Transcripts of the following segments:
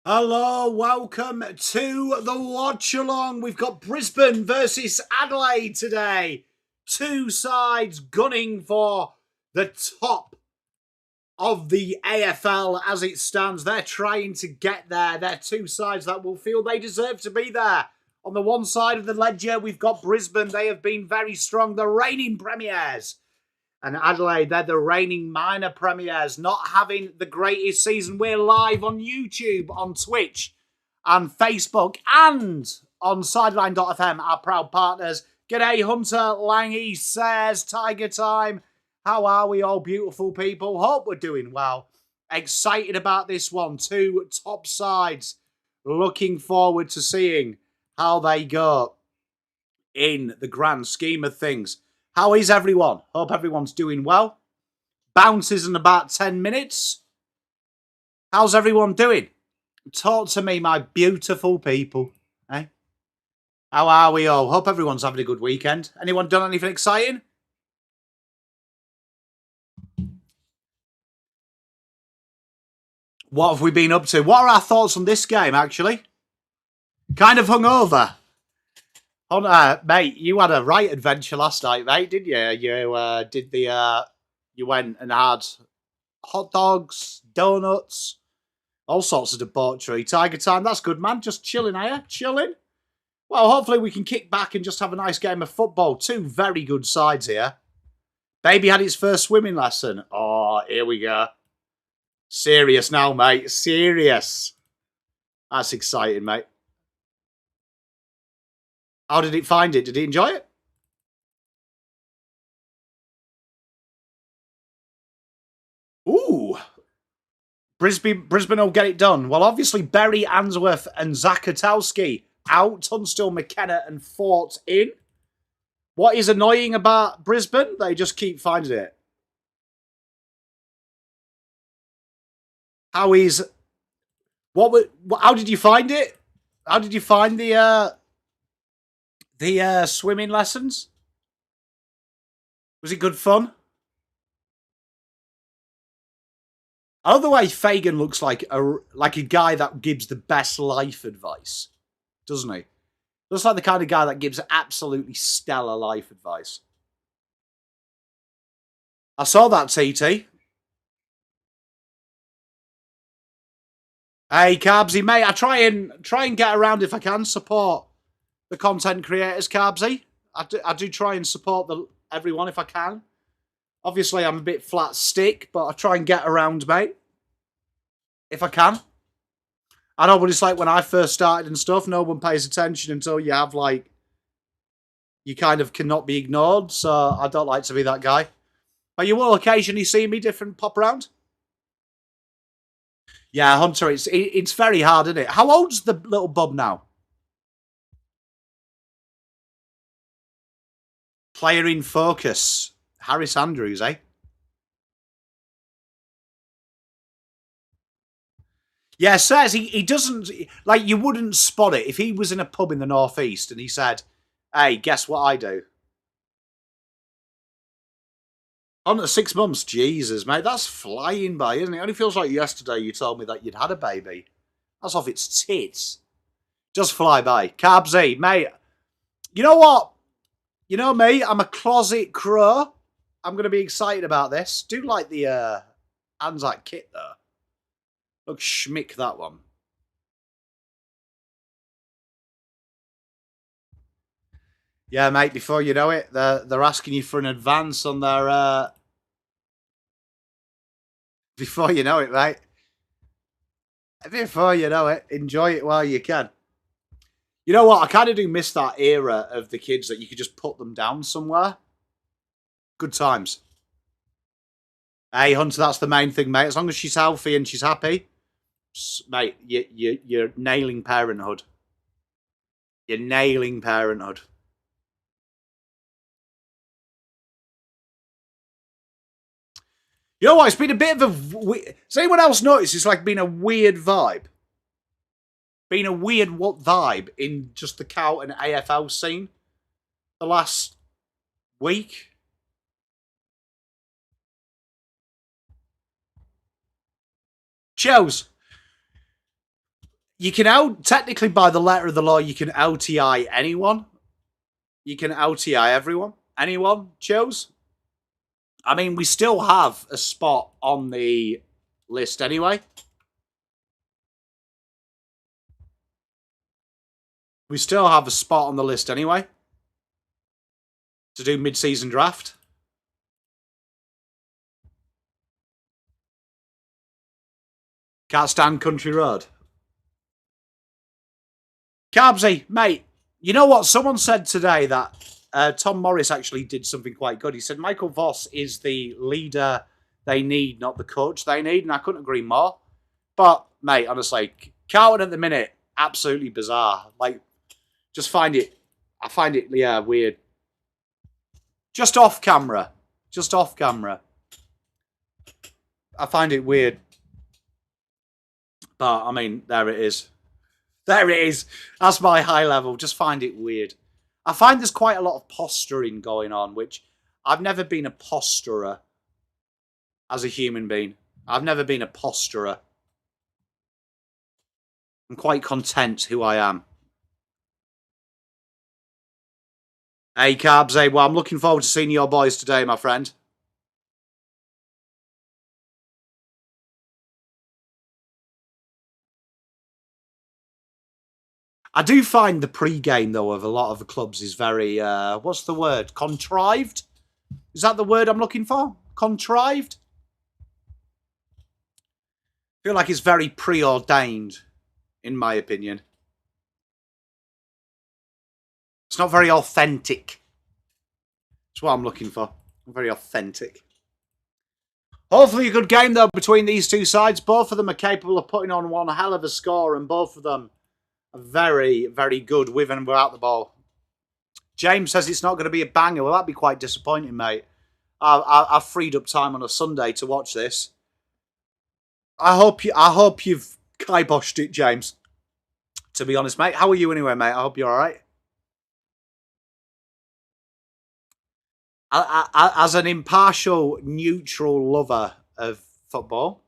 Hello, welcome to the Watchalong. We've got Brisbane versus Adelaide today. Two sides gunning for the top of the AFL as it stands. They're trying to get there. They're two sides that will feel they deserve to be there. On the one side of the ledger, we've got Brisbane. They have been very strong, the reigning premiers. And Adelaide, they're the reigning minor premiers, not having the greatest season. We're live on YouTube, on Twitch, and Facebook, and on Sideline.fm, our proud partners. G'day, Hunter, Langy, says, Tiger Time. How are we all, beautiful people? Hope we're doing well. Excited about this one. Two top sides. Looking forward to seeing how they go in the grand scheme of things. How is everyone? Hope everyone's doing well. Bounces in about 10 minutes. How's everyone doing? Talk to me, my beautiful people. Eh? How are we all? Hope everyone's having a good weekend. Anyone done anything exciting? What have we been up to? What are our thoughts on this game, actually? Kind of hungover. Mate, you had a right adventure last night, mate, didn't you? You went and had hot dogs, donuts, all sorts of debauchery. Tiger Time, that's good, man. Just chilling, are you? Chilling? Well, hopefully we can kick back and just have a nice game of football. Two very good sides here. Baby had its first swimming lesson. Oh, here we go. Serious now, mate. Serious. That's exciting, mate. How did it find it? Did he enjoy it? Ooh. Brisbane will get it done. Well, obviously, Berry, Answorth and Zakatowski out. Tunstall, McKenna and Fort in. What is annoying about Brisbane? They just keep finding it. How did you find it? How did you find the swimming lessons? Was it good fun? I love the way Fagan looks like a guy that gives the best life advice, doesn't he? Looks like the kind of guy that gives absolutely stellar life advice. I saw that, TT. Hey, Carbsy, mate, I try and get around if I can, support the content creators, Carbsy. I do try and support everyone if I can. Obviously, I'm a bit flat stick, but I try and get around, mate. If I can. I know what it's like when I first started and stuff. No one pays attention until you have, you kind of cannot be ignored. So I don't like to be that guy. But you will occasionally see me different pop around. Yeah, Hunter, it's very hard, isn't it? How old's the little bub now? Player in focus. Harris Andrews, eh? Yeah, says he doesn't, you wouldn't spot it if he was in a pub in the northeast and he said, hey, guess what I do? On to 6 months, Jesus, mate, that's flying by, isn't it? It only feels like yesterday you told me that you'd had a baby. That's off its tits. Just fly by. Carbsy, mate, you know what? You know me, I'm a closet crow. I'm going to be excited about this. Do like the Anzac kit, though. Look schmick, that one. Yeah, mate, before you know it, they're asking you for an advance on their... Before you know it, mate. Before you know it, enjoy it while you can. You know what? I kind of do miss that era of the kids that you could just put them down somewhere. Good times. Hey, Hunter, that's the main thing, mate. As long as she's healthy and she's happy, mate, you're nailing parenthood. You're nailing parenthood. You know what? It's been a bit of a... Does anyone else notice it's been a weird vibe? Been a weird vibe in just the cow and AFL scene the last week. Chels, You can technically, by the letter of the law, you can LTI anyone. You can LTI everyone. Anyone chose. I mean, we still have a spot on the list anyway. We still have a spot on the list anyway to do mid-season draft. Can't stand Country Road. Carbsy, mate, you know what? Someone said today that Tom Morris actually did something quite good. He said Michael Voss is the leader they need, not the coach they need, and I couldn't agree more. But, mate, honestly, Carlton at the minute, absolutely bizarre. Like, just find it, I find it, yeah, weird. Just off camera. Just off camera. I find it weird. But, I mean, there it is. There it is. That's my high level. Just find it weird. I find there's quite a lot of posturing going on, which I've never been a posturer as a human being. I've never been a posturer. I'm quite content who I am. Hey, Carbs, hey, well, I'm looking forward to seeing your boys today, my friend. I do find the pre-game, though, of a lot of the clubs is very, what's the word? Contrived? Is that the word I'm looking for? Contrived? I feel like it's very preordained, in my opinion. It's not very authentic. That's what I'm looking for. Very authentic. Hopefully a good game, though, between these two sides. Both of them are capable of putting on one hell of a score, and both of them are very, very good with and without the ball. James says it's not going to be a banger. Well, that'd be quite disappointing, mate. I've freed up time on a Sunday to watch this. I hope you've kiboshed it, James. To be honest, mate. How are you anyway, mate? I hope you're all right. As an impartial, neutral lover of football,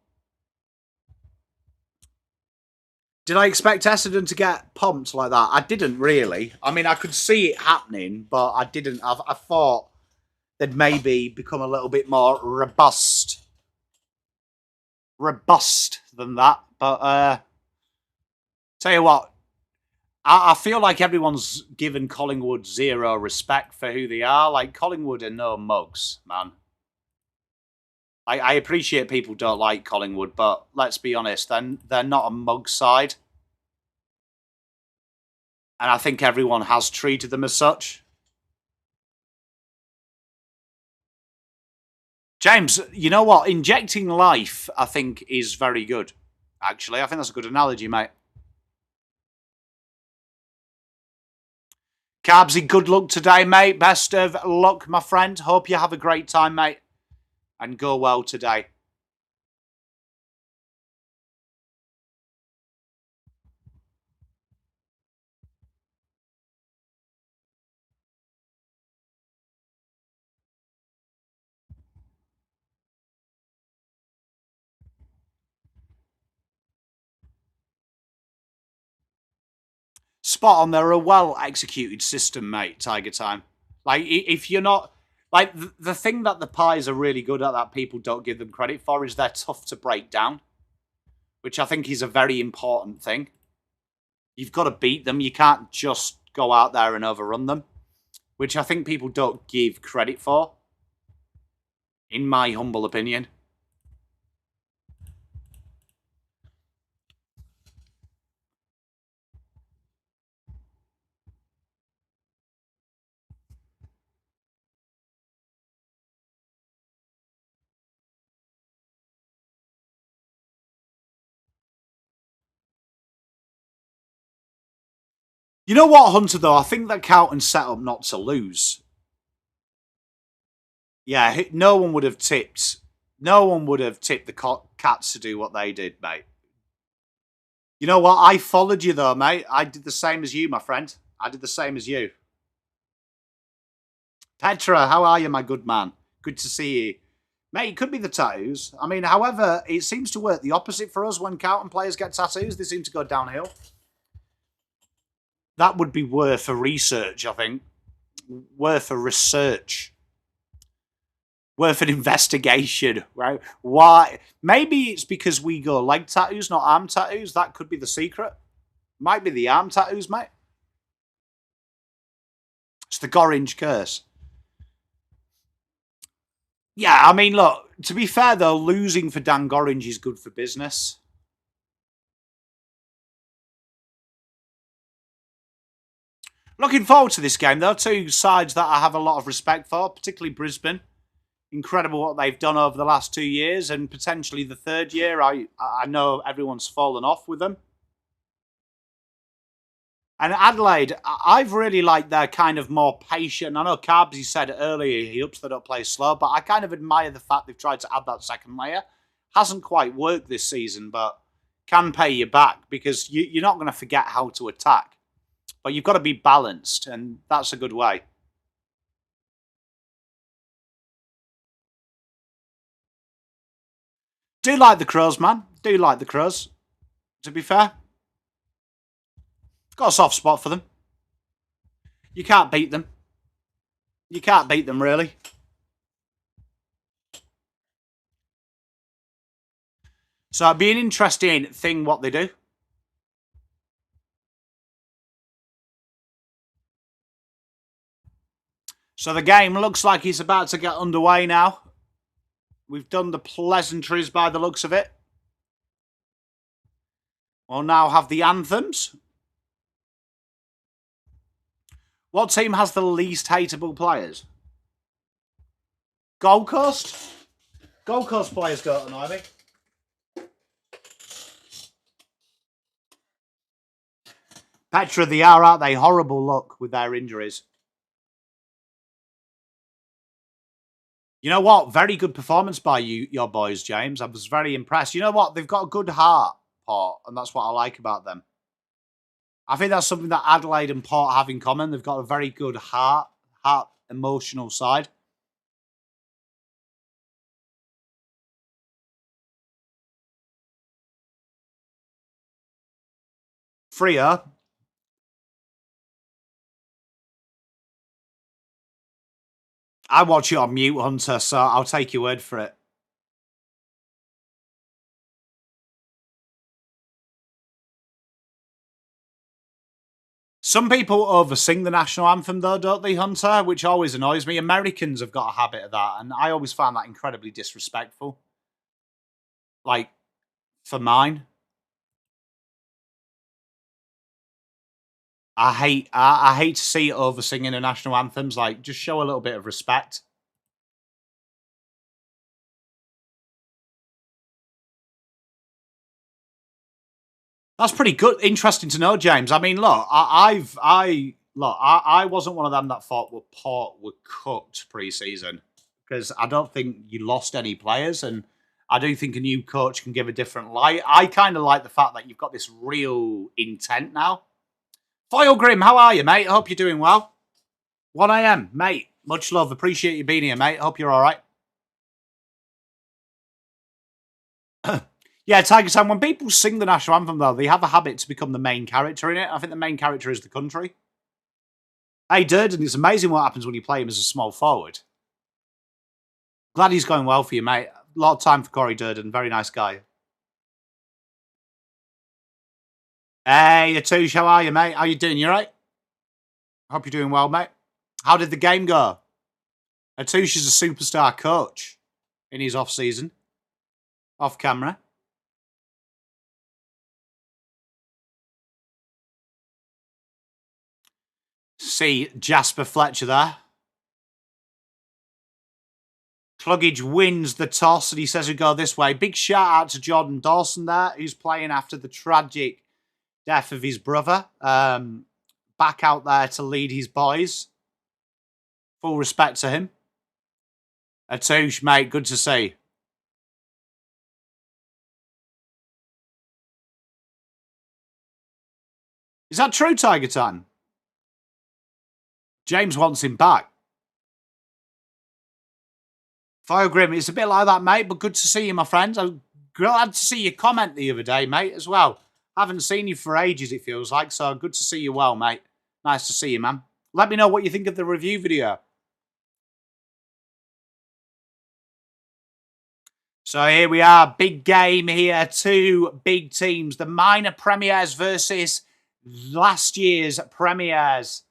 did I expect Essendon to get pumped like that? I didn't really. I mean, I could see it happening, but I didn't. I thought they'd maybe become a little bit more robust than that. But tell you what, I feel like everyone's given Collingwood zero respect for who they are. Like, Collingwood are no mugs, man. I appreciate people don't like Collingwood, but let's be honest, they're not a mug side. And I think everyone has treated them as such. James, you know what? Injecting life, I think, is very good. Actually, I think that's a good analogy, mate. Carbsy, good luck today, mate. Best of luck, my friend. Hope you have a great time, mate. And go well today. Spot on. They're a well-executed system, mate, Tiger Time. Like, if you're not... Like, the thing that the Pies are really good at that people don't give them credit for is they're tough to break down, which I think is a very important thing. You've got to beat them. You can't just go out there and overrun them, which I think people don't give credit for, in my humble opinion. You know what, Hunter, though? I think that Carlton's set up not to lose. Yeah, no one would have tipped the Cats to do what they did, mate. You know what? I followed you, though, mate. I did the same as you, my friend. I did the same as you. Petra, how are you, my good man? Good to see you. Mate, it could be the tattoos. I mean, however, it seems to work the opposite for us when Carlton players get tattoos. They seem to go downhill. That would be worth a research, I think. Worth a research. Worth an investigation, right? Why? Maybe it's because we go leg tattoos, not arm tattoos. That could be the secret. Might be the arm tattoos, mate. It's the Gorringe curse. Yeah, I mean, look, to be fair, though, losing for Dan Gorringe is good for business. Looking forward to this game, though. Two sides that I have a lot of respect for, particularly Brisbane. Incredible what they've done over the last 2 years, and potentially the third year. I know everyone's fallen off with them. And Adelaide, I've really liked their kind of more patient. I know Carbsy said earlier he hopes they don't play slow, but I kind of admire the fact they've tried to add that second layer. Hasn't quite worked this season, but can pay you back because you're not going to forget how to attack. But you've got to be balanced, and that's a good way. Do like the Crows, man. Do like the Crows, to be fair. Got a soft spot for them. You can't beat them. You can't beat them, really. So it'd be an interesting thing what they do. So the game looks like it's about to get underway now. We've done the pleasantries by the looks of it. We'll now have the anthems. What team has the least hateable players? Gold Coast? Gold Coast players don't annoy me. Petra, they are, aren't they? Horrible luck with their injuries. You know what? Very good performance by your boys, James. I was very impressed. You know what? They've got a good heart, Port, and that's what I like about them. I think that's something that Adelaide and Port have in common. They've got a very good heart emotional side. Freo. I watch it on mute, Hunter, so I'll take your word for it. Some people oversing the national anthem, though, don't they, Hunter? Which always annoys me. Americans have got a habit of that, and I always find that incredibly disrespectful. Like, for mine. I hate to see it oversinging the national anthems. Like, just show a little bit of respect. That's pretty good. Interesting to know, James. I mean, look, I wasn't one of them that thought Port were cooked pre-season because I don't think you lost any players, and I do think a new coach can give a different light. I kind of like the fact that you've got this real intent now. Foil Grim, how are you, mate? I hope you're doing well. 1 a.m, mate. Much love. Appreciate you being here, mate. Hope you're all right. Yeah, Tiger Sam, when people sing the national anthem, though, they have a habit to become the main character in it. I think the main character is the country. Hey, Durden, it's amazing what happens when you play him as a small forward. Glad he's going well for you, mate. A lot of time for Corey Durden. Very nice guy. Hey, Atush, how are you, mate? How you doing? You all right? Hope you're doing well, mate. How did the game go? Atush is a superstar coach in his off-season. Off camera. See Jasper Fletcher there. Cluggage wins the toss and he says we go this way. Big shout out to Jordan Dawson there, who's playing after the tragic death of his brother. Back out there to lead his boys. Full respect to him. Atouche, mate, good to see. Is that true, Tiger Tan? James wants him back. Fire Grim, it's a bit like that, mate, but good to see you, my friends. I'm glad to see your comment the other day, mate, as well. Haven't seen you for ages, it feels like, so good to see you well, mate. Nice to see you, man. Let me know what you think of the review video. So here we are, big game here, two big teams. The minor premiers versus last year's premiers.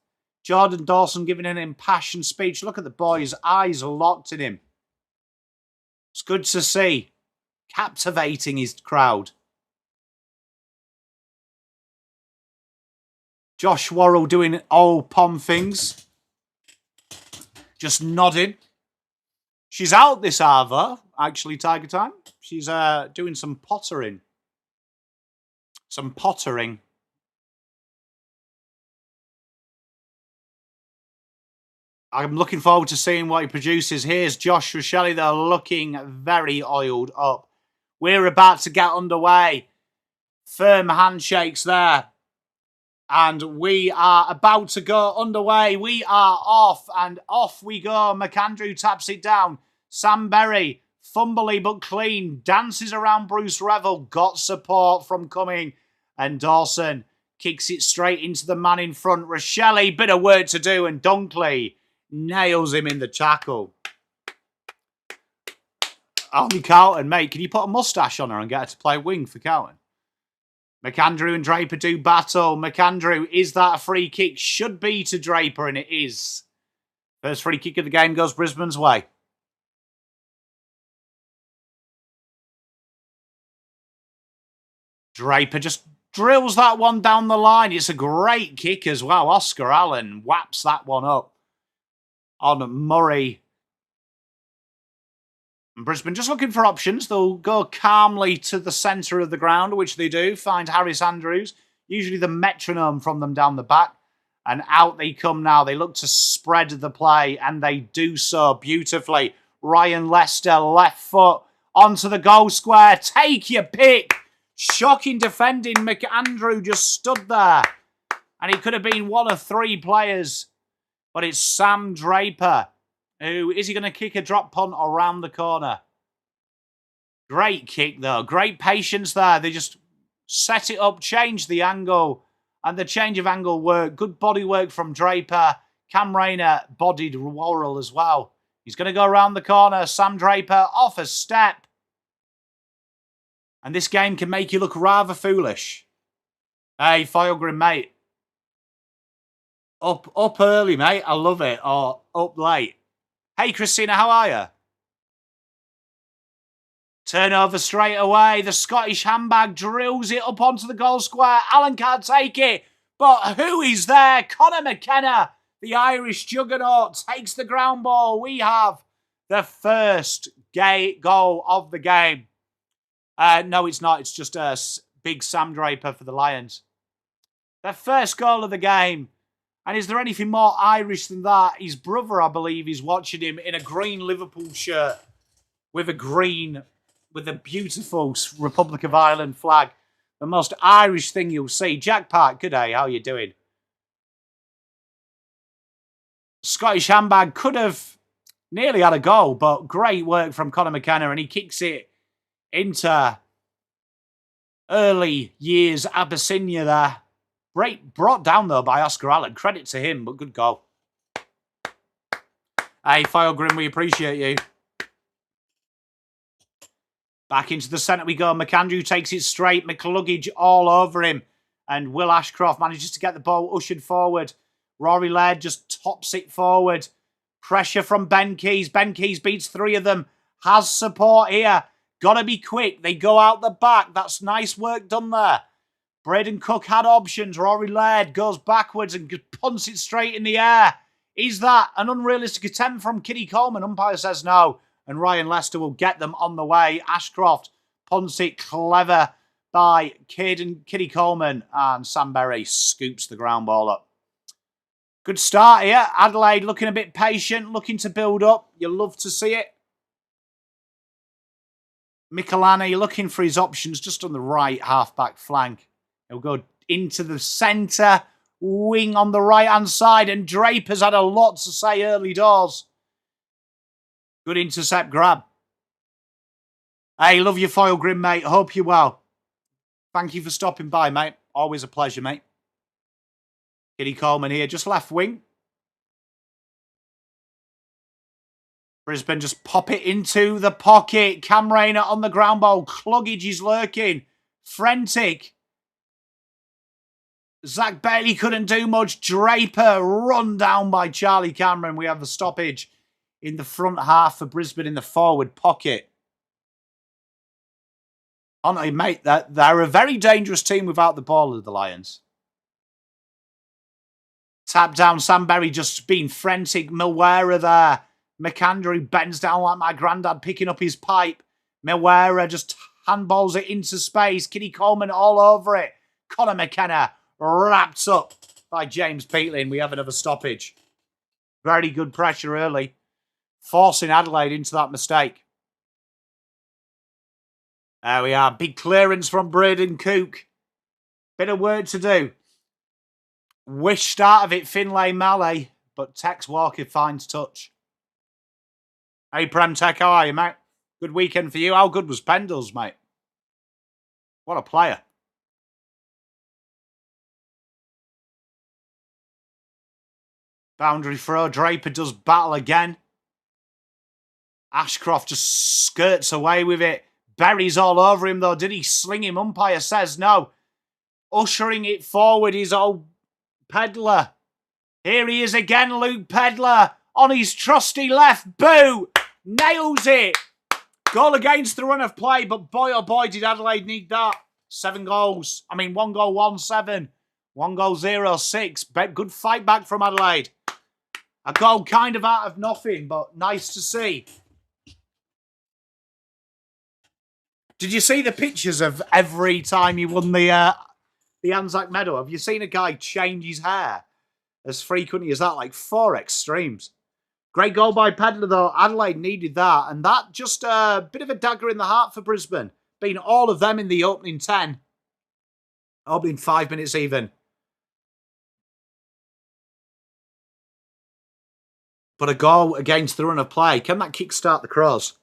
Jordan Dawson giving an impassioned speech. Look at the boy's eyes are locked in him. It's good to see. Captivating his crowd. Josh Worrell doing all pom things. Just nodding. She's out this hour, actually, Tiger Time. She's doing some pottering. Some pottering. I'm looking forward to seeing what he produces. Here's Josh Rochelle. They're looking very oiled up. We're about to get underway. Firm handshakes there. And we are about to go underway. We are off, and off we go. McAndrew taps it down. Sam Berry, fumbly but clean, dances around Bruce Revel. Got support from Cumming. And Dawson kicks it straight into the man in front. Rochelle, bit of work to do, and Dunkley nails him in the tackle. Ollie Carlton, mate, can you put a moustache on her and get her to play wing for Carlton? McAndrew and Draper do battle. McAndrew, is that a free kick? Should be to Draper, and it is. First free kick of the game goes Brisbane's way. Draper just drills that one down the line. It's a great kick as well. Oscar Allen whaps that one up on Murray. And Brisbane just looking for options. They'll go calmly to the centre of the ground, which they do. Find Harris Andrews, usually the metronome from them down the back. And out they come now. They look to spread the play, and they do so beautifully. Ryan Lester, left foot, onto the goal square. Take your pick. Shocking defending. McAndrew just stood there. And he could have been one of three players. But it's Sam Draper. Who is he going to kick a drop punt around the corner? Great kick, though. Great patience there. They just set it up, change the angle. And the change of angle worked. Good body work from Draper. Cam Rayner bodied Worrell as well. He's going to go around the corner. Sam Draper off a step. And this game can make you look rather foolish. Hey, Foilgrim, mate. Up early, mate. I love it. Or up late. Hey, Christina, how are you? Turnover straight away. The Scottish handbag drills it up onto the goal square. Allen can't take it. But who is there? Conor McKenna, the Irish juggernaut, takes the ground ball. We have the first goal of the game. No, it's not. It's just a big Sam Draper for the Lions. The first goal of the game. And is there anything more Irish than that? His brother, I believe, is watching him in a green Liverpool shirt with a beautiful Republic of Ireland flag. The most Irish thing you'll see. Jack Park, good day. How you doing? Scottish handbag could have nearly had a goal, but great work from Conor McKenna, and he kicks it into early years Abyssinia there. Brought down, though, by Oscar Allen. Credit to him, but good goal. Hey, Filegrim, we appreciate you. Back into the centre we go. McAndrew takes it straight. McCluggage all over him. And Will Ashcroft manages to get the ball ushered forward. Rory Laird just tops it forward. Pressure from Ben Keys. Ben Keys beats three of them. Has support here. Got to be quick. They go out the back. That's nice work done there. Braden Cook had options. Rory Laird goes backwards and punts it straight in the air. Is that an unrealistic attempt from Kitty Coleman? Umpire says no. And Ryan Lester will get them on the way. Ashcroft punts it clever by Kitty Coleman. And Sam Berry scoops the ground ball up. Good start here. Adelaide looking a bit patient, looking to build up. You love to see it. Michelani looking for his options just on the right half-back flank. He'll go into the centre wing on the right-hand side. And Draper's had a lot to say early doors. Good intercept grab. Hey, love your foil grim, mate. Hope you're well. Thank you for stopping by, mate. Always a pleasure, mate. Kitty Coleman here, just left wing. Brisbane just pop it into the pocket. Cam Rayner on the ground ball. Cluggage is lurking. Frantic. Zach Bailey couldn't do much. Draper run down by Charlie Cameron. We have the stoppage in the front half for Brisbane in the forward pocket. Honestly, mate, they're a very dangerous team without the ball of the Lions. Tap down, Sam Berry just being frantic. Milwera there. McAndrew bends down like my granddad picking up his pipe. Milwera just handballs it into space. Kitty Coleman all over it. Conor McKenna wrapped up by James Peatling. We have another stoppage. Very good pressure early. Forcing Adelaide into that mistake. There we are. Big clearance from Braden Cook. Bit of work to do. Wish start of it, Finlay Mallet, but Tex Walker finds touch. Hey, Prem Tech, how are you, mate? Good weekend for you. How good was Pendles, mate? What a player. Boundary throw. Draper does battle again. Ashcroft just skirts away with it. Berry's all over him, though. Did he sling him? Umpire says no. Ushering it forward is old Pedler. Here he is again, Luke Pedler. On his trusty left. Boo! Nails it. Goal against the run of play, but boy, oh boy, did Adelaide need that. 7 goals. 1 goal, 1-7. 1 goal, 0-6. Good fight back from Adelaide. A goal kind of out of nothing, but nice to see. Did you see the pictures of every time he won the Anzac Medal? Have you seen a guy change his hair as frequently as that? Like 4 extremes. Great goal by Pedler, though. Adelaide needed that. And that just a bit of a dagger in the heart for Brisbane. Being all of them in the opening 10. Opening 5 minutes even. But a goal against the run of play. Can that kickstart the Crows?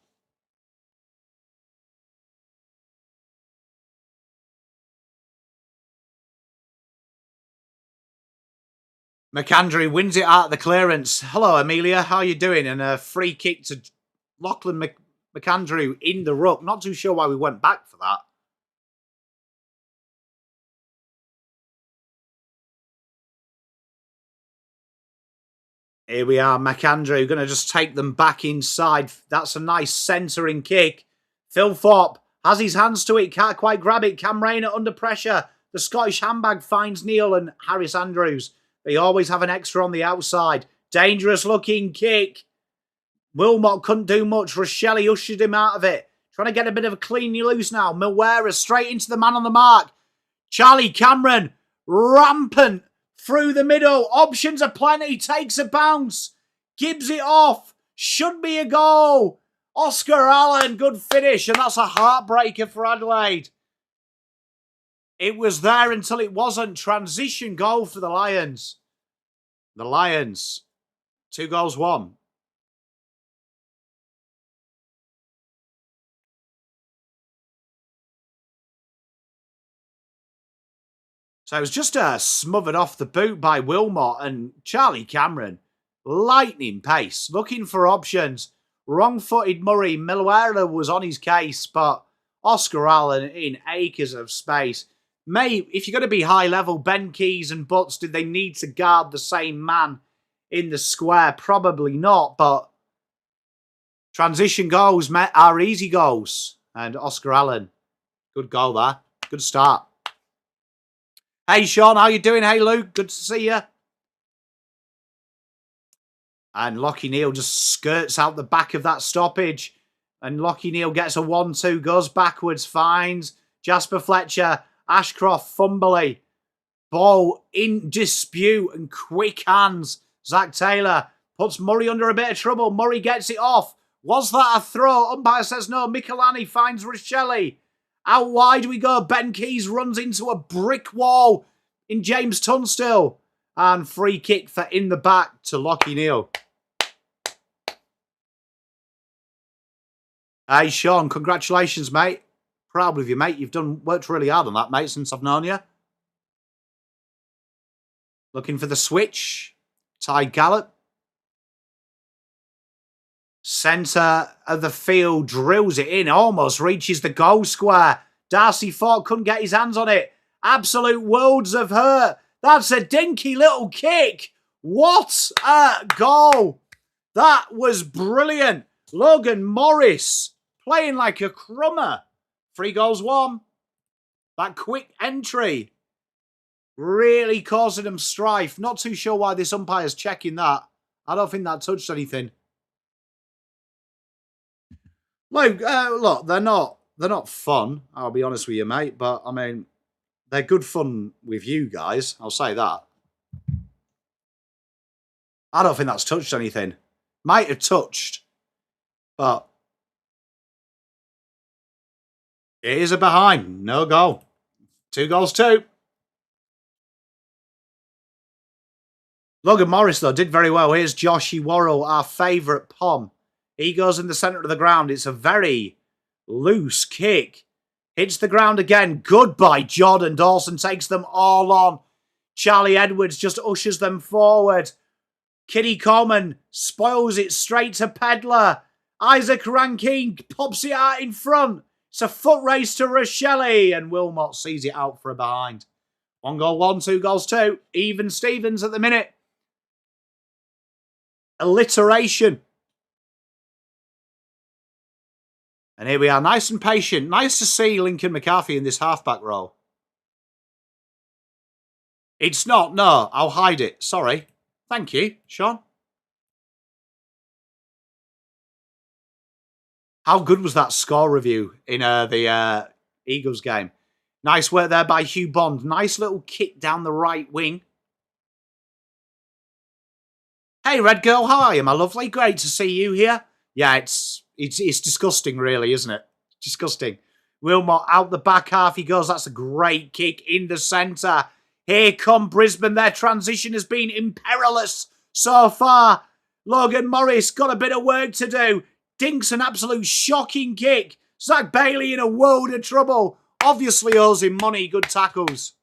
McAndrew wins it out of the clearance. Hello, Amelia. How are you doing? And a free kick to Lachlan McAndrew in the ruck. Not too sure why we went back for that. Here we are, McAndrew going to just take them back inside. That's a nice centering kick. Phil Thorpe has his hands to it, can't quite grab it. Cam Rayner under pressure. The Scottish handbag finds Neil and Harris Andrews. They always have an extra on the outside. Dangerous looking kick. Wilmot couldn't do much. Rochelle ushered him out of it. Trying to get a bit of a clean loose now. Milwera straight into the man on the mark. Charlie Cameron rampant through the middle. Options are plenty. Takes a bounce. Gives it off. Should be a goal. Oscar Allen, good finish. And that's a heartbreaker for Adelaide. It was there until it wasn't. Transition goal for the Lions. The Lions. 2 goals, 1. So it was just smothered off the boot by Wilmot and Charlie Cameron. Lightning pace. Looking for options. Wrong-footed Murray. Milwera was on his case, but Oscar Allen in acres of space. If you're going to be high level, Ben Keys and Butts, did they need to guard the same man in the square? Probably not, but transition goals are easy goals. And Oscar Allen, good goal there. Good start. Hey, Sean, how you doing? Hey, Luke, good to see you. And Lockie Neal just skirts out the back of that stoppage. And Lockie Neal gets a 1-2, goes backwards, finds Jasper Fletcher. Ashcroft, fumbly. Ball in dispute and quick hands. Zach Taylor puts Murray under a bit of trouble. Murray gets it off. Was that a throw? Umpire says no. Michelani finds Rochelle. Out wide we go. Ben Keys runs into a brick wall in James Tunstall. And free kick for in the back to Lockie Neal. Hey, Sean, congratulations, mate. Proud of you, mate. You've worked really hard on that, mate, since I've known you. Looking for the switch. Ty Gallop. Centre of the field, drills it in, almost reaches the goal square. Darcy Fort couldn't get his hands on it. Absolute worlds of hurt. That's a dinky little kick. What a goal. That was brilliant. Logan Morris playing like a crummer. 3 goals, 1. That quick entry really causing them strife. Not too sure why this umpire's checking that. I don't think that touched anything. Look, they're not fun, I'll be honest with you, mate. But, I mean, they're good fun with you guys. I'll say that. I don't think that's touched anything. Might have touched, but it is a behind. No goal. 2 goals, 2. Logan Morris, though, did very well. Here's Joshy Worrell, our favourite Pom. He goes in the centre of the ground. It's a very loose kick. Hits the ground again. Goodbye, Jordan Dawson takes them all on. Charlie Edwards just ushers them forward. Kitty Coleman spoils it straight to Pedler. Isaac Rankine pops it out in front. It's a foot race to Rochelle, and Wilmot sees it out for a behind. 1 goal, 1, 2 goals, 2. Even Stevens at the minute. Alliteration. And here we are, nice and patient. Nice to see Lincoln McCarthy in this halfback role. It's not, no, I'll hide it. Sorry. Thank you, Sean. How good was that score review in the Eagles game? Nice work there by Hugh Bond. Nice little kick down the right wing. Hey, Red Girl, how are you, my lovely? Great to see you here. Yeah, it's disgusting, really, isn't it? Disgusting. Wilmot out the back half. He goes. That's a great kick in the centre. Here come Brisbane. Their transition has been imperious so far. Logan Morris got a bit of work to do. Dinks an absolute shocking kick. Zach Bailey in a world of trouble. Obviously owes him money. Good tackles.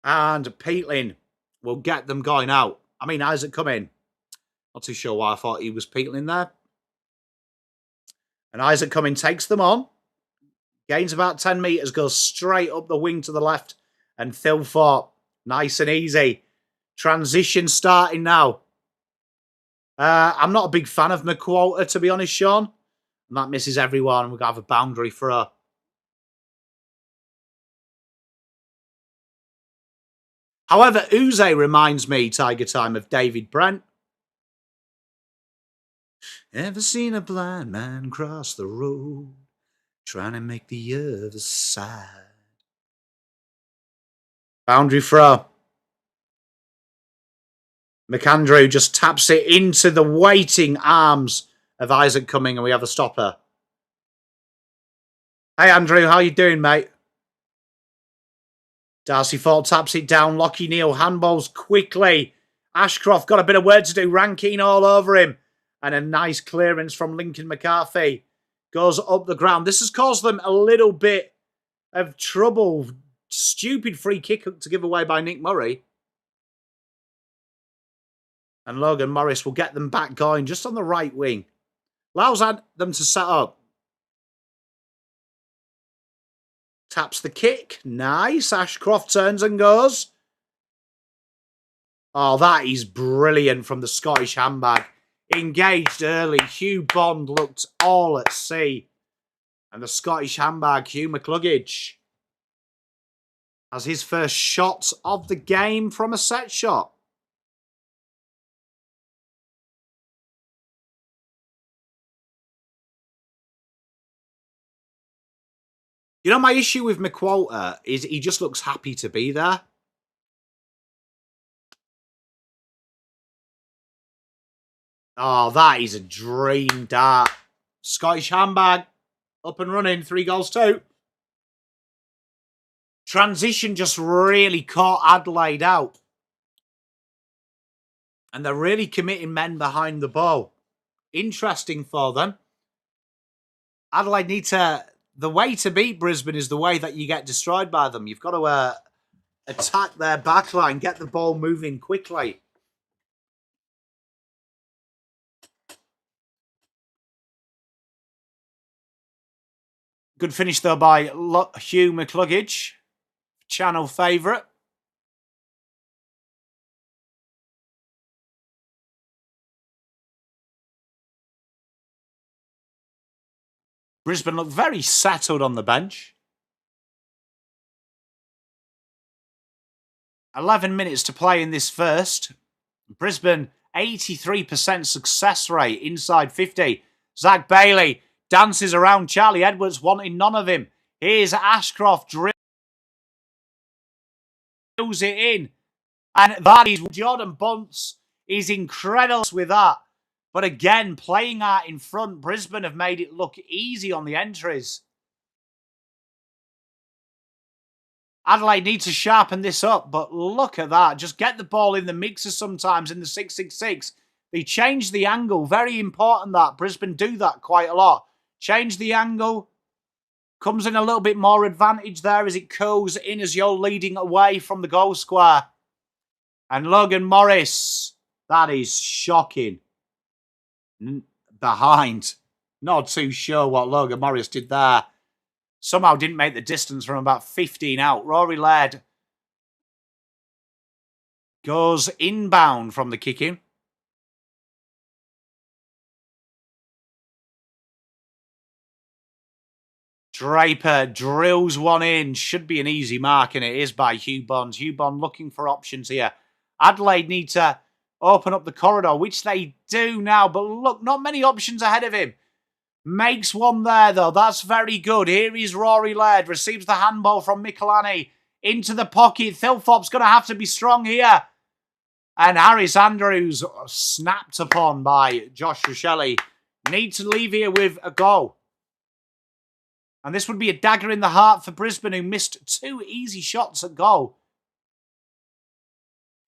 And Peatling will get them going out. I mean, Isaac come in. Not too sure why I thought he was Peatling there. And Isaac Cumming takes them on. Gains about 10 metres, goes straight up the wing to the left. And Thilthorpe, nice and easy. Transition starting now. I'm not a big fan of McQualter, to be honest, Sean. And that misses everyone. And we're going to have a boundary throw. However, Uze reminds me, Tiger Time, of David Brent. Ever seen a blind man cross the road, trying to make the other side? Boundary throw. McAndrew just taps it into the waiting arms of Isaac Cumming, and we have a stopper. Hey, Andrew, how you doing, mate? Darcy Ford taps it down. Lockie Neal handballs quickly. Ashcroft got a bit of work to do. Rankine all over him. And a nice clearance from Lincoln McCarthy. Goes up the ground. This has caused them a little bit of trouble. Stupid free kick to give away by Nick Murray. And Logan Morris will get them back going just on the right wing. Allows them to set up. Taps the kick. Nice. Ashcroft turns and goes. Oh, that is brilliant from the Scottish handbag. Engaged early. Hugh Bond looked all at sea. And the Scottish handbag, Hugh McCluggage, has his first shot of the game from a set shot. You know, my issue with McQualter is he just looks happy to be there. Oh, that is a dream dart. Scottish handbag. Up and running. 3 goals, 2. Transition just really caught Adelaide out. And they're really committing men behind the ball. Interesting for them. Adelaide need to... The way to beat Brisbane is the way that you get destroyed by them. You've got to attack their backline, get the ball moving quickly. Good finish, though, by Hugh McCluggage. Channel favourite. Brisbane look very settled on the bench. 11 minutes to play in this first. Brisbane, 83% success rate inside 50. Zach Bailey dances around Charlie Edwards, wanting none of him. Here's Ashcroft, drills it in. And that is Jordan Bunce is incredible with that. But again, playing out in front, Brisbane have made it look easy on the entries. Adelaide needs to sharpen this up, but look at that. Just get the ball in the mixer sometimes in the 6-6-6. They change the angle. Very important that. Brisbane do that quite a lot. Change the angle. Comes in a little bit more advantage there as it goes in as you're leading away from the goal square. And Logan Morris. That is shocking. Behind. Not too sure what Logan Morris did there. Somehow didn't make the distance from about 15 out. Rory Laird goes inbound from the kick-in. Draper drills one in. Should be an easy mark, and it is by Hugh Bond. Hugh Bond looking for options here. Adelaide need to open up the corridor, which they do now. But look, not many options ahead of him. Makes one there, though. That's very good. Here is Rory Laird. Receives the handball from Michelani. Into the pocket. Thilthorpe's going to have to be strong here. And Harris Andrews snapped upon by Josh Rochelle. Need to leave here with a goal. And this would be a dagger in the heart for Brisbane, who missed 2 easy shots at goal.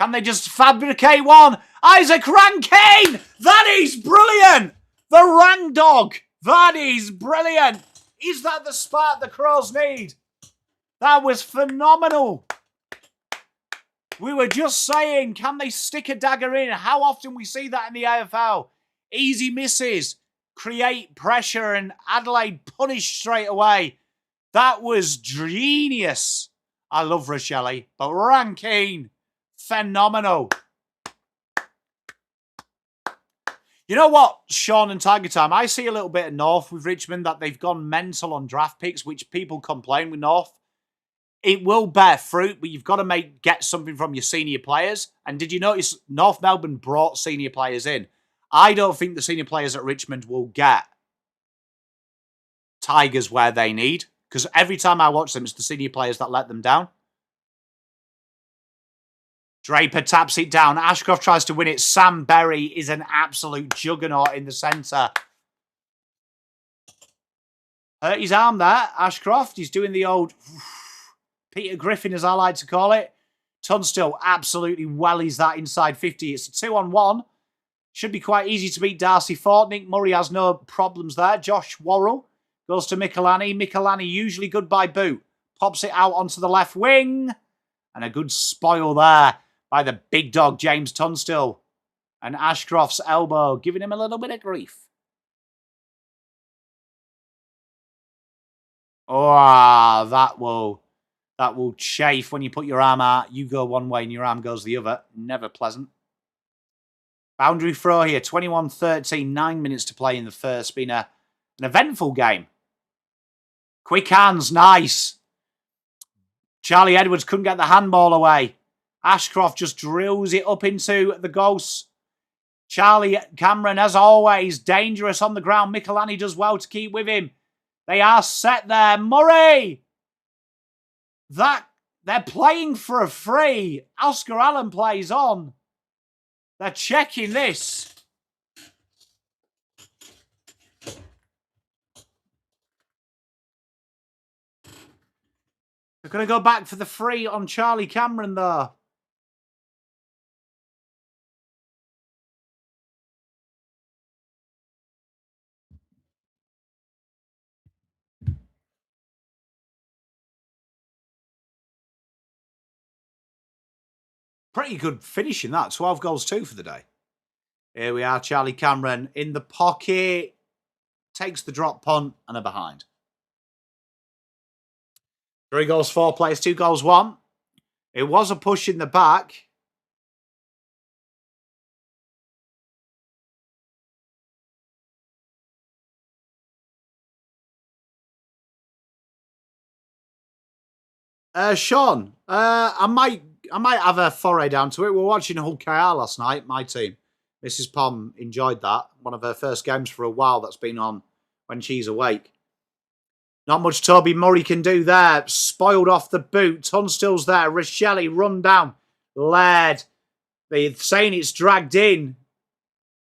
Can they just fabricate one? Isaac Rankine! That is brilliant! The Rang Dog! That is brilliant! Is that the spark the Crows need? That was phenomenal! We were just saying, can they stick a dagger in? How often we see that in the AFL? Easy misses, create pressure, and Adelaide punish straight away. That was genius. I love Rochelle, but Rankine, phenomenal. You know what, Sean and Tiger Time? I see a little bit of North with Richmond that they've gone mental on draft picks, which people complain with North. It will bear fruit, but you've got to get something from your senior players. And did you notice North Melbourne brought senior players in? I don't think the senior players at Richmond will get Tigers where they need, because every time I watch them, it's the senior players that let them down. Draper taps it down. Ashcroft tries to win it. Sam Berry is an absolute juggernaut in the centre. Hurt his arm there, Ashcroft. He's doing the old Peter Griffin, as I like to call it. Tunstall absolutely wellies that inside 50. It's a 2-on-1. Should be quite easy to beat Darcy Fort. Nick Murray has no problems there. Josh Worrell goes to Michelani. Michelani usually good by boot. Pops it out onto the left wing. And a good spoil there by the big dog, James Tunstall. And Ashcroft's elbow, giving him a little bit of grief. Oh, that will chafe when you put your arm out. You go one way and your arm goes the other. Never pleasant. Boundary throw here, 21-13, 9 minutes to play in the first. Been an eventful game. Quick hands, nice. Charlie Edwards couldn't get the handball away. Ashcroft just drills it up into the ghosts. Charlie Cameron, as always, dangerous on the ground. Michelani does well to keep with him. They are set there. Murray! They're playing for a free. Oscar Allen plays on. They're checking this. They're going to go back for the free on Charlie Cameron, though. Pretty good finishing that. 12 goals, 2 for the day. Here we are, Charlie Cameron in the pocket. Takes the drop punt and a behind. 3 goals, 4 players, 2 goals, 1. It was a push in the back. Sean, I might have a foray down to it. We were watching Hull KR last night, my team. Mrs. Pom enjoyed that. One of her first games for a while that's been on when she's awake. Not much Toby Murray can do there. Spoiled off the boot. Tunstall's there. Rochelle run down. Laird. They're saying it's dragged in.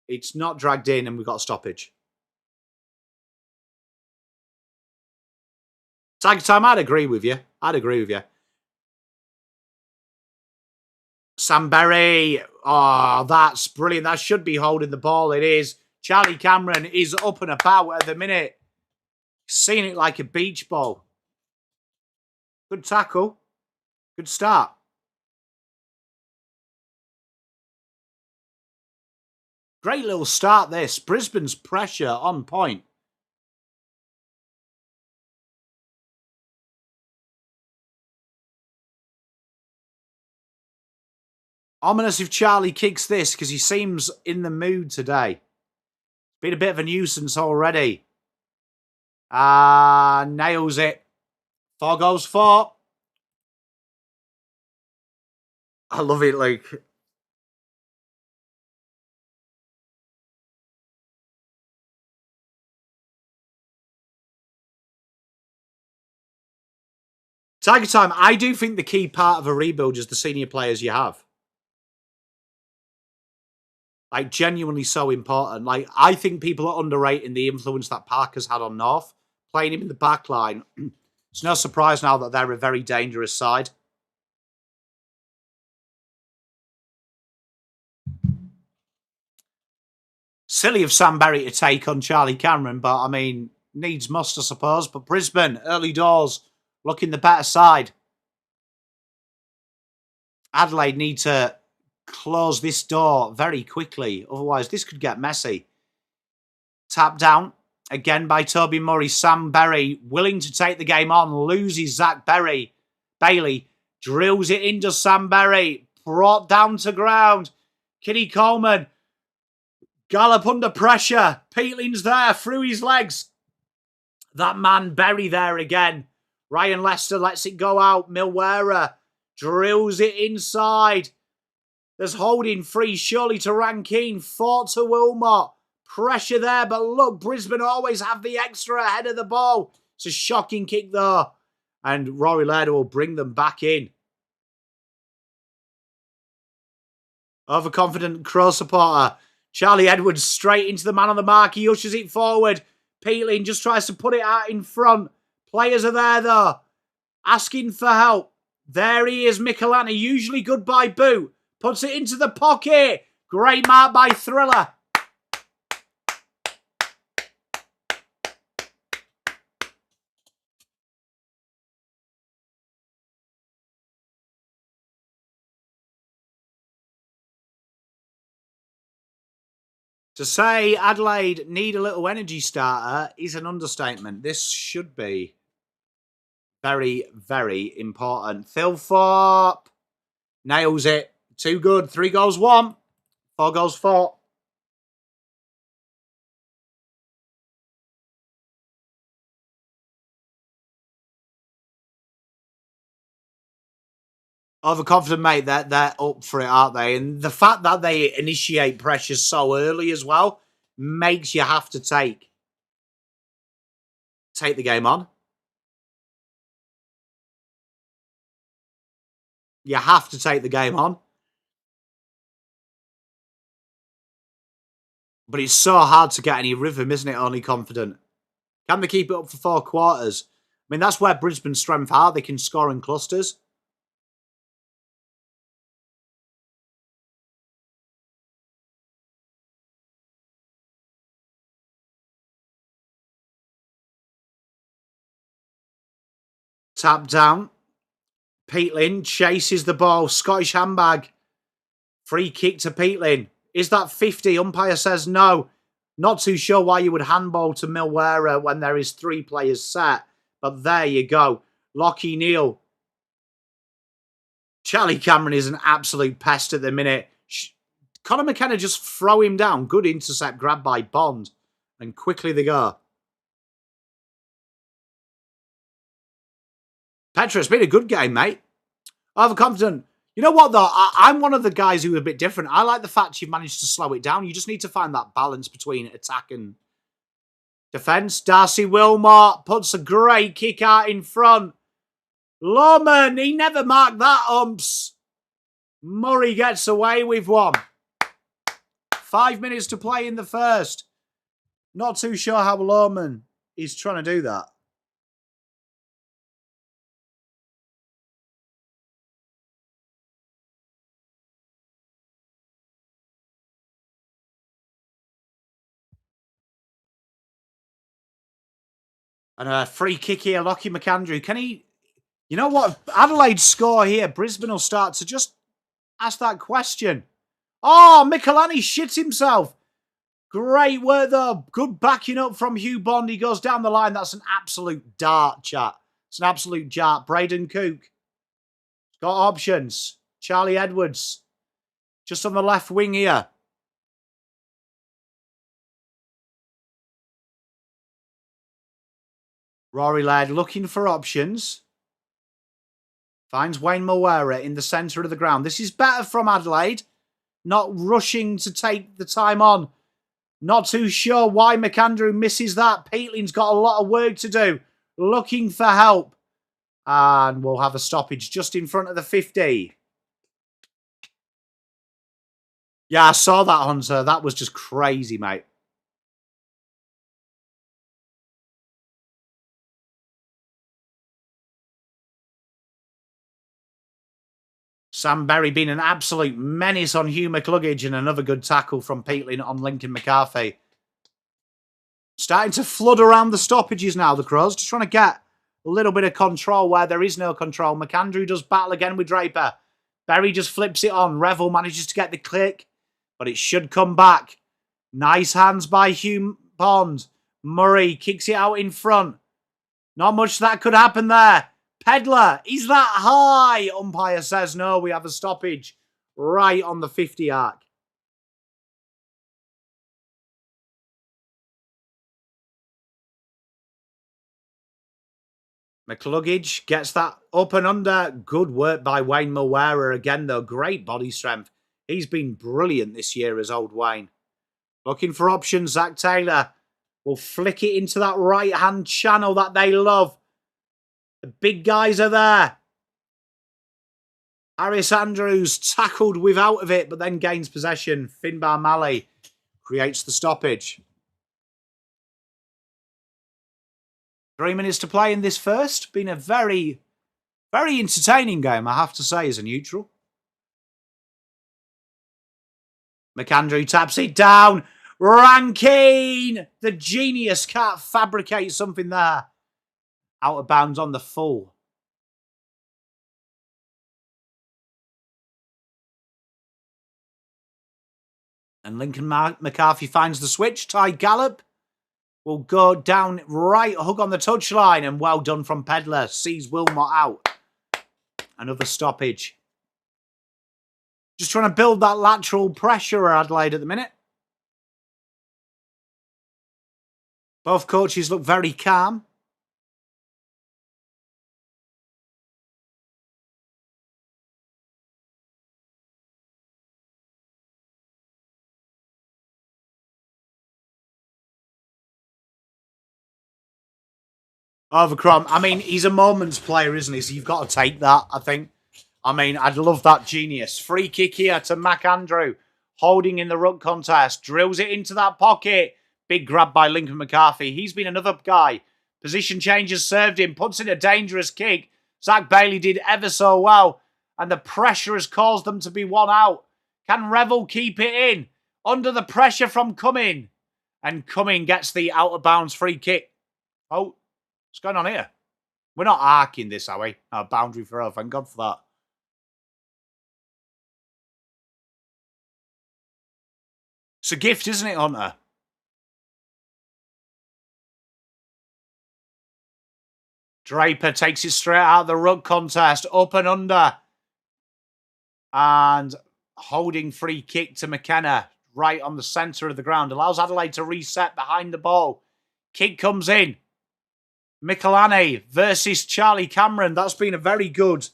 It's not dragged in and we've got a stoppage. Tiger time, I'd agree with you. Sam Berry. Oh, that's brilliant. That should be holding the ball. It is. Charlie Cameron is up and about at the minute. Seeing it like a beach ball. Good tackle. Good start. Great little start this. Brisbane's pressure on point. Ominous if Charlie kicks this because he seems in the mood today. Been a bit of a nuisance already. Nails it. 4 goals, 4. I love it, Luke. Tiger time, I do think the key part of a rebuild is the senior players you have. Like, genuinely so important. Like, I think people are underrating the influence that Parker's had on North. Playing him in the back line. It's no surprise now that they're a very dangerous side. Silly of Sam Berry to take on Charlie Cameron, but I mean, needs must, I suppose. But Brisbane, early doors, looking the better side. Adelaide need to close this door very quickly. Otherwise, this could get messy. Tap down again by Toby Murray. Sam Berry willing to take the game on. Loses Zach Bailey drills it into Sam Berry. Brought down to ground. Kitty Coleman. Gallop under pressure. Peatling's there through his legs. That man Berry there again. Ryan Lester lets it go out. Milwera drills it inside. There's holding free surely to Rankine. Fought to Wilmot. Pressure there, but look, Brisbane always have the extra ahead of the ball. It's a shocking kick though. And Rory Laird will bring them back in. Overconfident Crow supporter. Charlie Edwards straight into the man on the mark. He ushers it forward. Peatling just tries to put it out in front. Players are there though. Asking for help. There he is, Michelani. Usually good by boot. Puts it into the pocket. Great mark by Thriller. To say Adelaide need a little energy starter is an understatement. This should be very, very important. Thilthorpe nails it. 2 good. 3 goals, 1. 4 goals, 4. Overconfident, mate. They're up for it, aren't they? And the fact that they initiate pressure so early as well makes you have to take the game on. You have to take the game on. But it's so hard to get any rhythm, isn't it, only confident? Can they keep it up for 4 quarters? I mean, that's where Brisbane's strength are. They can score in clusters. Tap down. Peatling chases the ball. Scottish handbag. Free kick to Peatling. Is that 50? Umpire says no. Not too sure why you would handball to Milwera when there is 3 players set. But there you go. Lockie Neal. Charlie Cameron is an absolute pest at the minute. Conor McKenna just throw him down. Good intercept grab by Bond. And quickly they go. Petra, it's been a good game, mate. Overconfident. You know what, though? I'm one of the guys who are a bit different. I like the fact you've managed to slow it down. You just need to find that balance between attack and defence. Darcy Wilmot puts a great kick out in front. Lawman, he never marked that, umps. Murray gets away with one. 5 minutes to play in the first. Not too sure how Lawman is trying to do that. And a free kick here, Lockie McAndrew. Can he... You know what? Adelaide score here. Brisbane will start to just ask that question. Oh, Michelani shit himself. Great work, though. Good backing up from Hugh Bond. He goes down the line. That's an absolute dart, chat. It's an absolute dart. Braden Cook. Got options. Charlie Edwards. Just on the left wing here. Rory Laird looking for options. Finds Wayne Milwera in the centre of the ground. This is better from Adelaide. Not rushing to take the time on. Not too sure why McAndrew misses that. Peatling's got a lot of work to do. Looking for help. And we'll have a stoppage just in front of the 50. Yeah, I saw that, Hunter. That was just crazy, mate. Sam Berry being an absolute menace on Hugh McCluggage and another good tackle from Peatling on Lincoln McCarthy. Starting to flood around the stoppages now, the Crows. Just trying to get a little bit of control where there is no control. McAndrew does battle again with Draper. Berry just flips it on. Revel manages to get the click, but it should come back. Nice hands by Hugh Bond. Murray kicks it out in front. Not much that could happen there. Pedler, is that high? Umpire says no, we have a stoppage right on the 50 arc. McCluggage gets that up and under. Good work by Wayne Milwera again, though. Great body strength. He's been brilliant this year as old Wayne. Looking for options. Zach Taylor will flick it into that right-hand channel that they love. The big guys are there. Harris Andrews tackled without of it, but then gains possession. Finbar Malley creates the stoppage. 3 minutes to play in this first. Been a very, very entertaining game, I have to say, as a neutral. McAndrew taps it down. Rankine! The genius can't fabricate something there. Out of bounds on the full. And Lincoln McCarthy finds the switch. Ty Gallop will go down right hook on the touchline. And well done from Pedler. Sees Wilmot out. Another stoppage. Just trying to build that lateral pressure at Adelaide at the minute. Both coaches look very calm. Overcrom. I mean, he's a moments player, isn't he? So you've got to take that, I think. I mean, I'd love that genius. Free kick here to McAndrew. Holding in the ruck contest. Drills it into that pocket. Big grab by Lincoln McCarthy. He's been another guy. Position changes served him. Puts in a dangerous kick. Zach Bailey did ever so well. And the pressure has caused them to be one out. Can Revel keep it in? Under the pressure from Cumming. And Cumming gets the out of bounds free kick. Oh. What's going on here? We're not arcing this, are we? No, boundary throw. Thank God for that. It's a gift, isn't it, Hunter? Draper takes it straight out of the ruck contest. Up and under. And holding free kick to McKenna. Right on the centre of the ground. Allows Adelaide to reset behind the ball. Kick comes in. Michelani versus Charlie Cameron. That's been a very good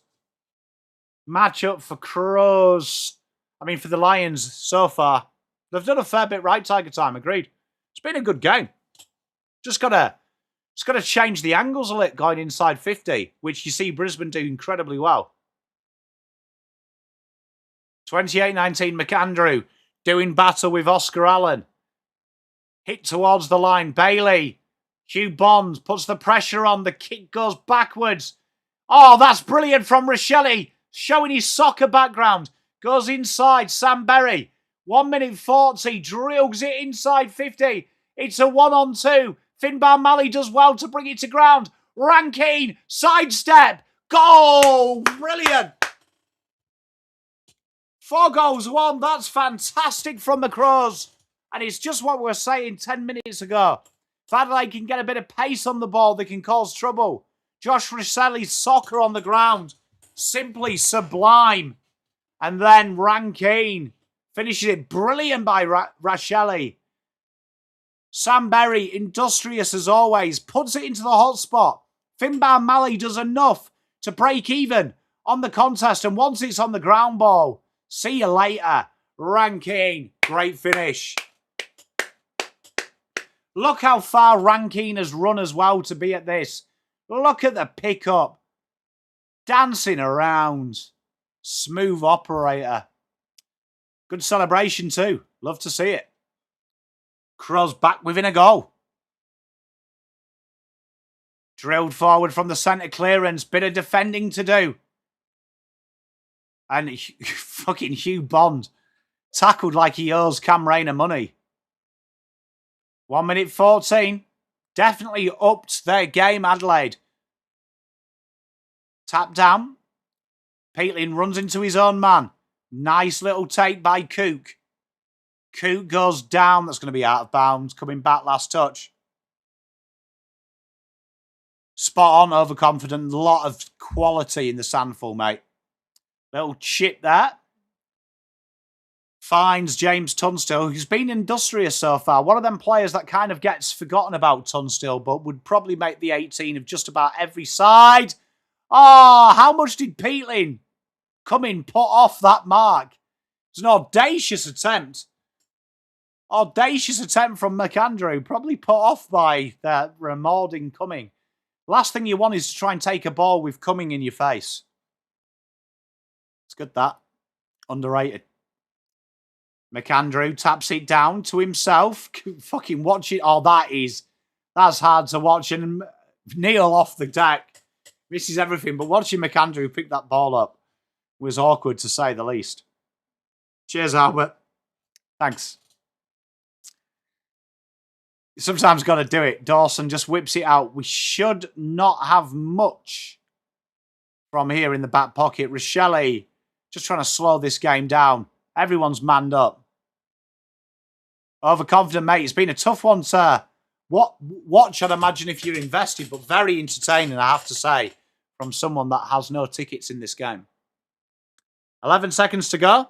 matchup for Crows. For the Lions so far. They've done a fair bit right, Tiger Time. Agreed. It's been a good game. Just got to change the angles a little going inside 50, which you see Brisbane do incredibly well. 28-19, McAndrew doing battle with Oscar Allen. Hit towards the line. Bailey. Hugh Bonds puts the pressure on. The kick goes backwards. Oh, that's brilliant from Rochelle. Showing his soccer background. Goes inside. Sam Berry. 1 minute 40. Drills it inside 50. It's a 1-on-2. Finbar Malley does well to bring it to ground. Rankine. Sidestep. Goal. Brilliant. 4 goals, 1. That's fantastic from the Crows. And it's just what we were saying 10 minutes ago. If Adelaide can get a bit of pace on the ball, they can cause trouble. Josh Roselli's soccer on the ground. Simply sublime. And then Rankine finishes it. Brilliant by Rochelle. Sam Berry, industrious as always, puts it into the hot spot. Finbar Malley does enough to break even on the contest. And once it's on the ground ball, see you later. Rankine, great finish. Look how far Rankine has run as well to be at this. Look at the pickup. Dancing around. Smooth operator. Good celebration too. Love to see it. Crows back within a goal. Drilled forward from the centre clearance. Bit of defending to do. And fucking Hugh Bond tackled like he owes Cam Rayner money. 1 minute 14. Definitely upped their game, Adelaide. Tap down. Peatling runs into his own man. Nice little take by Cook. Cook goes down. That's going to be out of bounds. Coming back, last touch. Spot on, overconfident. A lot of quality in the sandful, mate. Little chip there. Finds James Tunstall, who's been industrious so far. One of them players that kind of gets forgotten about, Tunstall, but would probably make the 18 of just about every side. Oh, how much did Peatling come in, put off that mark? It's an audacious attempt. Audacious attempt from McAndrew. Probably put off by that Ramalding Cumming. Last thing you want is to try and take a ball with Cumming in your face. It's good, that. Underrated. McAndrew taps it down to himself. Fucking watch it. Oh, that's hard to watch. And Neil off the deck. Misses everything. But watching McAndrew pick that ball up was awkward, to say the least. Cheers, Albert. Thanks. You sometimes got to do it. Dawson just whips it out. We should not have much from here in the back pocket. Rochelle just trying to slow this game down. Everyone's manned up. Overconfident, mate. It's been a tough one to watch, I'd imagine, if you're invested, but very entertaining, I have to say, from someone that has no tickets in this game. 11 seconds to go.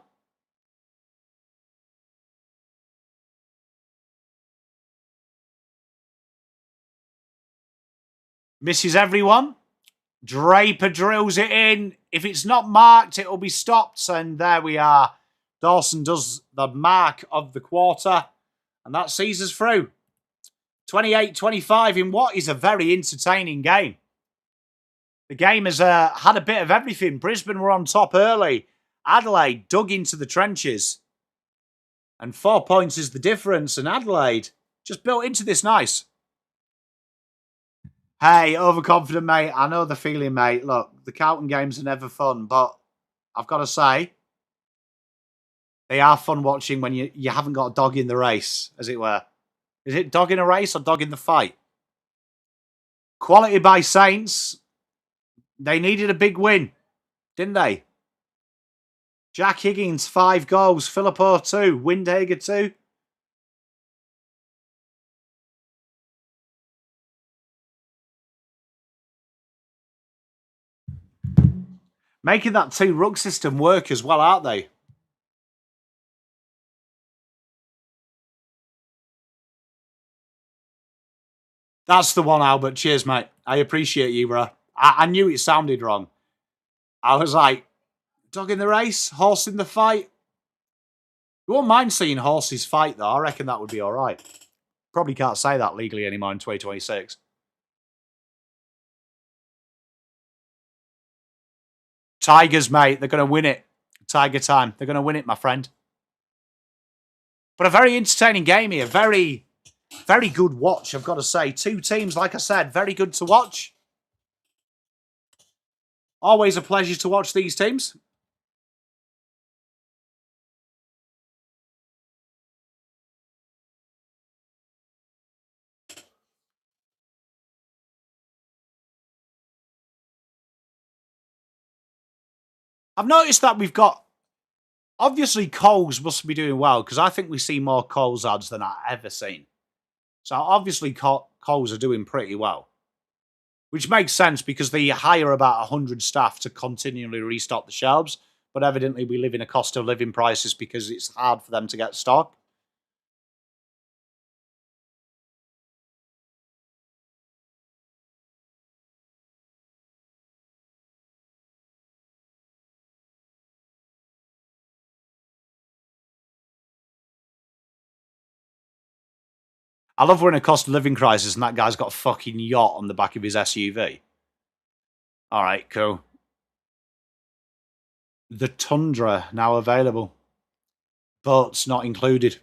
Misses everyone. Draper drills it in. If it's not marked, it will be stopped. And there we are. Dawson does the mark of the quarter. And that sees us through. 28-25 in what is a very entertaining game. The game has had a bit of everything. Brisbane were on top early. Adelaide dug into the trenches. And 4 points is the difference. And Adelaide just built into this nice. Hey, overconfident, mate. I know the feeling, mate. Look, the Carlton games are never fun, but I've got to say, they are fun watching when you haven't got a dog in the race, as it were. Is it dog in a race or dog in the fight? Quality by Saints. They needed a big win, didn't they? Jack Higgins, 5 goals. Philippo, 2. Windhager, 2. Making that 2-ruck system work as well, aren't they? That's the one, Albert. Cheers, mate. I appreciate you, bro. I knew it sounded wrong. I was like, dog in the race, horse in the fight. You won't mind seeing horses fight, though. I reckon that would be all right. Probably can't say that legally anymore in 2026. Tigers, mate. They're going to win it. Tiger time. They're going to win it, my friend. But a very entertaining game here. Very, very good watch, I've got to say. 2 teams, like I said, very good to watch. Always a pleasure to watch these teams. I've noticed that we've got... Obviously, Coles must be doing well, because I think we see more Coles ads than I've ever seen. So obviously, Coles are doing pretty well. Which makes sense, because they hire about 100 staff to continually restock the shelves. But evidently, we live in a cost of living crisis because it's hard for them to get stock. I love we're in a cost of living crisis and that guy's got a fucking yacht on the back of his SUV. All right, cool. The Tundra now available. Boats not included.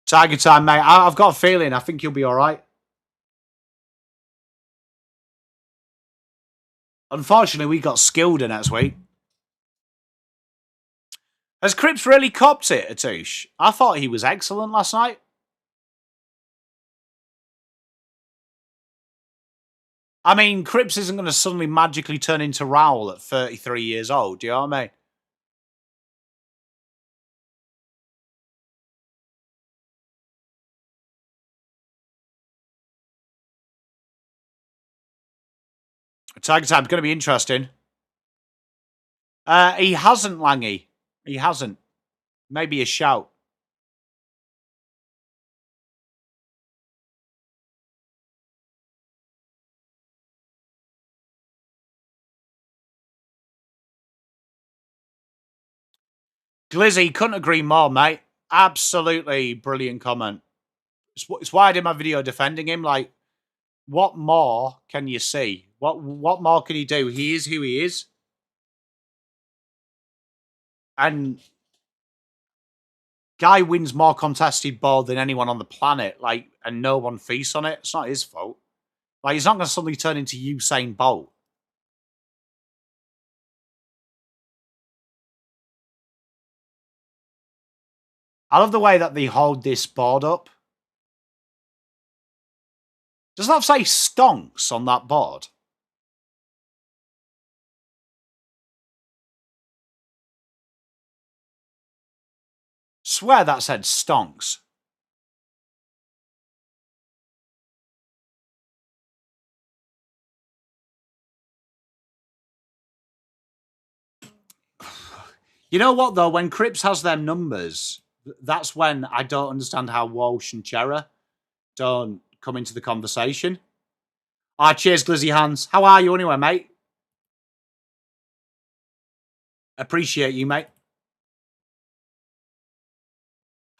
Tiger time, mate. I've got a feeling. I think you'll be all right. Unfortunately, we got Skilder next week. Has Cripps really copped it, Atouche? I thought he was excellent last night. I mean, Cripps isn't going to suddenly magically turn into Rowell at 33 years old. Do you know what I mean? Tiger time's going to be interesting. He hasn't, Langy. He hasn't. Maybe a shout. Glizzy, couldn't agree more, mate. Absolutely brilliant comment. It's why I did my video defending him. Like, what more can you see? What more can he do? He is who he is. And guy wins more contested ball than anyone on the planet, like, and no one feasts on it. It's not his fault. Like, he's not going to suddenly turn into Usain Bolt. I love the way that they hold this board up. Does that say stonks on that board? Swear that said stonks. You know what, though? When Cripps has them numbers, that's when I don't understand how Walsh and Chera don't come into the conversation. Cheers, Glizzy Hands. How are you anyway, mate? Appreciate you, mate.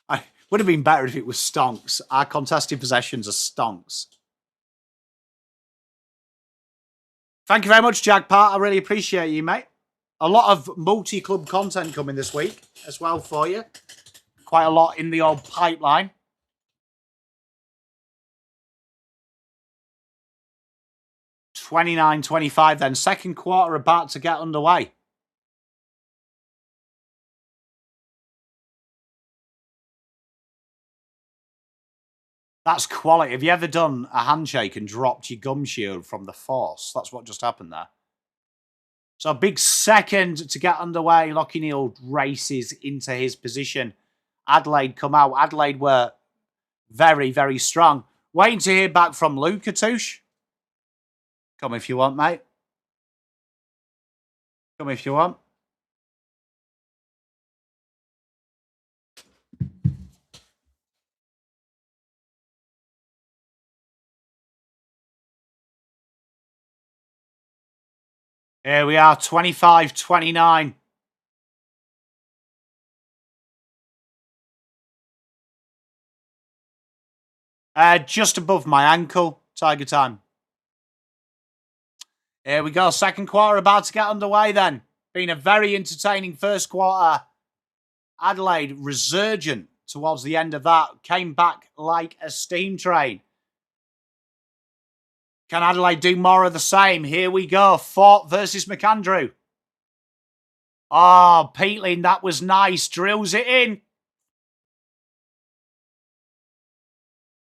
I would have been better if it was stonks. Our contested possessions are stonks. Thank you very much, Jagpart. I really appreciate you, mate. A lot of multi-club content coming this week as well for you. Quite a lot in the old pipeline. 29-25 then. Second quarter about to get underway. That's quality. Have you ever done a handshake and dropped your gum shield from the force? That's what just happened there. So a big second to get underway. Lockie Neal races into his position. Adelaide come out. Adelaide were very, very strong. Waiting to hear back from Luke, Atouche. Come if you want, mate. Come if you want. Here we are, 25-29. Just above my ankle, Tiger time. Here we go, second quarter about to get underway then. Been a very entertaining first quarter. Adelaide resurgent towards the end of that. Came back like a steam train. Can Adelaide do more of the same? Here we go. Fort versus McAndrew. Oh, Peatling, that was nice. Drills it in.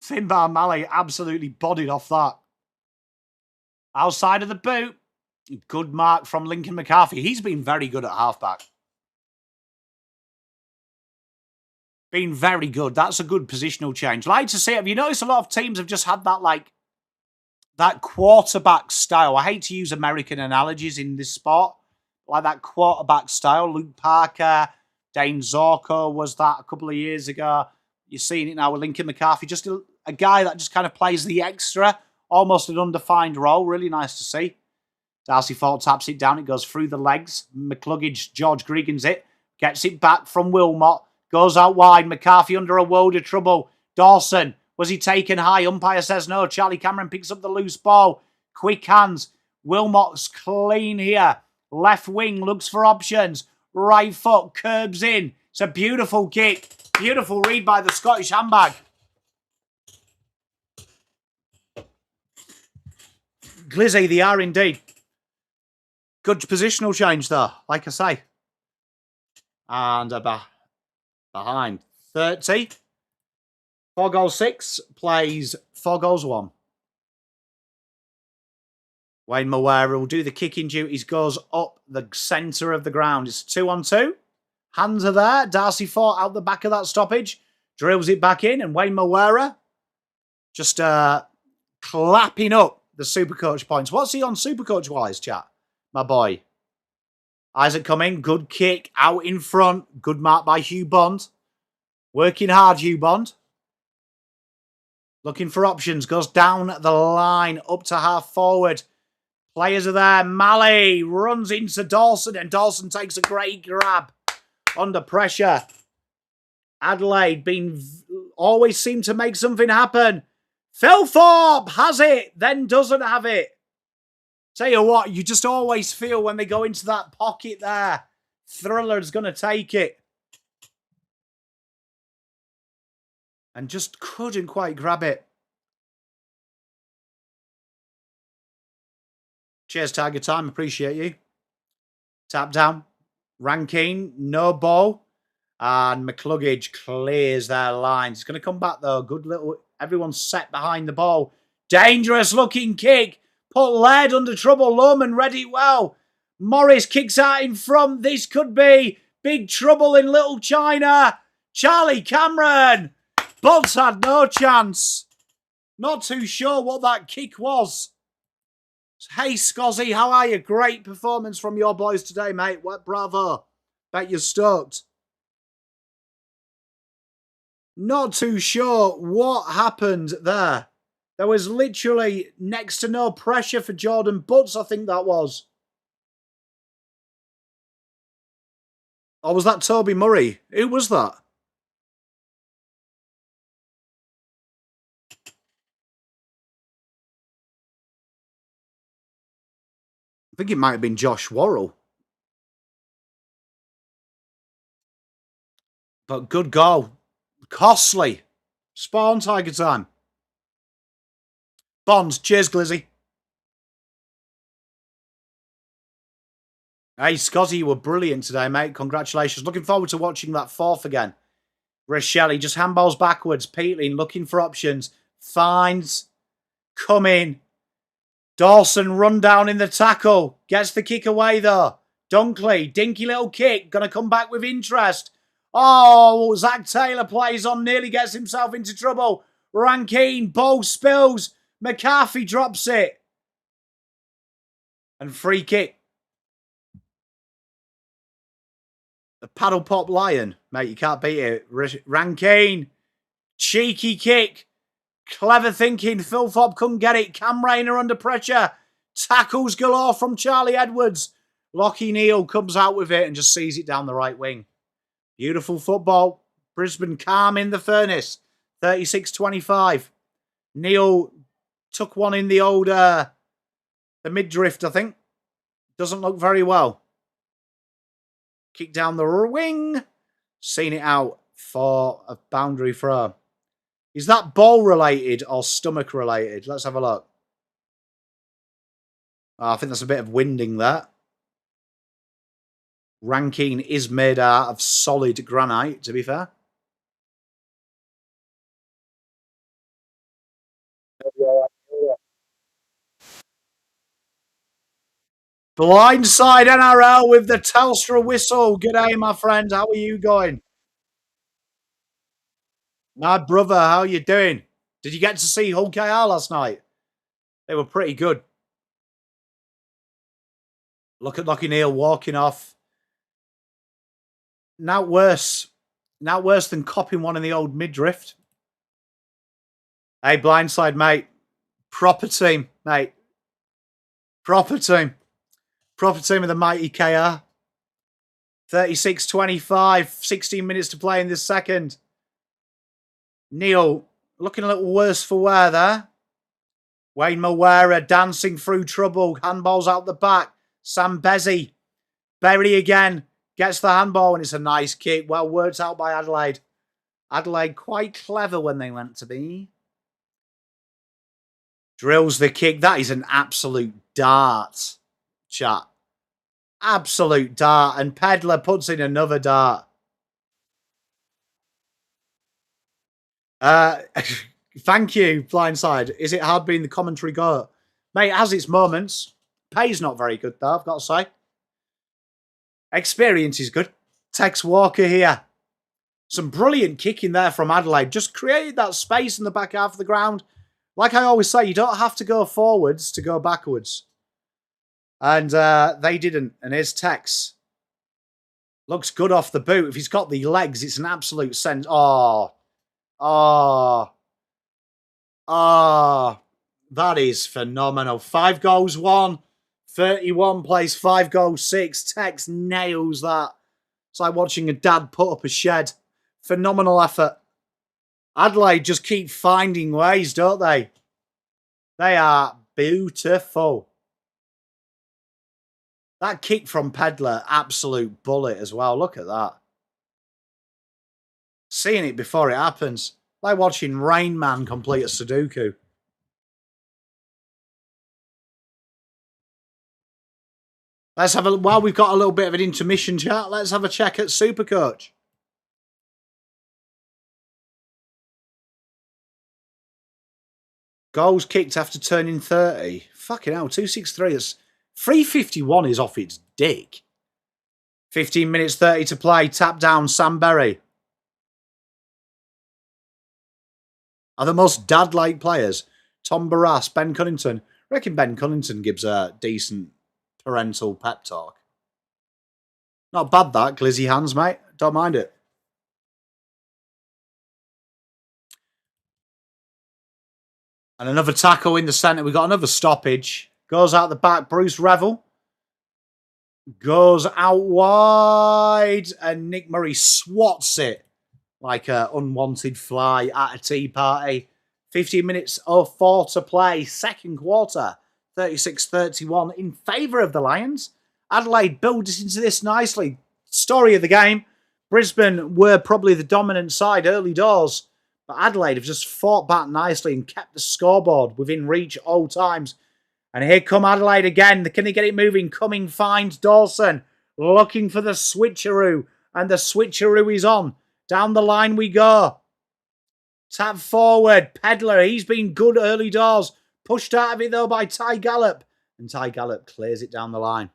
Finbar Malley absolutely bodied off that. Outside of the boot. Good mark from Lincoln McCarthy. He's been very good at halfback. Been very good. That's a good positional change. Like to see it. Have you noticed a lot of teams have just had that, like, that quarterback style? I hate to use American analogies in this sport. Like that quarterback style. Luke Parker, Dane Zorko was that a couple of years ago. You're seeing it now with Lincoln McCarthy. Just a guy that just kind of plays the extra. Almost an undefined role. Really nice to see. Darcy Fort taps it down. It goes through the legs. McCluggage, George Gregan's it. Gets it back from Wilmot. Goes out wide. McCarthy under a world of trouble. Dawson. Was he taken high? Umpire says no. Charlie Cameron picks up the loose ball. Quick hands. Wilmot's clean here. Left wing looks for options. Right foot curbs in. It's a beautiful kick. Beautiful read by the Scottish handbag. Glizzy, they are indeed. Good positional change though, like I say. And behind 30. 4 goals 6 plays 4 goals 1. Wayne Mawera will do the kicking duties, goes up the centre of the ground. It's 2-on-2. Hands are there. Darcy Fort out the back of that stoppage. Drills it back in. And Wayne Mawera just clapping up the Supercoach points. What's he on Supercoach wise, chat? My boy. Isaac Cumming, good kick out in front. Good mark by Hugh Bond. Working hard, Hugh Bond. Looking for options. Goes down the line up to half forward. Players are there. Malley runs into Dawson and Dawson takes a great grab under pressure. Adelaide always seem to make something happen. Philthorpe has it, then doesn't have it. Tell you what, you just always feel when they go into that pocket there, Thriller's going to take it. And just couldn't quite grab it. Cheers, Tiger Time. Appreciate you. Tap down. Rankine, no ball. And McCluggage clears their lines. He's going to come back, though. Good little... Everyone's set behind the ball. Dangerous looking kick. Put Laird under trouble. Lohman read it well. Morris kicks out in front. This could be big trouble in Little China. Charlie Cameron. Bolts had no chance. Not too sure what that kick was. Hey, Scozzy, how are you? Great performance from your boys today, mate. What, bravo. Bet you're stoked. Not too sure what happened there. There was literally next to no pressure for Jordan Butts, I think that was. Or was that Toby Murray? Who was that? I think it might have been Josh Worrell. But good goal. Costly. Spawn Tiger Time. Bonds. Cheers, Glizzy. Hey, Scotty, you were brilliant today, mate. Congratulations. Looking forward to watching that fourth again. Rochelle just handballs backwards. Peatling looking for options. Finds. Come in. Dawson run down in the tackle. Gets the kick away, though. Dunkley. Dinky little kick. Going to come back with interest. Oh, Zach Taylor plays on. Nearly gets himself into trouble. Rankine. Ball spills. McCarthy drops it. And free kick. The paddle pop lion. Mate, you can't beat it. Rankine. Cheeky kick. Clever thinking. Phil Fobb couldn't get it. Cam Rayner under pressure. Tackles galore from Charlie Edwards. Lockie Neal comes out with it and just sees it down the right wing. Beautiful football. Brisbane calm in the furnace. 36-25. Neal took one in the old, the mid-drift, I think. Doesn't look very well. Kick down the wing. Seen it out for a boundary throw. Is that ball related or stomach related? Let's have a look. Oh, I think there's a bit of winding there. Rankine is made out of solid granite, to be fair. Blindside NRL with the Telstra whistle. G'day, my friend. How are you going? My brother, how are you doing? Did you get to see Hull KR last night? They were pretty good. Look at Lockie Neal walking off. Now worse. Now worse than copping one in the old mid-drift. Hey, blindside, mate. Proper team, mate. Proper team. Proper team of the mighty KR. 36-25. 16 minutes to play in this second. Neal looking a little worse for wear there. Wayne Mawera dancing through trouble. Handballs out the back. Sam Bezzy. Berry again. Gets the handball and it's a nice kick. Well worked out by Adelaide. Adelaide quite clever when they went to be. Drills the kick. That is an absolute dart, chat. Absolute dart. And Pedler puts in another dart. Thank you, Blindside. Is it hard being the commentary goat? Mate, it has its moments. Pay's not very good, though, I've got to say. Experience is good. Tex Walker here. Some brilliant kicking there from Adelaide. Just created that space in the back half of the ground. Like I always say, you don't have to go forwards to go backwards. And they didn't. And here's Tex. Looks good off the boot. If he's got the legs, it's an absolute sense. Oh. That is phenomenal. 5 goals, 1. 31 plays 5 goals, 6. Tex nails that. It's like watching a dad put up a shed. Phenomenal effort. Adelaide just keep finding ways, don't they? They are beautiful. That kick from Pedler, absolute bullet as well. Look at that. Seeing it before it happens. Like watching Rain Man complete a Sudoku. Let's have a, while we've got a little bit of an intermission chat, let's have a check at Supercoach. Goals kicked after turning 30. Fucking hell, 263. That's 351 is off its dick. 15 minutes 30 to play. Tap down, Sam Berry. Are the most dad-like players. Tom Barras, Ben Cunnington. I reckon Ben Cunnington gives a decent parental pep talk. Not bad that, glizzy hands, mate. Don't mind it. And another tackle in the centre. We've got another stoppage. Goes out the back. Bruce Revel. Goes out wide. And Nick Murray swats it like an unwanted fly at a tea party. 15 minutes 04 to play. Second quarter. 36-31 in favour of the Lions. Adelaide built it into this nicely. Story of the game. Brisbane were probably the dominant side early doors. But Adelaide have just fought back nicely and kept the scoreboard within reach at all times. And here come Adelaide again. Can they get it moving? Cumming finds Dawson. Looking for the switcheroo. And the switcheroo is on. Down the line we go. Tap forward. Pedler, he's been good early doors. Pushed out of it though by Ty Gallop. And Ty Gallop clears it down the line.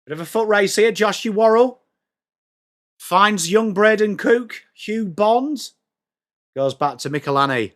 Bit of a foot race here. Joshua Worrell. Finds young Braden Cook. Hugh Bond. Goes back to Michelani.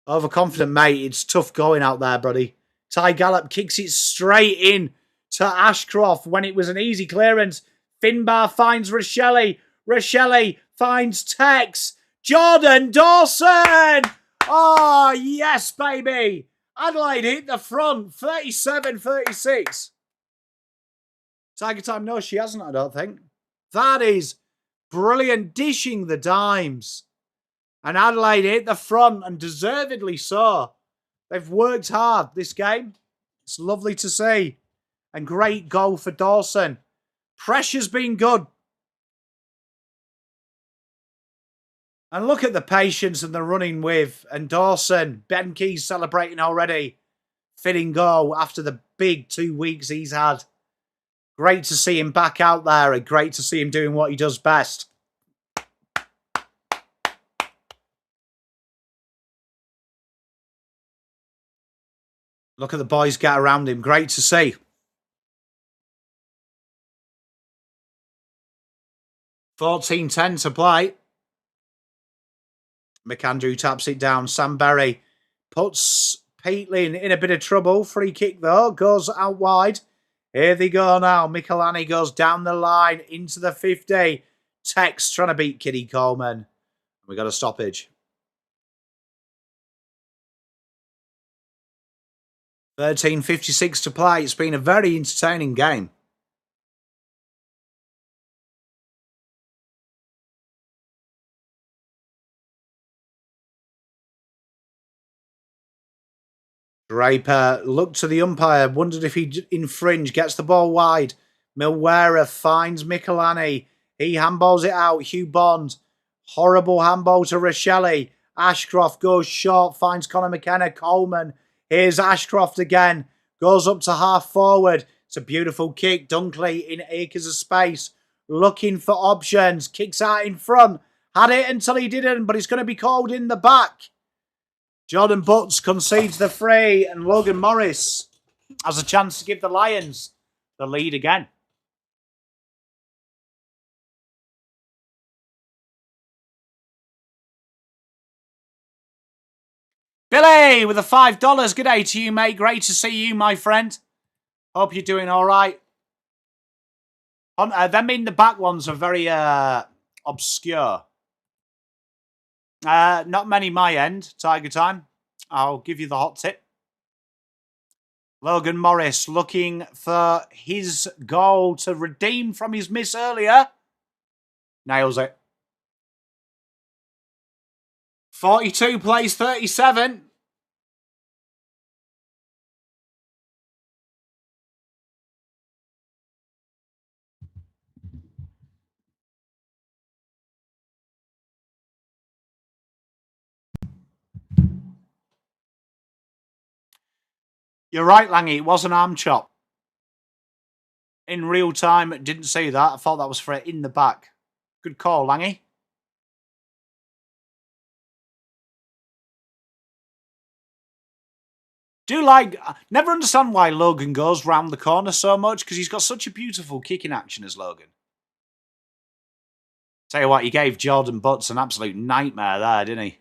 Overconfident, mate. It's tough going out there, buddy. Ty Gallop kicks it straight in to Ashcroft when it was an easy clearance. Finbar finds Rochelle. Rochelle finds Tex. Jordan Dawson! Oh, yes, baby. Adelaide hit the front, 37-36. Tiger time? No, she hasn't, I don't think. That is brilliant, dishing the dimes. And Adelaide hit the front, and deservedly so. They've worked hard this game. It's lovely to see. And great goal for Dawson. Pressure's been good. And look at the patience and the running with. And Dawson, Ben Key's celebrating already. Fitting goal after the big 2 weeks he's had. Great to see him back out there and great to see him doing what he does best. Look at the boys get around him. Great to see. 14-10 to play. McAndrew taps it down. Sam Berry puts Peatling in a bit of trouble. Free kick though. Goes out wide. Here they go now. Michelani goes down the line into the 50. Tex trying to beat Kitty Coleman. We got a stoppage. 13:56 to play. It's been a very entertaining game. Draper looked to the umpire, wondered if he'd infringe, gets the ball wide. Milwera finds Michelani. He handballs it out. Hugh Bond. Horrible handball to Rochelle. Ashcroft goes short, finds Conor McKenna. Coleman. Here's Ashcroft again. Goes up to half forward. It's a beautiful kick. Dunkley in acres of space. Looking for options. Kicks out in front. Had it until he didn't, but he's going to be called in the back. Jordan Butts concedes the free, and Logan Morris has a chance to give the Lions the lead again. Billy with the $5. Good day to you, mate. Great to see you, my friend. Hope you're doing all right. Them in the back ones are very obscure. Not many my end, Tiger time. I'll give you the hot tip. Logan Morris looking for his goal to redeem from his miss earlier. Nails it. 42 plays 37. You're right, Langy. It was an arm chop. In real time, didn't see that. I thought that was for it in the back. Good call, Langy. Never understand why Logan goes round the corner so much, because he's got such a beautiful kicking action as Logan. Tell you what, he gave Jordan Butts an absolute nightmare there, didn't he?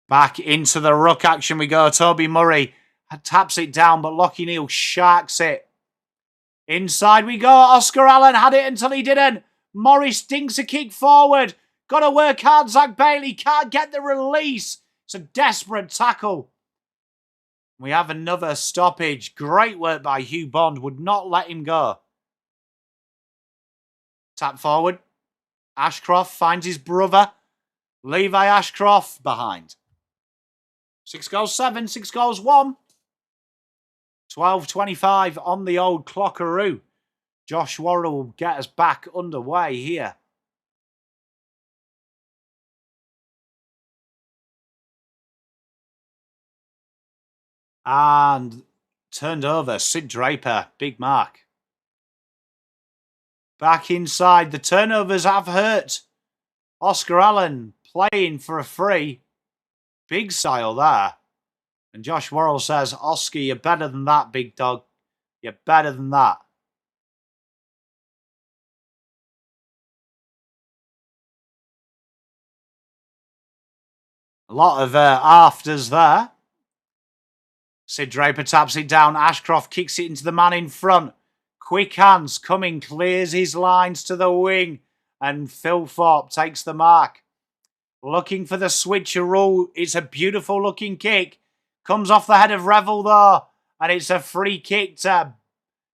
Back into the ruck action we go. Toby Murray taps it down, but Lockie Neal sharks it. Inside we go. Oscar Allen had it until he didn't. Morris dinks a kick forward. Got to work hard. Zach Bailey can't get the release. It's a desperate tackle. We have another stoppage. Great work by Hugh Bond. Would not let him go. Tap forward. Ashcroft finds his brother. Levi Ashcroft behind. 6 goals 7, 6 goals 1. 12:25 on the old clockaroo. Josh Worrell will get us back underway here. And turned over. Sid Draper. Big mark. Back inside. The turnovers have hurt. Oscar Allen playing for a free. Big style there. And Josh Worrell says, Oscar, you're better than that, big dog. You're better than that. A lot of afters there. Sid Draper taps it down. Ashcroft kicks it into the man in front. Quick hands. Cumming clears his lines to the wing. And Phil Thorpe takes the mark. Looking for the switcheroo. It's a beautiful looking kick. Comes off the head of Revel though. And it's a free kick to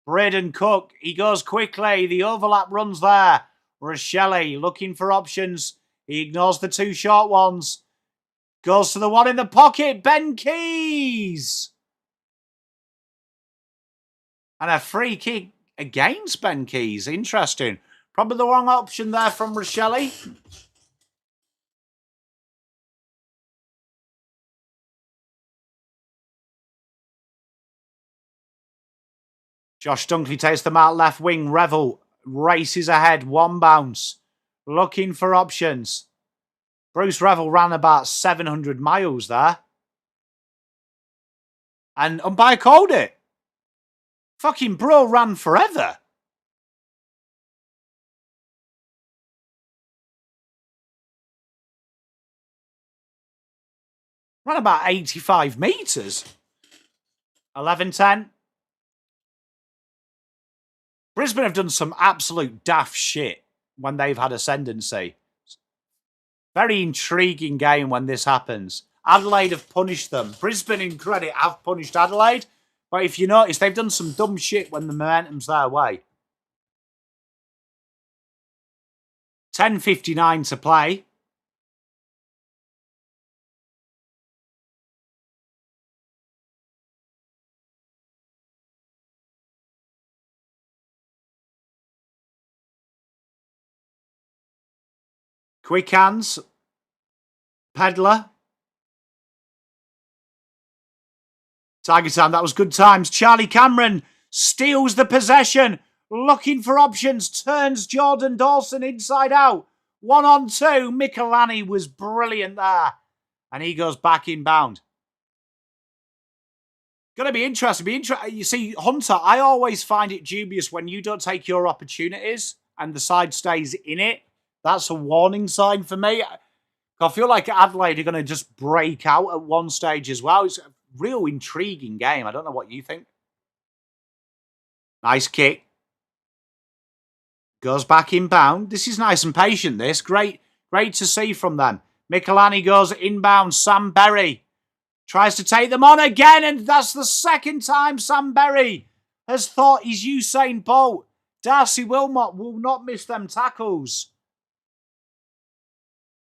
Braden Cook. He goes quickly. The overlap runs there. Rochelle looking for options. He ignores the two short ones. Goes to the one in the pocket. Ben Keys. And a free kick against Ben Keys. Interesting. Probably the wrong option there from Rochelle. Josh Dunkley takes the mark left wing. Revel races ahead. One bounce. Looking for options. Bruce Revel ran about 700 miles there. And umpire called it. Fucking bro ran forever. Ran about 85 metres. 11-10. Brisbane have done some absolute daft shit when they've had ascendancy. Very intriguing game when this happens. Adelaide have punished them. Brisbane, in credit, have punished Adelaide. But if you notice, they've done some dumb shit when the momentum's their way. 10:59 to play. Quick hands. Pedler. Tiger time, that was good times. Charlie Cameron steals the possession. Looking for options. Turns Jordan Dawson inside out. 1-on-2. Michelani was brilliant there. And he goes back inbound. Going to be interesting. You see, Hunter, I always find it dubious when you don't take your opportunities and the side stays in it. That's a warning sign for me. I feel like Adelaide are going to just break out at one stage as well. It's a real intriguing game. I don't know what you think. Nice kick. Goes back inbound. This is nice and patient, this. Great to see from them. Michelani goes inbound. Sam Berry tries to take them on again, and that's the second time Sam Berry has thought he's Usain Bolt. Darcy Wilmot will not miss them tackles.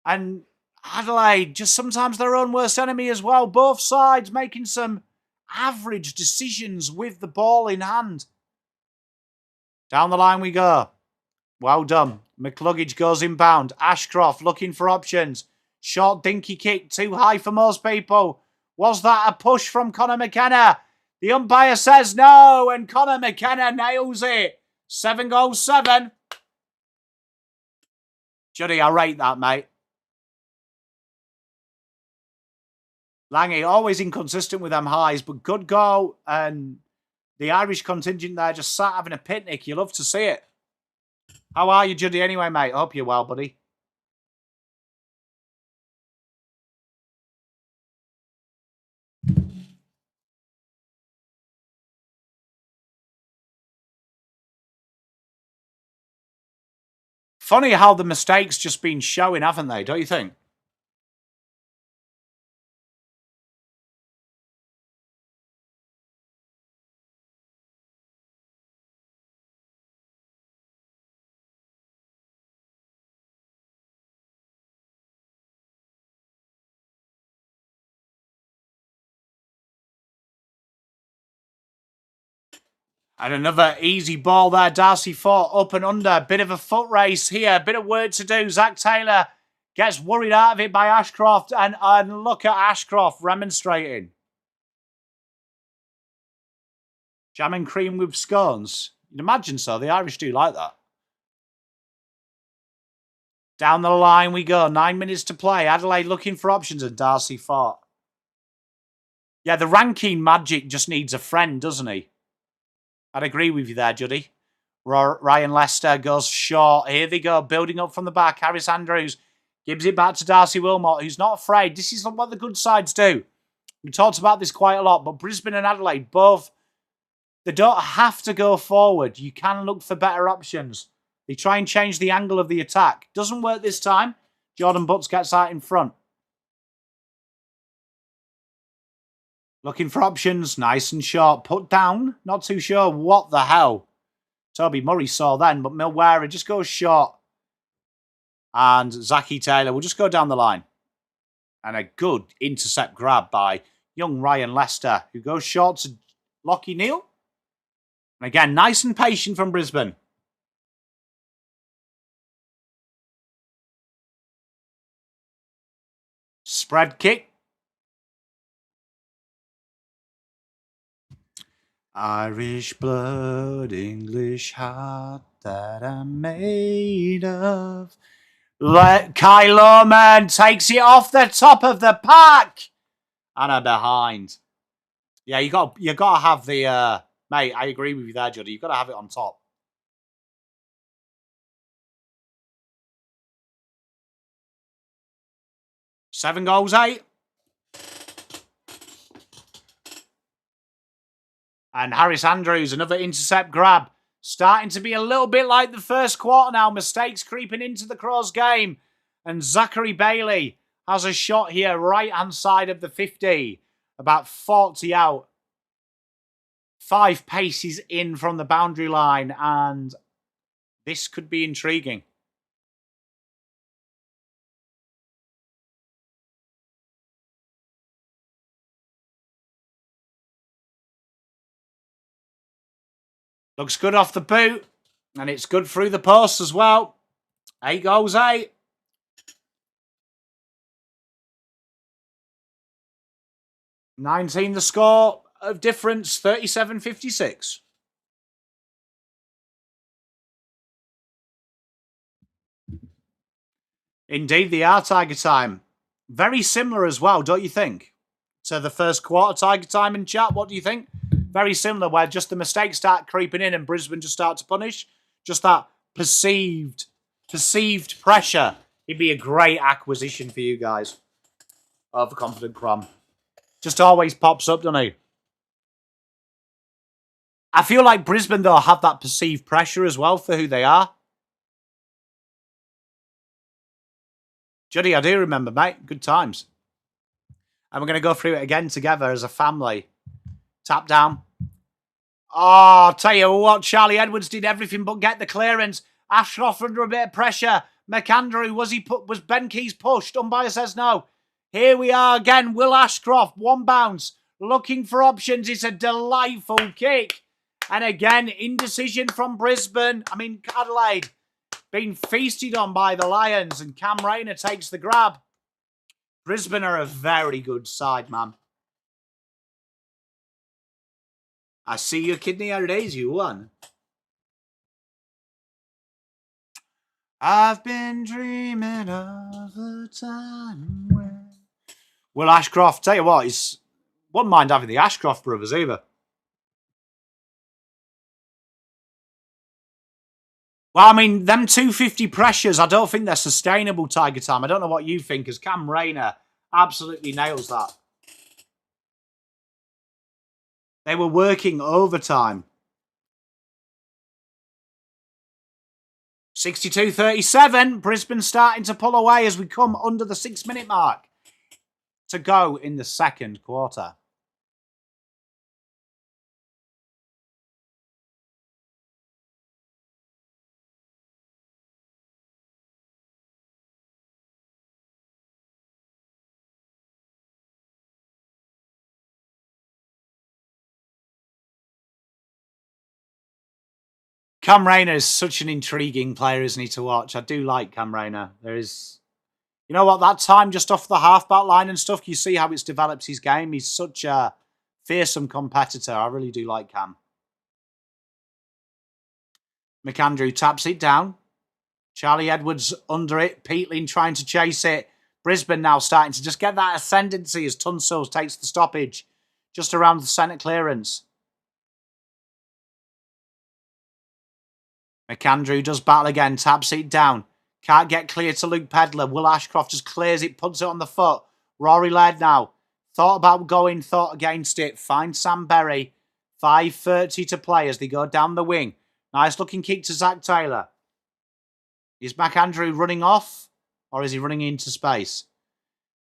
And Adelaide, just sometimes their own worst enemy as well. Both sides making some average decisions with the ball in hand. Down the line we go. Well done. McCluggage goes inbound. Ashcroft looking for options. Short dinky kick, too high for most people. Was that a push from Connor McKenna? The umpire says no, and Connor McKenna nails it. 7-7. Juddy, I rate that, mate. Lange, always inconsistent with them highs, but good goal. And the Irish contingent there just sat having a picnic. You love to see it. How are you, Juddy, anyway, mate? Hope you're well, buddy. Funny how the mistakes just been showing, haven't they? Don't you think? And another easy ball there. Darcy Fort up and under. Bit of a foot race here. Bit of work to do. Zach Taylor gets worried out of it by Ashcroft. And look at Ashcroft remonstrating. Jam and cream with scones. You'd imagine so. The Irish do like that. Down the line we go. 9 minutes to play. Adelaide looking for options and Darcy Fort. Yeah, the ranking magic just needs a friend, doesn't he? I'd agree with you there, Juddy. Ryan Lester goes short. Here they go, building up from the back. Harris Andrews Gives it back to Darcy Wilmot, who's not afraid. This is what the good sides do. We talked about this quite a lot, but Brisbane and Adelaide both, they don't have to go forward. You can look for better options. They try and change the angle of the attack. Doesn't work this time. Jordan Butts gets out in front. Looking for options. Nice and short. Put down. Not too sure what the hell Toby Murray saw then, but Milwera just goes short. And Zachy Taylor will just go down the line. And a good intercept grab by young Ryan Lester, who goes short to Lockie Neal. And again, nice and patient from Brisbane. Spread kick. Irish blood, English heart that I'm made of. Kai Lohman takes it off the top of the pack. And a behind. Yeah, you got to have the... mate, I agree with you there, Juddy. You've got to have it on top. Seven goals, 8. And Harris Andrews, another intercept grab. Starting to be a little bit like the first quarter now. Mistakes creeping into the Crows game. And Zachary Bailey has a shot here, right-hand side of the 50. About 40 out. 5 paces in from the boundary line. And this could be intriguing. Looks good off the boot. And it's good through the post as well. 8 goals, 8. $19 the score of difference, 37-56. Indeed, they are Tiger Time. Very similar as well, don't you think? To the first quarter Tiger Time in chat, what do you think? Very similar, where just the mistakes start creeping in and Brisbane just start to punish. Just that perceived pressure. It'd be a great acquisition for you guys. Overconfident Crom. Just always pops up, doesn't he? I feel like Brisbane, though, have that perceived pressure as well for who they are. Juddy, I do remember, mate. Good times. And we're going to go through it again together as a family. Tap down. Oh, I'll tell you what, Charlie Edwards did everything but get the clearance. Ashcroft under a bit of pressure. McAndrew, was Ben Keys pushed? Umpire says no. Here we are again. Will Ashcroft, one bounce. Looking for options. It's a delightful kick. And again, indecision from Brisbane. Adelaide. Being feasted on by the Lions. And Cam Rayner takes the grab. Brisbane are a very good side, man. I see your kidney are days you won. I've been dreaming of the time when... Will Ashcroft, tell you what, wouldn't mind having the Ashcroft brothers either. Well, them 250 pressures, I don't think they're sustainable, Tiger Time. I don't know what you think, as Cam Rayner absolutely nails that. They were working overtime. 62-37. Brisbane starting to pull away as we come under the 6-minute mark to go in the second quarter. Cam Rayner is such an intriguing player, isn't he, to watch? I do like Cam Rayner. There is... You know what, that time just off the half-back line and stuff, you see how it's developed his game. He's such a fearsome competitor. I really do like Cam. McAndrew taps it down. Charlie Edwards under it. Peatling trying to chase it. Brisbane now starting to just get that ascendancy as Tunsil takes the stoppage just around the centre clearance. McAndrew does battle again, taps it down. Can't get clear to Luke Pedler. Will Ashcroft just clears it, puts it on the foot. Rory Laird now. Thought about going, thought against it. Finds Sam Berry. 5:30 to play as they go down the wing. Nice looking kick to Zach Taylor. Is McAndrew running off? Or is he running into space?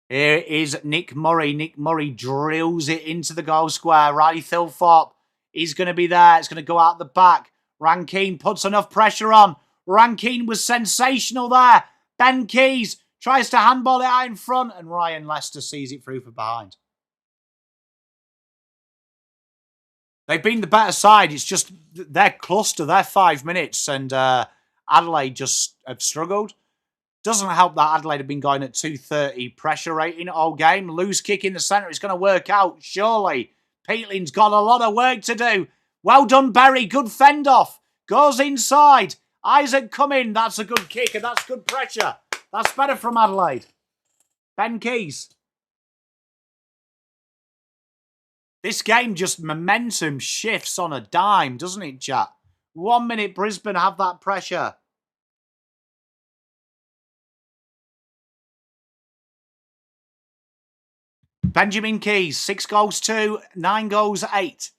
Here is Nick Murray. Nick Murray drills it into the goal square. Riley Thilthorpe is going to be there. It's going to go out the back. Rankine puts enough pressure on. Rankine was sensational there. Ben Keys tries to handball it out in front, and Ryan Lester sees it through from behind. They've been the better side. It's just their cluster, their 5 minutes, and Adelaide just have struggled. Doesn't help that Adelaide have been going at 230 pressure rating all game. Loose kick in the centre. It's going to work out, surely. Peatling's got a lot of work to do. Well done, Berry. Good fend off. Goes inside. Isaac Cumming. That's a good kick and that's good pressure. That's better from Adelaide. Ben Keys. This game just momentum shifts on a dime, doesn't it, chat? 1 minute Brisbane have that pressure. Benjamin Keys, 6 goals 2, 9 goals 8.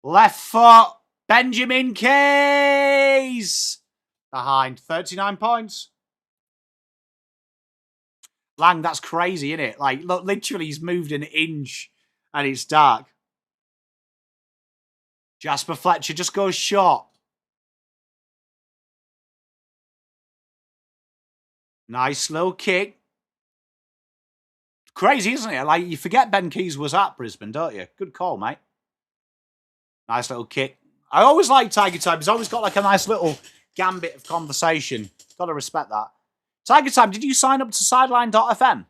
Left foot, Benjamin Keys. Behind, 39 points. Lang, that's crazy, isn't it? Like, look, literally he's moved an inch and it's dark. Jasper Fletcher just goes short. Nice little kick. Crazy, isn't it? Like, you forget Ben Keys was at Brisbane, don't you? Good call, mate. Nice little kick. I always like Tiger Time. He's always got like a nice little gambit of conversation. Got to respect that. Tiger Time, did you sign up to sideline.fm?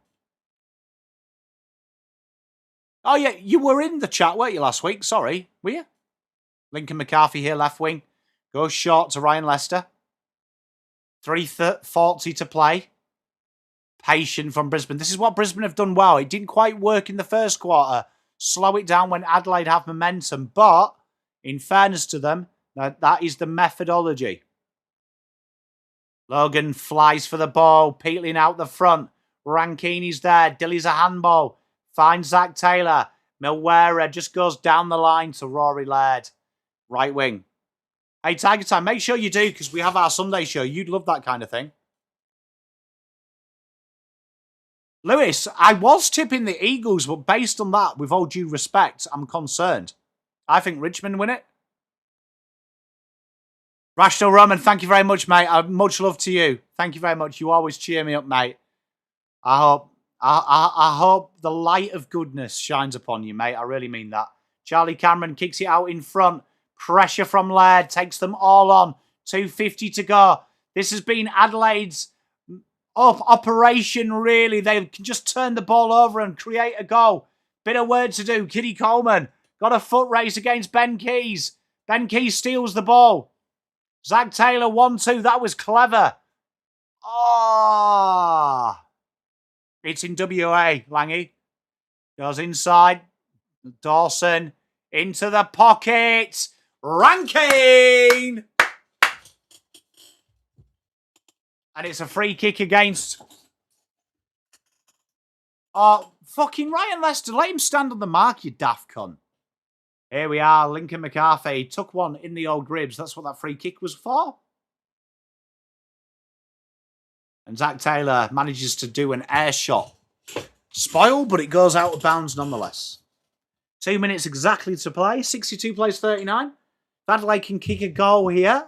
Oh, yeah, you were in the chat, weren't you, last week? Sorry, were you? Lincoln McCarthy here, left wing. Goes short to Ryan Lester. 3:40 to play. Patient from Brisbane. This is what Brisbane have done well. It didn't quite work in the first quarter. Slow it down when Adelaide have momentum. But, in fairness to them, that is the methodology. Logan flies for the ball. Peatling out the front. Rankini's there. Dilly's a handball. Finds Zach Taylor. Milwera just goes down the line to Rory Laird. Right wing. Hey, Tiger Time, make sure you do, because we have our Sunday show. You'd love that kind of thing. Lewis, I was tipping the Eagles, but based on that, with all due respect, I'm concerned. I think Richmond win it. Rational Roman, thank you very much, mate. Much love to you. Thank you very much. You always cheer me up, mate. I hope the light of goodness shines upon you, mate. I really mean that. Charlie Cameron kicks it out in front. Pressure from Laird takes them all on. 2:50 to go. This has been Adelaide's operation, really. They can just turn the ball over and create a goal. Bit of work to do. Kitty Coleman got a foot race against Ben Keys. Ben Keys steals the ball. Zach Taylor 1-2. That was clever. Oh, it's in WA, Langy. Goes inside. Dawson into the pocket. Rankine! And it's a free kick against... Oh, fucking Ryan Lester. Let him stand on the mark, you daft cunt. Here we are. Lincoln McCarthy took one in the old ribs. That's what that free kick was for. And Zach Taylor manages to do an air shot. Spoil, but it goes out of bounds nonetheless. 2 minutes exactly to play. 62 plays 39. If Adelaide can kick a goal here,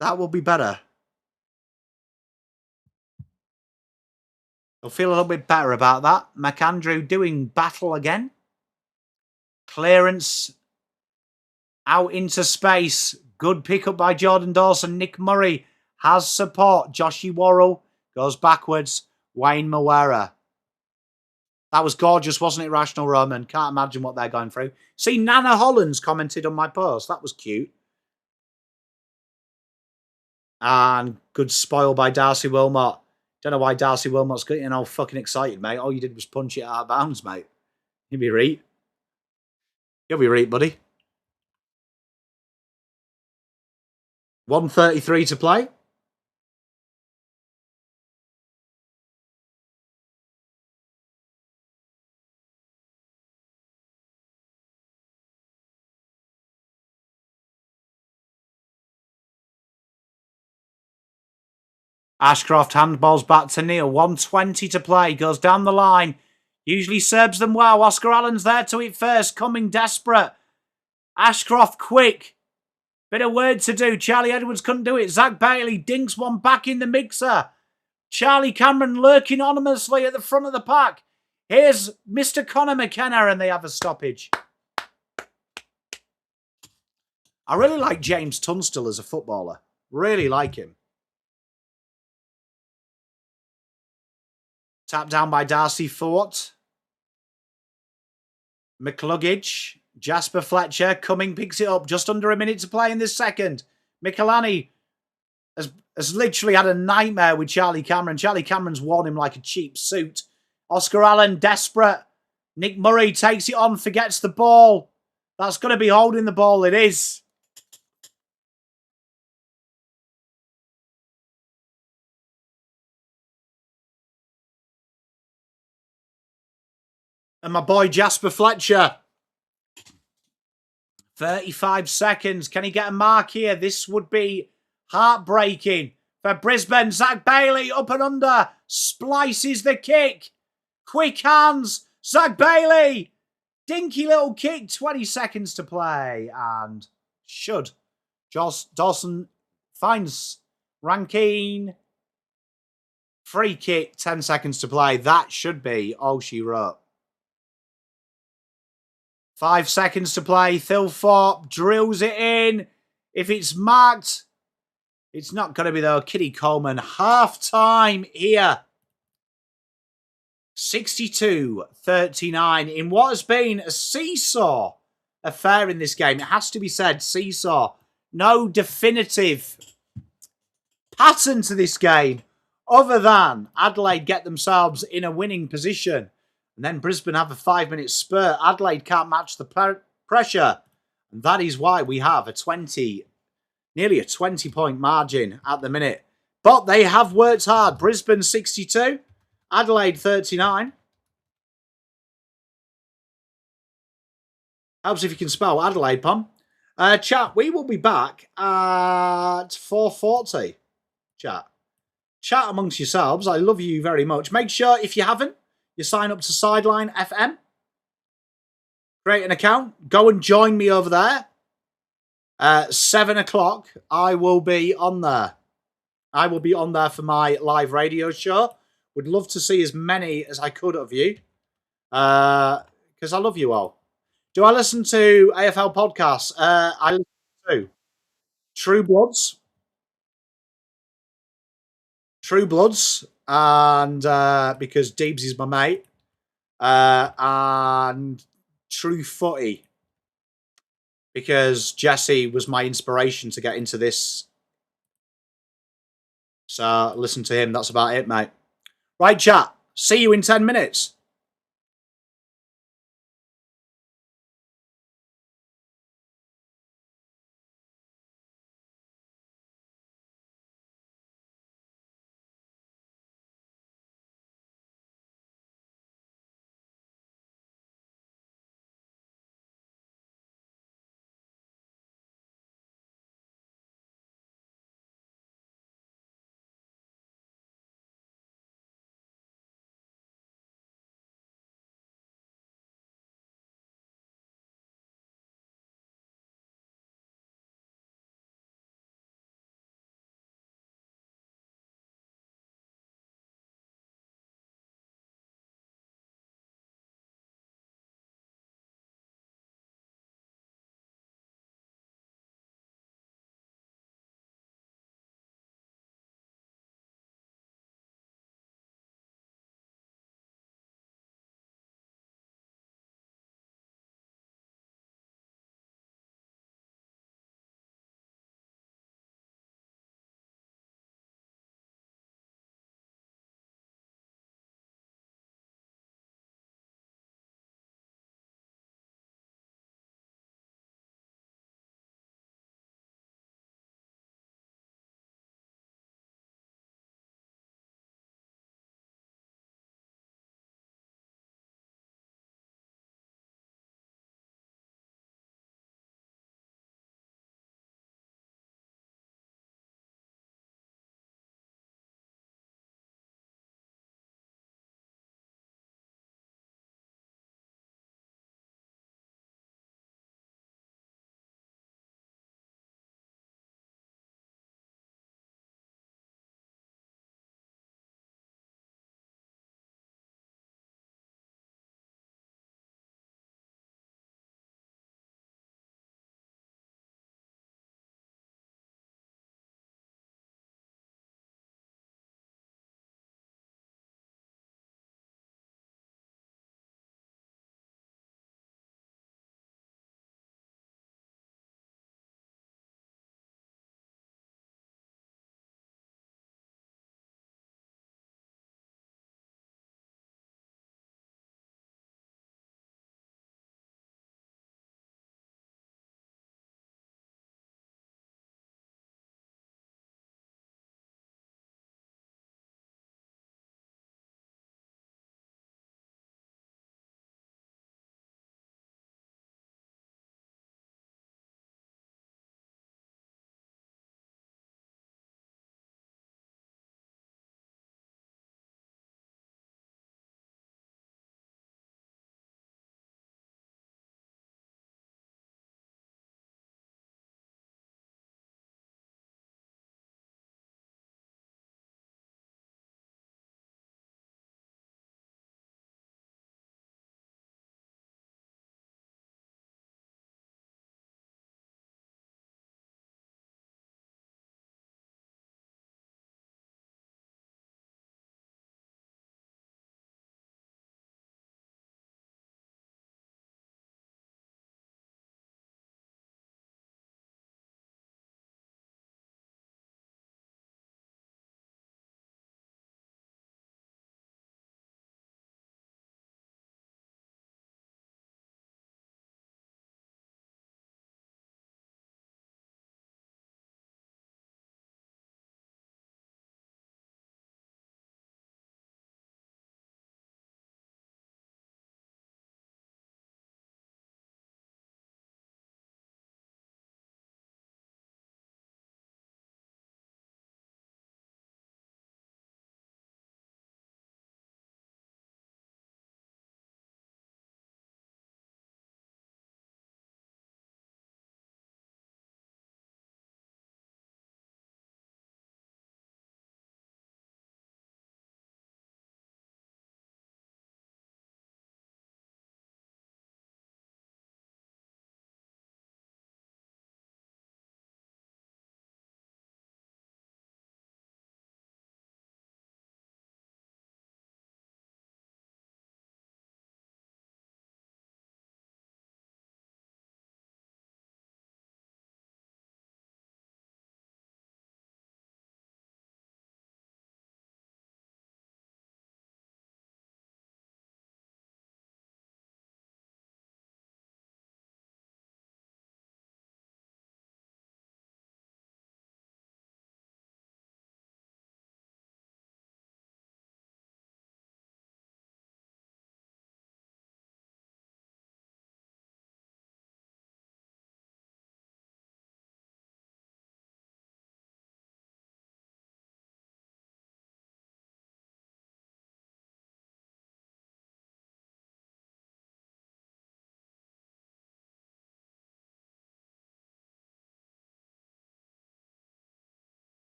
that will be better. They'll feel a little bit better about that. McAndrew doing battle again. Clearance out into space. Good pickup by Jordan Dawson. Nick Murray has support. Joshy Worrell goes backwards. Wayne Mawera. That was gorgeous, wasn't it, Rational Roman? Can't imagine what they're going through. See, Nana Hollands commented on my post. That was cute. And good spoil by Darcy Wilmot. Don't know why Darcy Wilmot's getting all fucking excited, mate. All you did was punch it out of bounds, mate. You'll be right. You'll be right, buddy. 1:33 to play. Ashcroft handballs back to Neil. 1:20 to play. Goes down the line. Usually serves them well. Oscar Allen's there to it first. Coming desperate. Ashcroft quick. Bit of work to do. Charlie Edwards couldn't do it. Zach Bailey dinks one back in the mixer. Charlie Cameron lurking anonymously at the front of the pack. Here's Mr. Conor McKenna, and they have a stoppage. I really like James Tunstall as a footballer. Really like him. Tapped down by Darcy Fort. McCluggage. Jasper Fletcher. Cumming picks it up. Just under a minute to play in this second. Michelani has literally had a nightmare with Charlie Cameron. Charlie Cameron's worn him like a cheap suit. Oscar Allen, desperate. Nick Murray takes it on, forgets the ball. That's going to be holding the ball. It is. And my boy Jasper Fletcher. 35 seconds. Can he get a mark here? This would be heartbreaking for Brisbane. Zach Bailey up and under. Splices the kick. Quick hands. Zach Bailey. Dinky little kick. 20 seconds to play. And should. Dawson finds Rankine. Free kick. 10 seconds to play. That should be all she wrote. 5 seconds to play. Thilthorpe drills it in. If it's marked, it's not going to be though. Kitty Coleman. Half time here. 62-39 in what has been a seesaw affair in this game. It has to be said, seesaw. No definitive pattern to this game other than Adelaide get themselves in a winning position. And then Brisbane have a 5-minute spurt. Adelaide can't match the pressure. And that is why we have nearly a 20-point margin at the minute. But they have worked hard. Brisbane 62, Adelaide 39. Helps if you can spell Adelaide, Pom. Chat, we will be back at 4:40. Chat amongst yourselves. I love you very much. Make sure, if you haven't, you sign up to Sideline FM. Create an account. Go and join me over there. 7 o'clock, I will be on there. I will be on there for my live radio show. Would love to see as many as I could of you. Because I love you all. Do I listen to AFL podcasts? I listen to True Bloods, and because Deebs is my mate, and True Footy, because Jesse was my inspiration to get into this. So listen to him. That's about it, mate. Right, chat. See you in 10 minutes.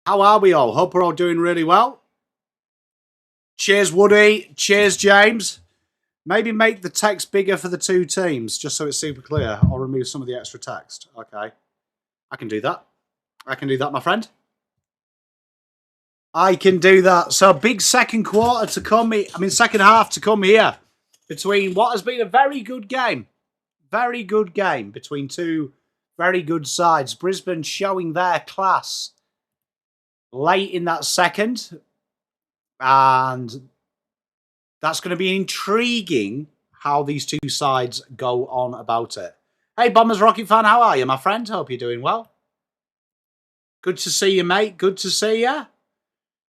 How are we all? Hope we're all doing really well. Cheers, Woody. Cheers, James. Maybe make the text bigger for the two teams, just so it's super clear, or remove some of the extra text. Okay. I can do that. I can do that, my friend. I can do that. So big second quarter to come. Second half to come here between what has been a very good game. Very good game between two very good sides. Brisbane showing their class late in that second. And that's going to be intriguing how these two sides go on about it. Hey, Bombers Rocket fan, how are you, my friend? Hope you're doing well. Good to see you, mate. Good to see you.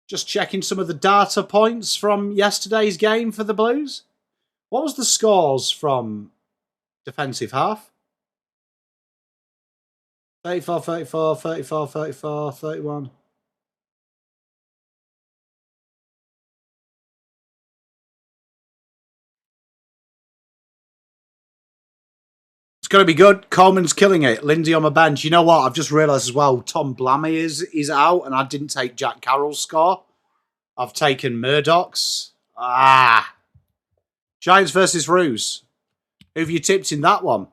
Just checking some of the data points from yesterday's game for the Blues. What was the scores from defensive half? 34, 34, 34, 34, 31. It's going to be good. Coleman's killing it. Lindsay on my bench. You know what? I've just realised as well, Tom Blammy is out, and I didn't take Jack Carroll's score. I've taken Murdoch's. Giants versus Roos. Who have you tipped in that one?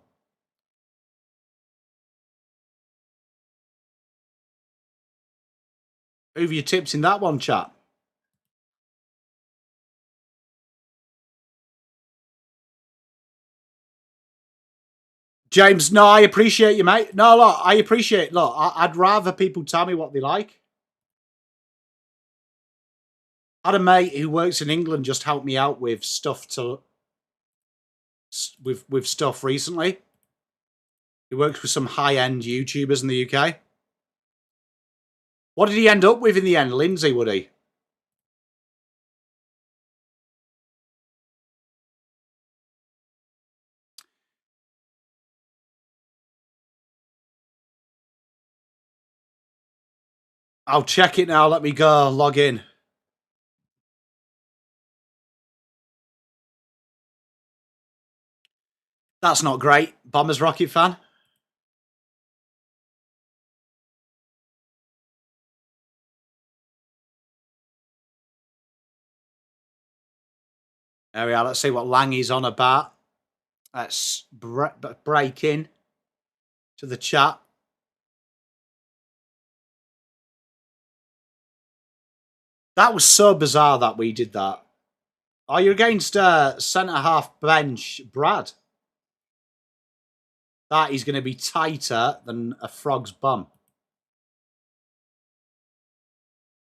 Who have you tipped in that one, chat? James, no, I appreciate you, mate. No, look, I appreciate. Look, I'd rather people tell me what they like. I had a mate who works in England just help me out with stuff with stuff recently. He works with some high-end YouTubers in the UK. What did he end up with in the end, Lindsay, would he? I'll check it now. Let me go log in. That's not great. Bombers Rocket fan. There we are. Let's see what Langy's on about. Let's break in to the chat. That was so bizarre that we did that. Are you against centre-half bench Brad? That is going to be tighter than a frog's bum.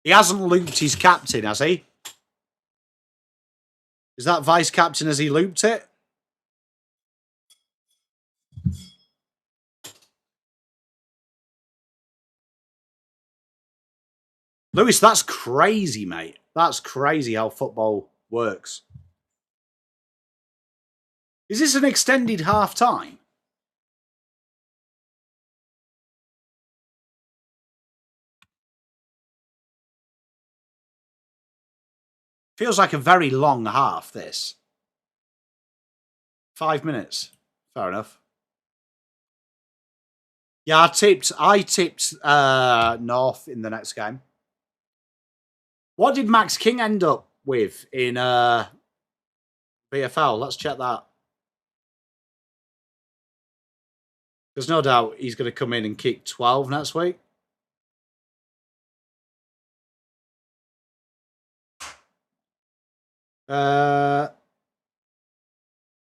He hasn't looped his captain, has he? Is that vice-captain, has he looped it? Lewis, that's crazy, mate. That's crazy how football works. Is this an extended half-time? Feels like a very long half, this. 5 minutes. Fair enough. Yeah, I tipped North in the next game. What did Max King end up with in VFL? Let's check that. There's no doubt he's going to come in and kick 12 next week.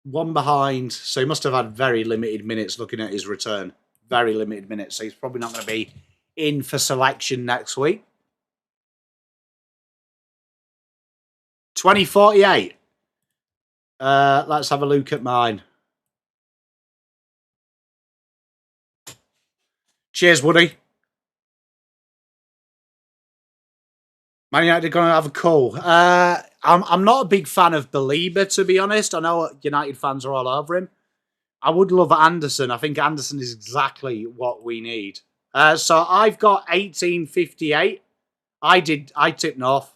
One behind, so he must have had very limited minutes looking at his return. Very limited minutes, so he's probably not going to be in for selection next week. 2048. Let's have a look at mine. Cheers, Woody. Man United are going to have a call. I'm not a big fan of Belieber, to be honest. I know United fans are all over him. I would love Anderson. I think Anderson is exactly what we need. So I've got 1858. I tipped North.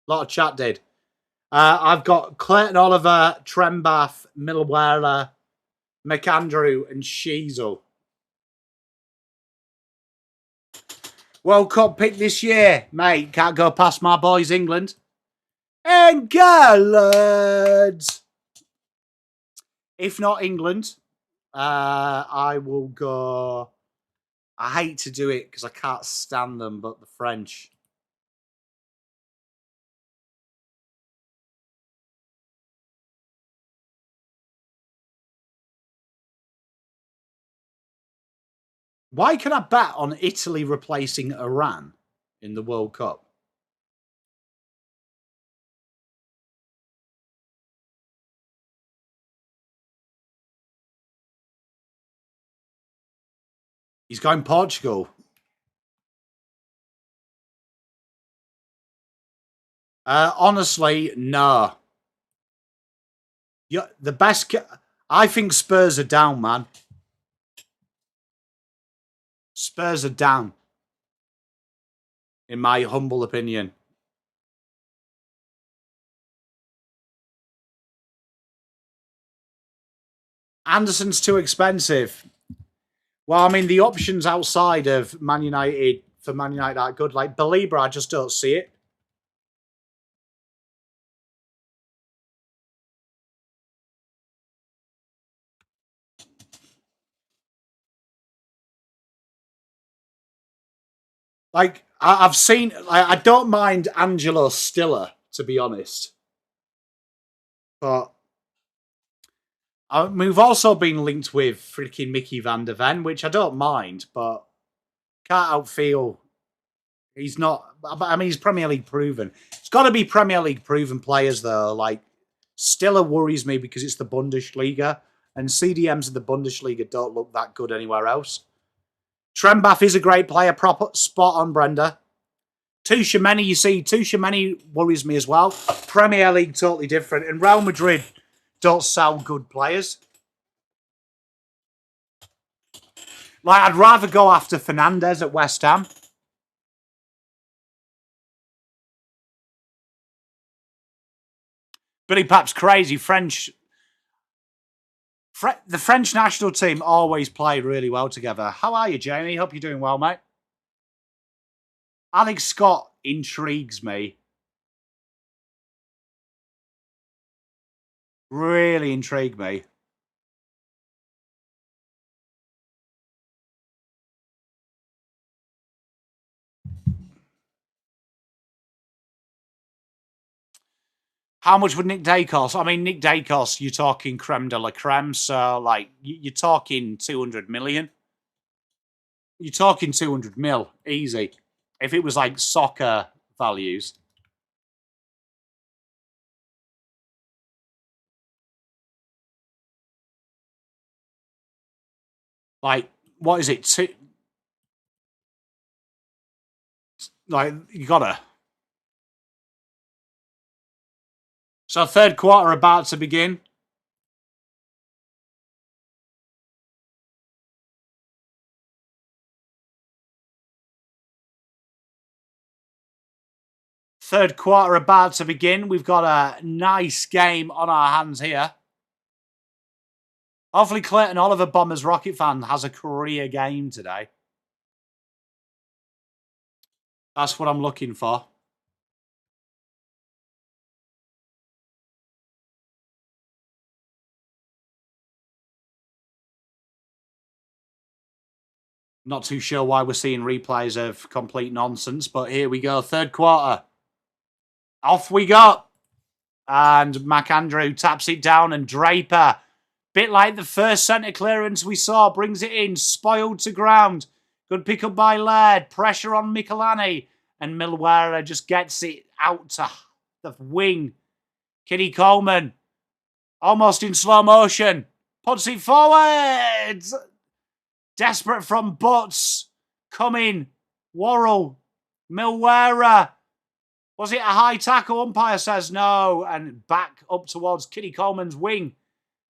A lot of chat did. I've got Clayton Oliver, Trembath, Millwall, McAndrew, and Sheasel. World Cup pick this year, mate. Can't go past my boys, England. England! If not England, I will go... I hate to do it because I can't stand them, but the French. Why can I bet on Italy replacing Iran in the World Cup? He's going Portugal. Honestly, no. The best... I think Spurs are down, man. Spurs are down. In my humble opinion. Anderson's too expensive. Well, I mean, the options outside of Man United for Man United are good. Like Belieber, I just don't see it. Like, I've seen... I don't mind Angelo Stiller, to be honest. But... we've also been linked with freaking Mickey van der Ven, which I don't mind, but can't outfeel. He's not... I mean, he's Premier League proven. It's got to be Premier League proven players, though. Like, Stiller worries me because it's the Bundesliga, and CDMs in the Bundesliga don't look that good anywhere else. Trembath is a great player, proper spot on, Brenda. Tuchemeni, you see, Tuchemeni worries me as well. Premier League, totally different. And Real Madrid don't sell good players. Like, I'd rather go after Fernandez at West Ham. Billy Pap's crazy. The French national team always play really well together. How are you, Jamie? Hope you're doing well, mate. Alex Scott intrigues me. Really intrigued me. How much would Nick Day cost? I mean, Nick Day costs, you're talking creme de la creme, so, like, you're talking 200 million. You're talking 200 mil, easy. If it was, like, soccer values. Like, what is it? Like, you gotta... So, third quarter about to begin. Third quarter about to begin. We've got a nice game on our hands here. Hopefully Clayton Oliver, Bombers Rocket fan, has a career game today. That's what I'm looking for. Not too sure why we're seeing replays of complete nonsense, but here we go. Third quarter. Off we go. And McAndrew taps it down, and Draper, bit like the first centre clearance we saw, brings it in, spoiled to ground. Good pick up by Laird. Pressure on Michelani. And Milwera just gets it out to the wing. Kitty Coleman, almost in slow motion, puts it forward. Desperate from Butts. Coming. Worrell. Milwera. Was it a high tackle? Umpire says no. And back up towards Kitty Coleman's wing.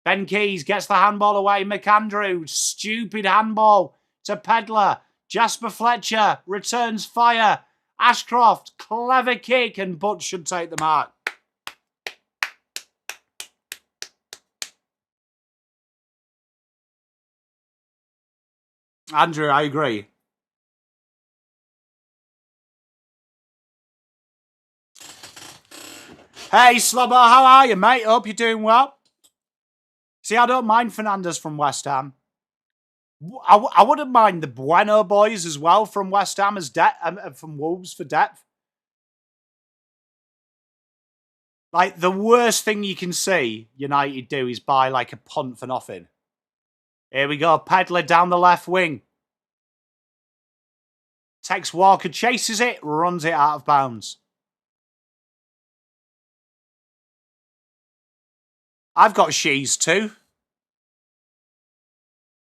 Ben Keys gets the handball away. McAndrew. Stupid handball to Pedler. Jasper Fletcher returns fire. Ashcroft. Clever kick. And Butts should take the mark. Andrew, I agree. Hey, Slobber, how are you, mate? Hope you're doing well. See, I don't mind Fernandez from West Ham. I wouldn't mind the Bueno boys as well from West Ham as from Wolves for depth. Like, the worst thing you can see United do is buy, like, a punt for nothing. Here we go. Pedler down the left wing. Takes Walker, chases it, runs it out of bounds. I've got Shees too.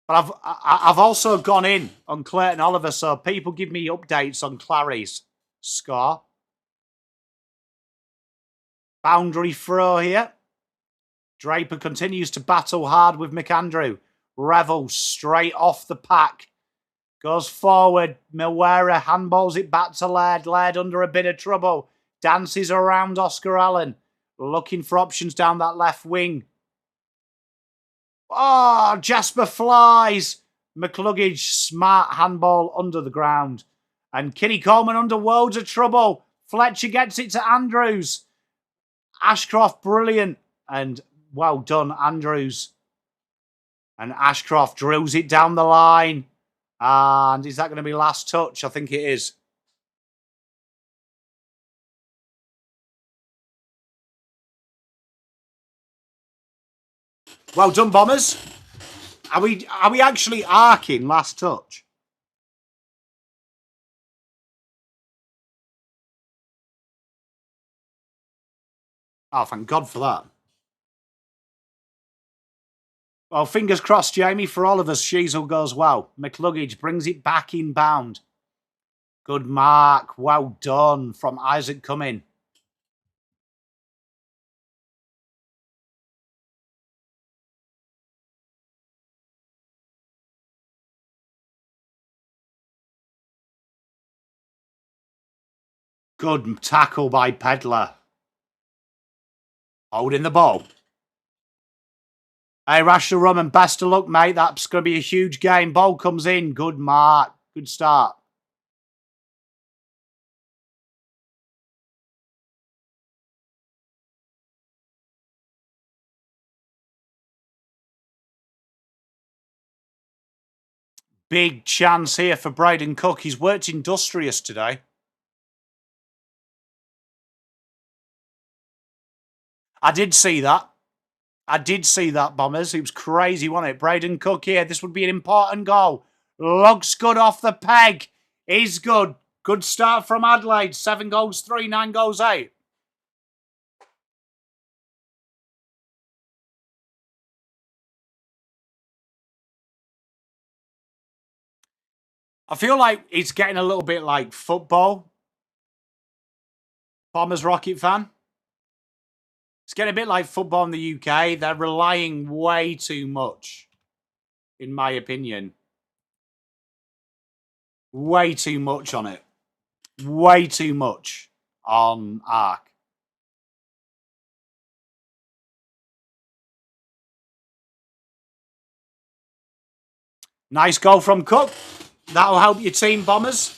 But I've also gone in on Clayton Oliver, so people give me updates on Clary's score. Boundary throw here. Draper continues to battle hard with McAndrew. Revel straight off the pack. Goes forward. Milwera handballs it back to Laird. Laird under a bit of trouble. Dances around Oscar Allen. Looking for options down that left wing. Oh, Jasper flies. McCluggage, smart handball under the ground. And Kenny Coleman under loads of trouble. Fletcher gets it to Andrews. Ashcroft, brilliant. And well done, Andrews. And Ashcroft drills it down the line. And is that going to be last touch? I think it is. Well done, Bombers. Are we actually arcing last touch? Oh, thank God for that. Well, fingers crossed, Jamie, for all of us. Sheasel goes well. McLuggage brings it back inbound. Good mark. Well done from Isaac Cumming. Good tackle by Pedler. Holding the ball. Hey, Rashford Roman, best of luck, mate. That's going to be a huge game. Ball comes in. Good mark. Good start. Big chance here for Braden Cook. He's worked industrious today. I did see that. Bombers. It was crazy, wasn't it? Braden Cook here. This would be an important goal. Looks good off the peg. Is good. Good start from Adelaide. 7 goals, 3, 9 goals, 8. I feel like it's getting a little bit like football. Bombers Rocket fan. It's getting a bit like football in the UK. They're relying way too much, in my opinion. Way too much on it. Way too much on Arc. Nice goal from Cook. That'll help your team, Bombers.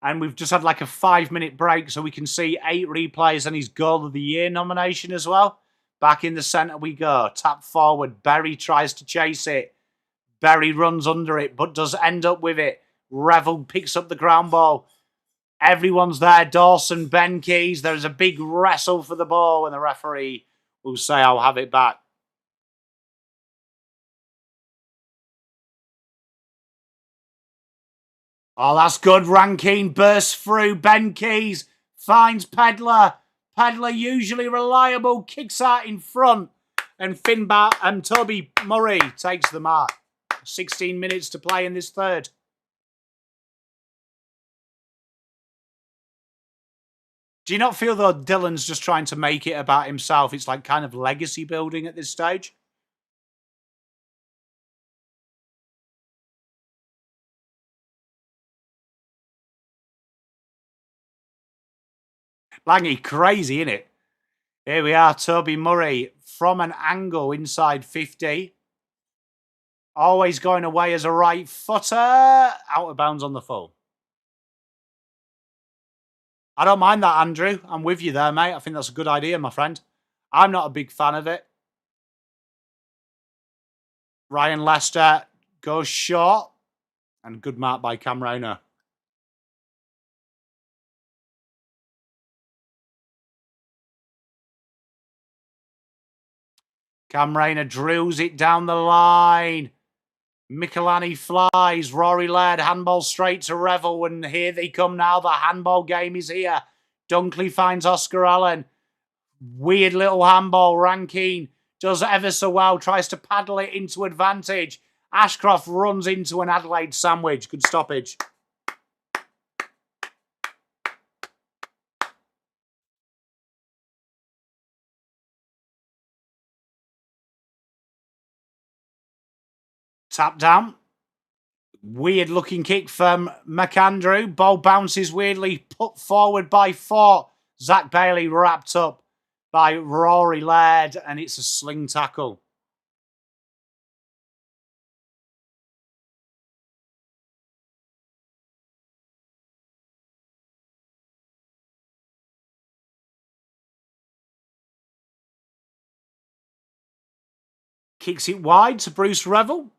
And we've just had like a 5-minute break so we can see 8 replays and his Goal of the Year nomination as well. Back in the centre we go. Tap forward. Berry tries to chase it. Berry runs under it but does end up with it. Revel picks up the ground ball. Everyone's there. Dawson, Ben Keys. There's a big wrestle for the ball and the referee will say, I'll have it back. Oh, that's good. Rankine bursts through. Ben Keys finds Pedler. Pedler, usually reliable, kicks out in front. And Finbar and Toby Murray takes the mark. 16 minutes to play in this third. Do you not feel though Dylan's just trying to make it about himself? It's like kind of legacy building at this stage. Langy, crazy, innit? Here we are, Toby Murray from an angle inside 50. Always going away as a right footer. Out of bounds on the full. I don't mind that, Andrew. I'm with you there, mate. I think that's a good idea, my friend. I'm not a big fan of it. Ryan Lester goes short. And good mark by Cam Rayner. Cam Rayner drills it down the line. Michelani flies. Rory Laird handball straight to Revel. And here they come now. The handball game is here. Dunkley finds Oscar Allen. Weird little handball. Rankine does ever so well. Tries to paddle it into advantage. Ashcroft runs into an Adelaide sandwich. Good stoppage. Tap down. Weird looking kick from McAndrew. Ball bounces weirdly, put forward by Fort. Zach Bailey wrapped up by Rory Laird, and it's a sling tackle. Kicks it wide to Bruce Revel.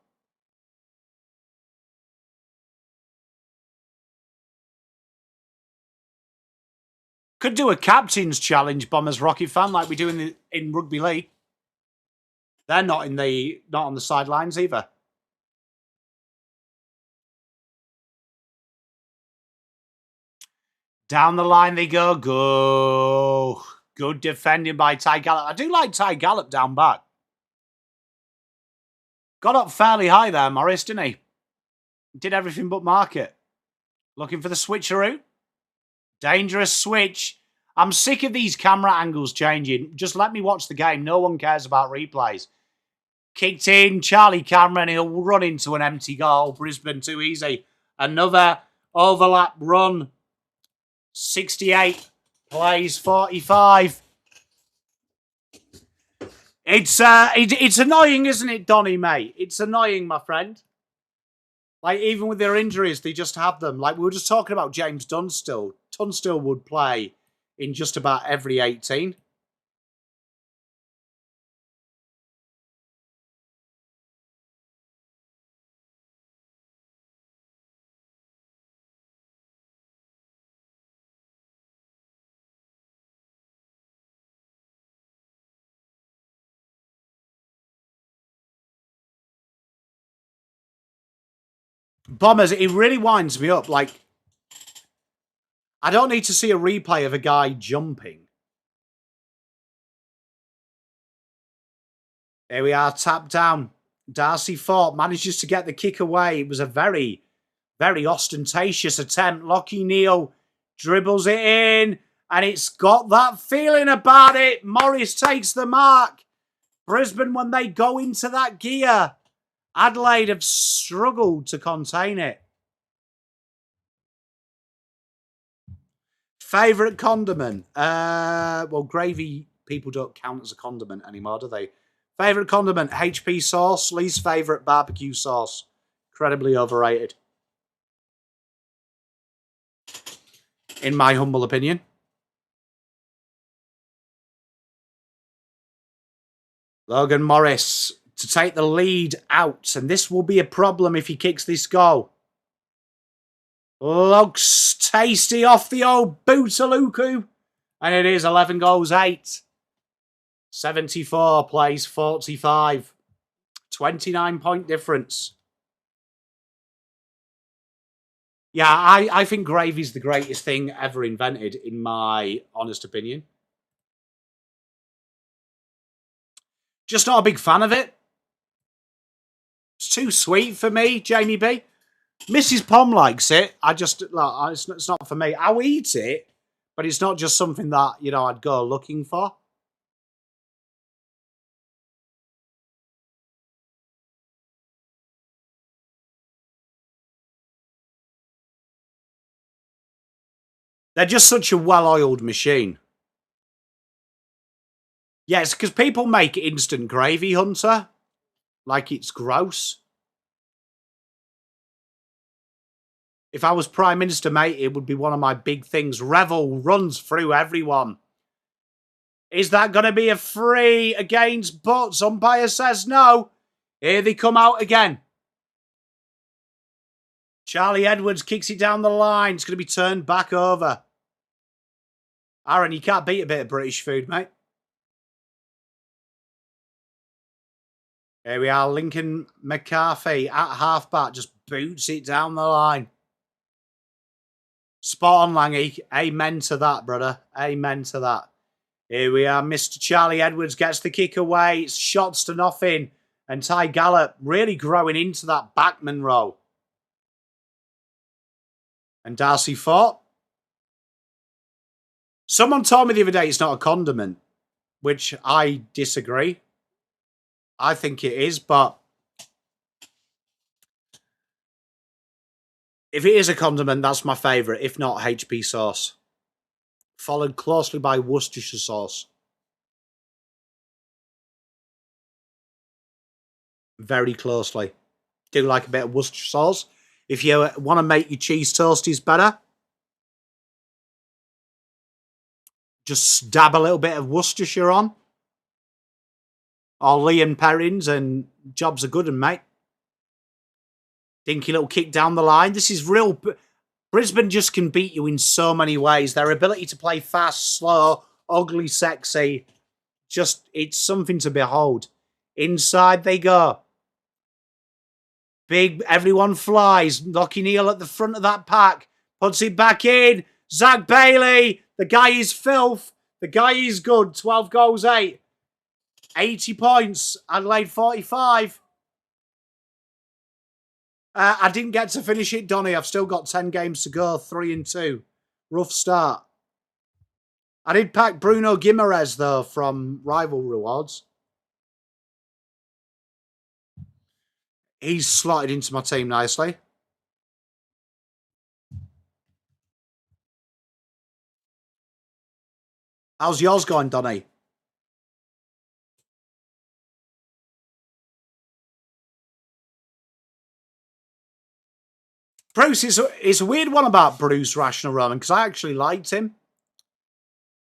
Could do a captain's challenge, Bombers Rocket fan, like we do in rugby league. They're not on the sidelines either. Down the line they go. Go. Good defending by Ty Gallop. I do like Ty Gallop down back. Got up fairly high there, Morris, didn't he? Did everything but mark it. Looking for the switcheroo. Dangerous switch. I'm sick of these camera angles changing. Just let me watch the game. No one cares about replays. Kicked in. Charlie Cameron. He'll run into an empty goal. Brisbane too easy. Another overlap run. 68. Plays 45. It's annoying, isn't it, Donny, mate? It's annoying, my friend. Like, even with their injuries, they just have them. Like, we were just talking about James Dunstall. Tunstall would play in just about every 18. Bombers, it really winds me up. Like, I don't need to see a replay of a guy jumping. There we are, tap down. Darcy Fort manages to get the kick away. It was a very, very ostentatious attempt. Lockie Neal dribbles it in, and it's got that feeling about it. Morris takes the mark. Brisbane, when they go into that gear, Adelaide have struggled to contain it. Favourite condiment? Well, gravy people don't count as a condiment anymore, do they? Favourite condiment? HP sauce. Least favourite? Barbecue sauce. Incredibly overrated. In my humble opinion. Logan Morris to take the lead out. And this will be a problem if he kicks this goal. Looks tasty off the old Bootaluku. And it is 11 goals, 8. 74 plays 45. 29-point difference. Yeah, I think gravy's the greatest thing ever invented, in my honest opinion. Just not a big fan of it. It's too sweet for me, Jamie B. Mrs. Pom likes it. It's not for me. I'll eat it, but it's not just something that, I'd go looking for. They're just such a well-oiled machine. Yes, because people make instant gravy, Hunter. Like it's gross. If I was Prime Minister, mate, it would be one of my big things. Revel runs through everyone. Is that going to be a free against Butts? Umpire says no. Here they come out again. Charlie Edwards kicks it down the line. It's going to be turned back over. Aaron, you can't beat a bit of British food, mate. Here we are. Lincoln McCarthy at halfback just boots it down the line. Spot on, Langy. Amen to that, brother. Amen to that. Here we are. Mr. Charlie Edwards gets the kick away. It's shots to nothing. And Ty Gallop really growing into that backman role. And Darcy fought. Someone told me the other day it's not a condiment, which I disagree. I think it is, but if it is a condiment, that's my favourite. If not, HP sauce. Followed closely by Worcestershire sauce. Very closely. Do like a bit of Worcestershire sauce. If you want to make your cheese toasties better, just dab a little bit of Worcestershire on. Or Liam Perrins, and jobs are good, and mate. Dinky little kick down the line. This is real. Brisbane just can beat you in so many ways. Their ability to play fast, slow, ugly, sexy. Just, it's something to behold. Inside they go. Big, everyone flies. Lockie Neal at the front of that pack. Puts it back in. Zach Bailey. The guy is filth. The guy is good. 12 goals, 8. 80 points. Adelaide 45. I didn't get to finish it, Donny. I've still got 10 games to go. 3-2. Rough start. I did pack Bruno Guimaraes, though, from Rival Rewards. He's slotted into my team nicely. How's yours going, Donny? Bruce, it's a weird one about Bruce Rational Roman, because I actually liked him.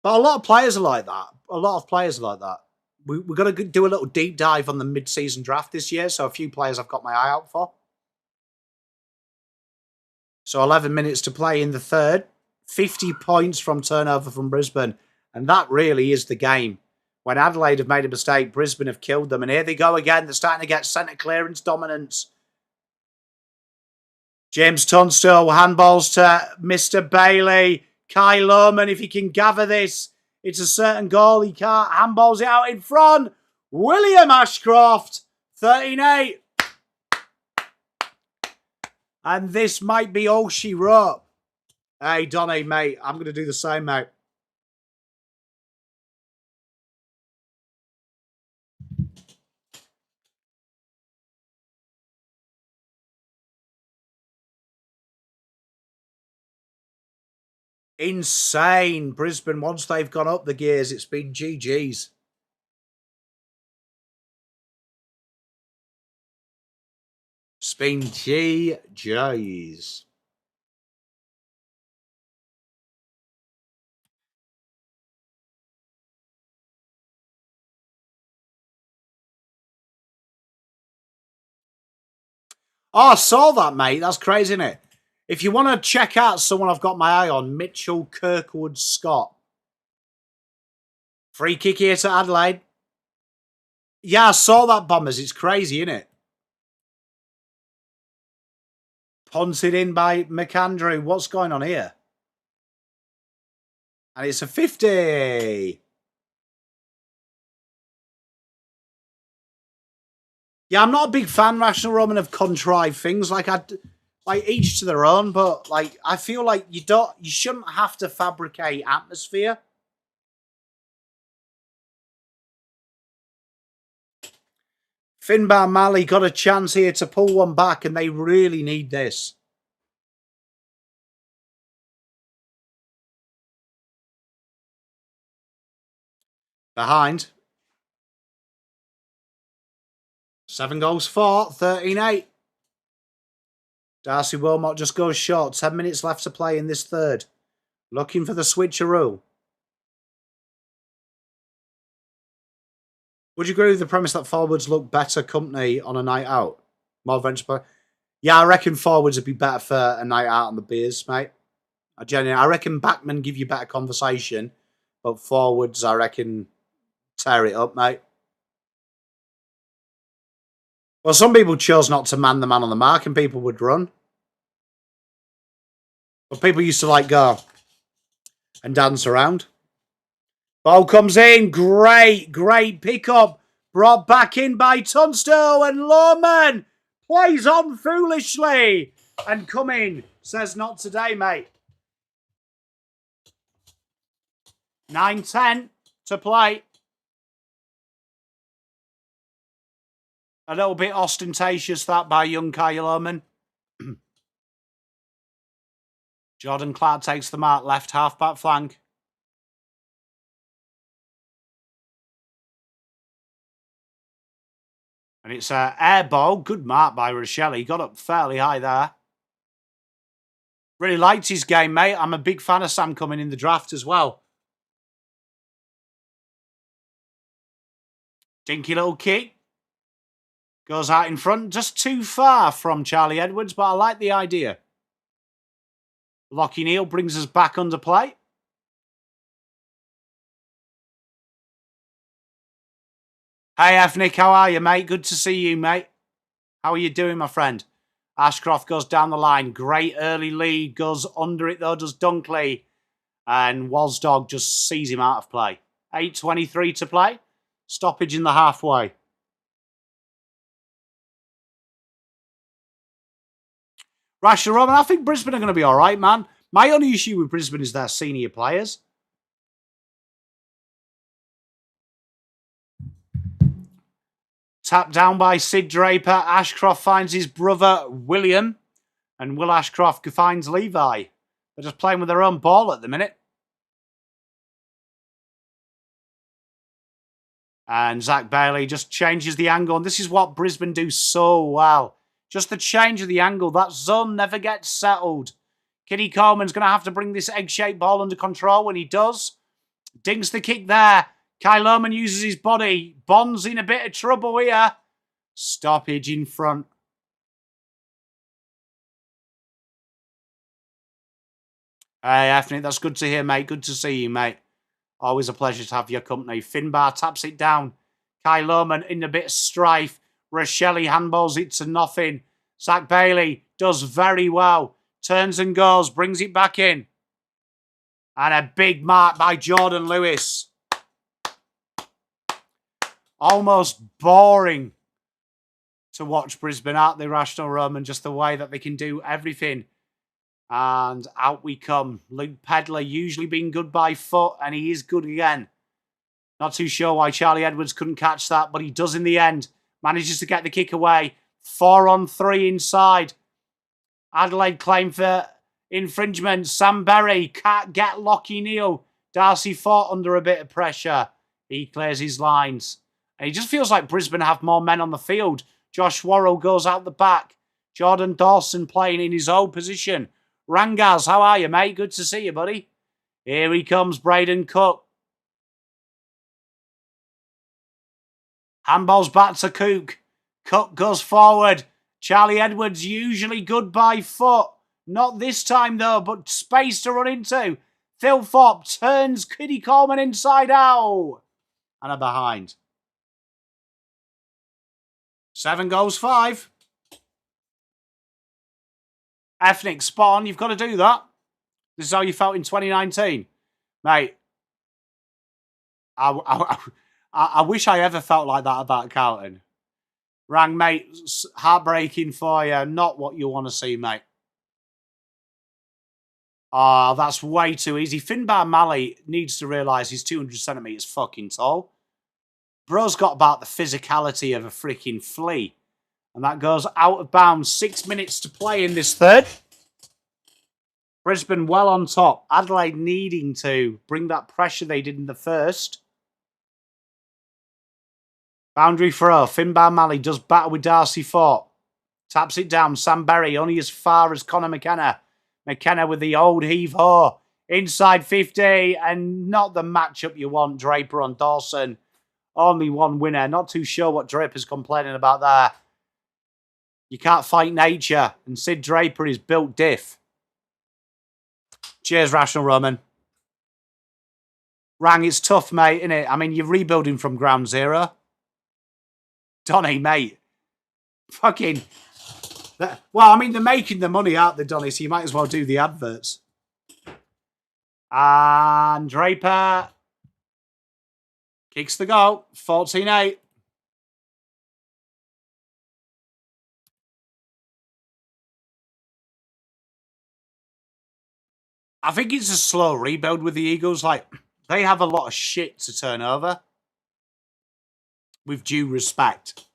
But a lot of players are like that. A lot of players are like that. We're going to do a little deep dive on the mid-season draft this year, so a few players I've got my eye out for. So 11 minutes to play in the third. 50 points from turnover from Brisbane. And that really is the game. When Adelaide have made a mistake, Brisbane have killed them. And here they go again. They're starting to get centre clearance dominance. James Tunstall, handballs to Mr. Bailey. Kai Lohman, if he can gather this, it's a certain goal. He can't. Handballs it out in front. William Ashcroft, 13-8. And this might be all she wrote. Hey, Donny, mate, I'm going to do the same, mate. Insane. Brisbane, once they've gone up the gears, it's been GG's. It's been GG's. Oh, I saw that, mate. That's crazy, isn't it? If you want to check out someone I've got my eye on, Mitchell Kirkwood Scott. Free kick here to Adelaide. Yeah, I saw that, Bombers. It's crazy, isn't it? Punted in by McAndrew. What's going on here? And it's a 50. Yeah, I'm not a big fan, Rational Roman, of contrived things. Like each to their own, but like I feel like you shouldn't have to fabricate atmosphere. Finbar Malley got a chance here to pull one back, and they really need this. Behind. 7 goals for, 13-8. Darcy Wilmot just goes short. 10 minutes left to play in this third. Looking for the switcheroo. Would you agree with the premise that forwards look better company on a night out? More venture play? Yeah, I reckon forwards would be better for a night out on the beers, mate. I reckon backmen give you better conversation, but forwards, I reckon, tear it up, mate. Well, some people chose not to man the man on the mark and people would run. But people used to go and dance around. Ball comes in. Great pickup. Brought back in by Tunstall and Lawman. Plays on foolishly. And come in. Says not today, mate. 9-10 to play. A little bit ostentatious, that, by young Kyle Lawman. Jordan Clark takes the mark, left half-back flank. And it's an air ball. Good mark by Rochelle. He got up fairly high there. Really liked his game, mate. I'm a big fan of Sam coming in the draft as well. Dinky little kick. Goes out in front. Just too far from Charlie Edwards, but I like the idea. Lockie Neal brings us back under play. Hey, Ethnic, how are you, mate? Good to see you, mate. How are you doing, my friend? Ashcroft goes down the line. Great early lead. Goes under it, though, does Dunkley. And Wasdog just sees him out of play. 8:23 to play. Stoppage in the halfway. Rashford Roman, I think Brisbane are going to be all right, man. My only issue with Brisbane is their senior players. Tapped down by Sid Draper. Ashcroft finds his brother, William. And Will Ashcroft finds Levi. They're just playing with their own ball at the minute. And Zach Bailey just changes the angle. And this is what Brisbane do so well. Just the change of the angle. That zone never gets settled. Kitty Coleman's going to have to bring this egg-shaped ball under control when he does. Dinks the kick there. Kyle Lohman uses his body. Bond's in a bit of trouble here. Stoppage in front. Hey, Ethnic, that's good to hear, mate. Good to see you, mate. Always a pleasure to have your company. Finbar taps it down. Kyle Lohman in a bit of strife. Rochelle handballs it to nothing. Zach Bailey does very well. Turns and goes. Brings it back in. And a big mark by Jordan Lewis. Almost boring to watch Brisbane, aren't they, Rational Roman? Just the way that they can do everything. And out we come. Luke Pedler usually being good by foot, and he is good again. Not too sure why Charlie Edwards couldn't catch that, but he does in the end. Manages to get the kick away. 4-on-3 inside. Adelaide claim for infringement. Sam Berry can't get Lockie Neal. Darcy fought under a bit of pressure. He clears his lines. And he just feels like Brisbane have more men on the field. Josh Worrell goes out the back. Jordan Dawson playing in his own position. Rangaz, how are you, mate? Good to see you, buddy. Here he comes, Braden Cook. Handballs back to Cook. Cook goes forward. Charlie Edwards usually good by foot. Not this time, though, but space to run into. Thilthorpe turns Kitty Coleman inside out. And a behind. 7 goals, 5. Ethnic, spot on. You've got to do that. This is how you felt in 2019. Mate, I wish I ever felt like that about Carlton. Rang, mate, heartbreaking for you. Not what you want to see, mate. Oh, that's way too easy. Finbar Malley needs to realise he's 200 centimetres fucking tall. Bro's got about the physicality of a freaking flea. And that goes out of bounds. 6 minutes to play in this third. Brisbane well on top. Adelaide needing to bring that pressure they did in the first. Boundary throw. Finbar Malley does battle with Darcy Fort. Taps it down. Sam Berry only as far as Conor McKenna. McKenna with the old heave-ho. Inside 50 and not the matchup you want. Draper on Dawson. Only one winner. Not too sure what Draper's complaining about there. You can't fight nature. And Sid Draper is built diff. Cheers, Rational Roman. Rang, it's tough, mate, innit? I mean, you're rebuilding from ground zero. Donny, mate. Fucking... Well, I mean, they're making the money, aren't they, Donny? So you might as well do the adverts. And Draper kicks the goal. 14-8. I think it's a slow rebuild with the Eagles. Like, they have a lot of shit to turn over. With due respect.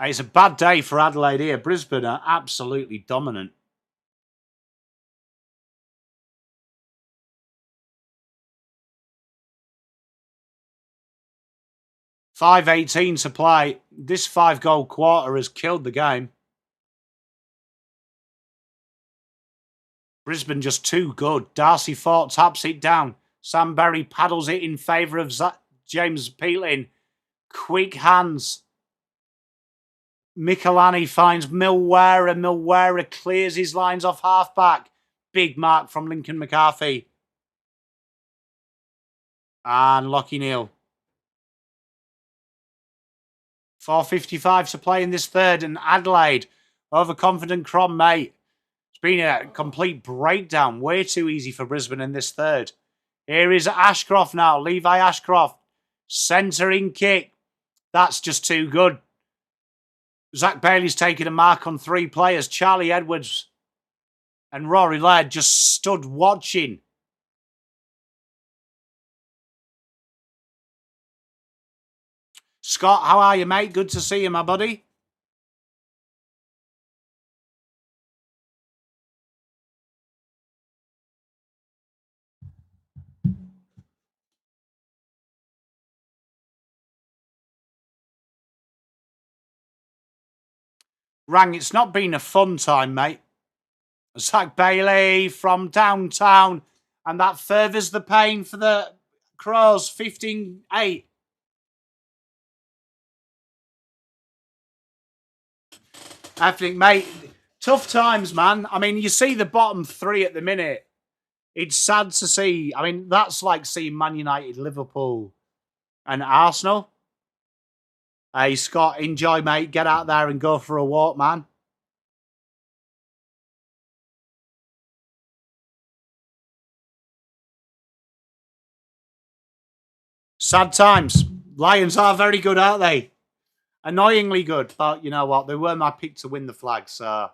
It's a bad day for Adelaide here. Brisbane are absolutely dominant. .518 to play. This 5-goal quarter has killed the game. Brisbane just too good. Darcy Fort taps it down. Sam Berry paddles it in favour of James Peatling. Quick hands. Michelani finds Milwera. Milwera clears his lines off halfback. Big mark from Lincoln McCarthy. And Lockie Neal. 4:55 to play in this third. And Adelaide, overconfident Crom, mate. It's been a complete breakdown. Way too easy for Brisbane in this third. Here is Ashcroft now. Levi Ashcroft. Centering kick. That's just too good. Zach Bailey's taking a mark on 3 players. Charlie Edwards and Rory Laird just stood watching. Scott, how are you, mate? Good to see you, my buddy. Rang, it's not been a fun time, mate. Zach Bailey from downtown. And that furthers the pain for the Crows. 15-8. I think, mate, tough times, man. I mean, you see the bottom 3 at the minute. It's sad to see. I mean, that's like seeing Man United, Liverpool and Arsenal. Hey, Scott, enjoy, mate. Get out there and go for a walk, man. Sad times. Lions are very good, aren't they? Annoyingly good. But you know what? They were my pick to win the flag, so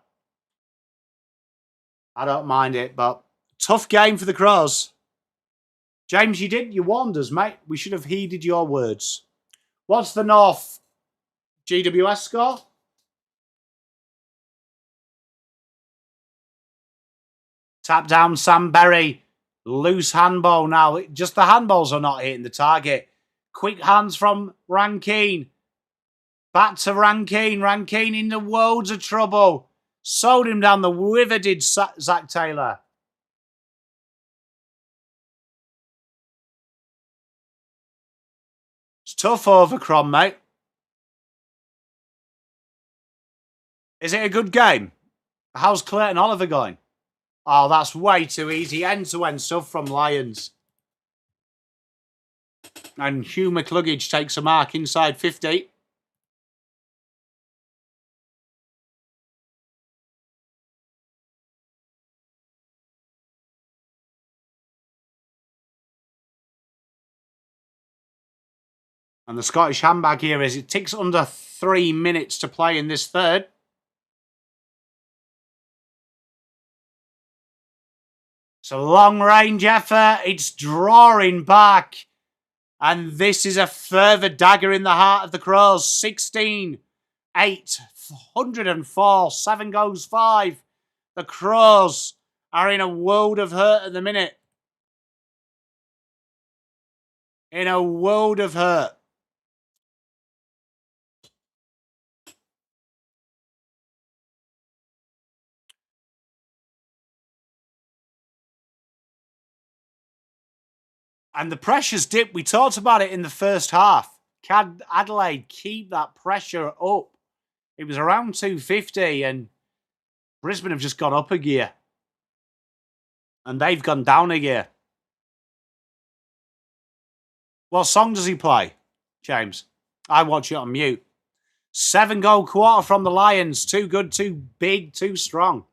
I don't mind it. But tough game for the Crows. James, you warned us, mate. We should have heeded your words. What's the North GWS score? Tap down Sam Berry. Loose handball now. Just the handballs are not hitting the target. Quick hands from Rankine. Back to Rankine. Rankine into loads of trouble. Sold him down the river, did Zach Taylor. It's tough over Crom, mate. Is it a good game? How's Clayton Oliver going? Oh, that's way too easy. End-to-end stuff from Lions. And Hugh McCluggage takes a mark inside 50. And the Scottish handbag here is it ticks under 3 minutes to play in this third. It's a long-range effort. It's drawing back. And this is a further dagger in the heart of the Crows. 16-8. 104. 7 goes 5. The Crows are in a world of hurt at the minute. In a world of hurt. And the pressure's dipped. We talked about it in the first half. Can Adelaide keep that pressure up? It was around 250 and Brisbane have just gone up a gear. And they've gone down a gear. What song does he play, James? I watch it on mute. 7-goal quarter from the Lions. Too good, too big, too strong.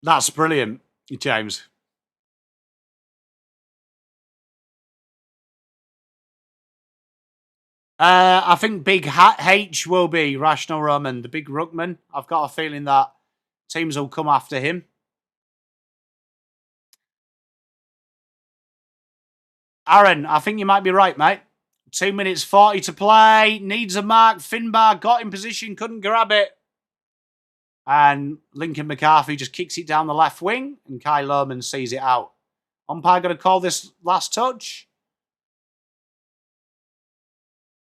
That's brilliant, James. I think Big H will be Rational Roman, the big ruckman. I've got a feeling that teams will come after him. Aaron, I think you might be right, mate. 2 minutes 40 to play. Needs a mark. Finbar got in position, couldn't grab it. And Lincoln McCarthy just kicks it down the left wing, and Kai Lohman sees it out. Umpire going to call this last touch?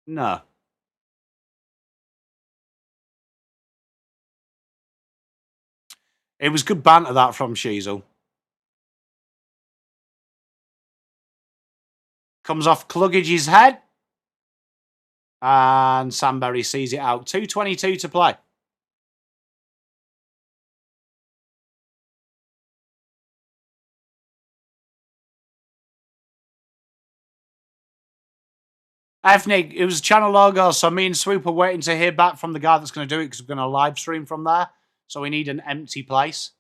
No. It was good banter, that, from Sheasel. Comes off Cluggage's head. And Samberry sees it out. 2:22 to play. Ethnic, it was channel logo, so me and Swoop are waiting to hear back from the guy that's going to do it because we're going to live stream from there. So we need an empty place.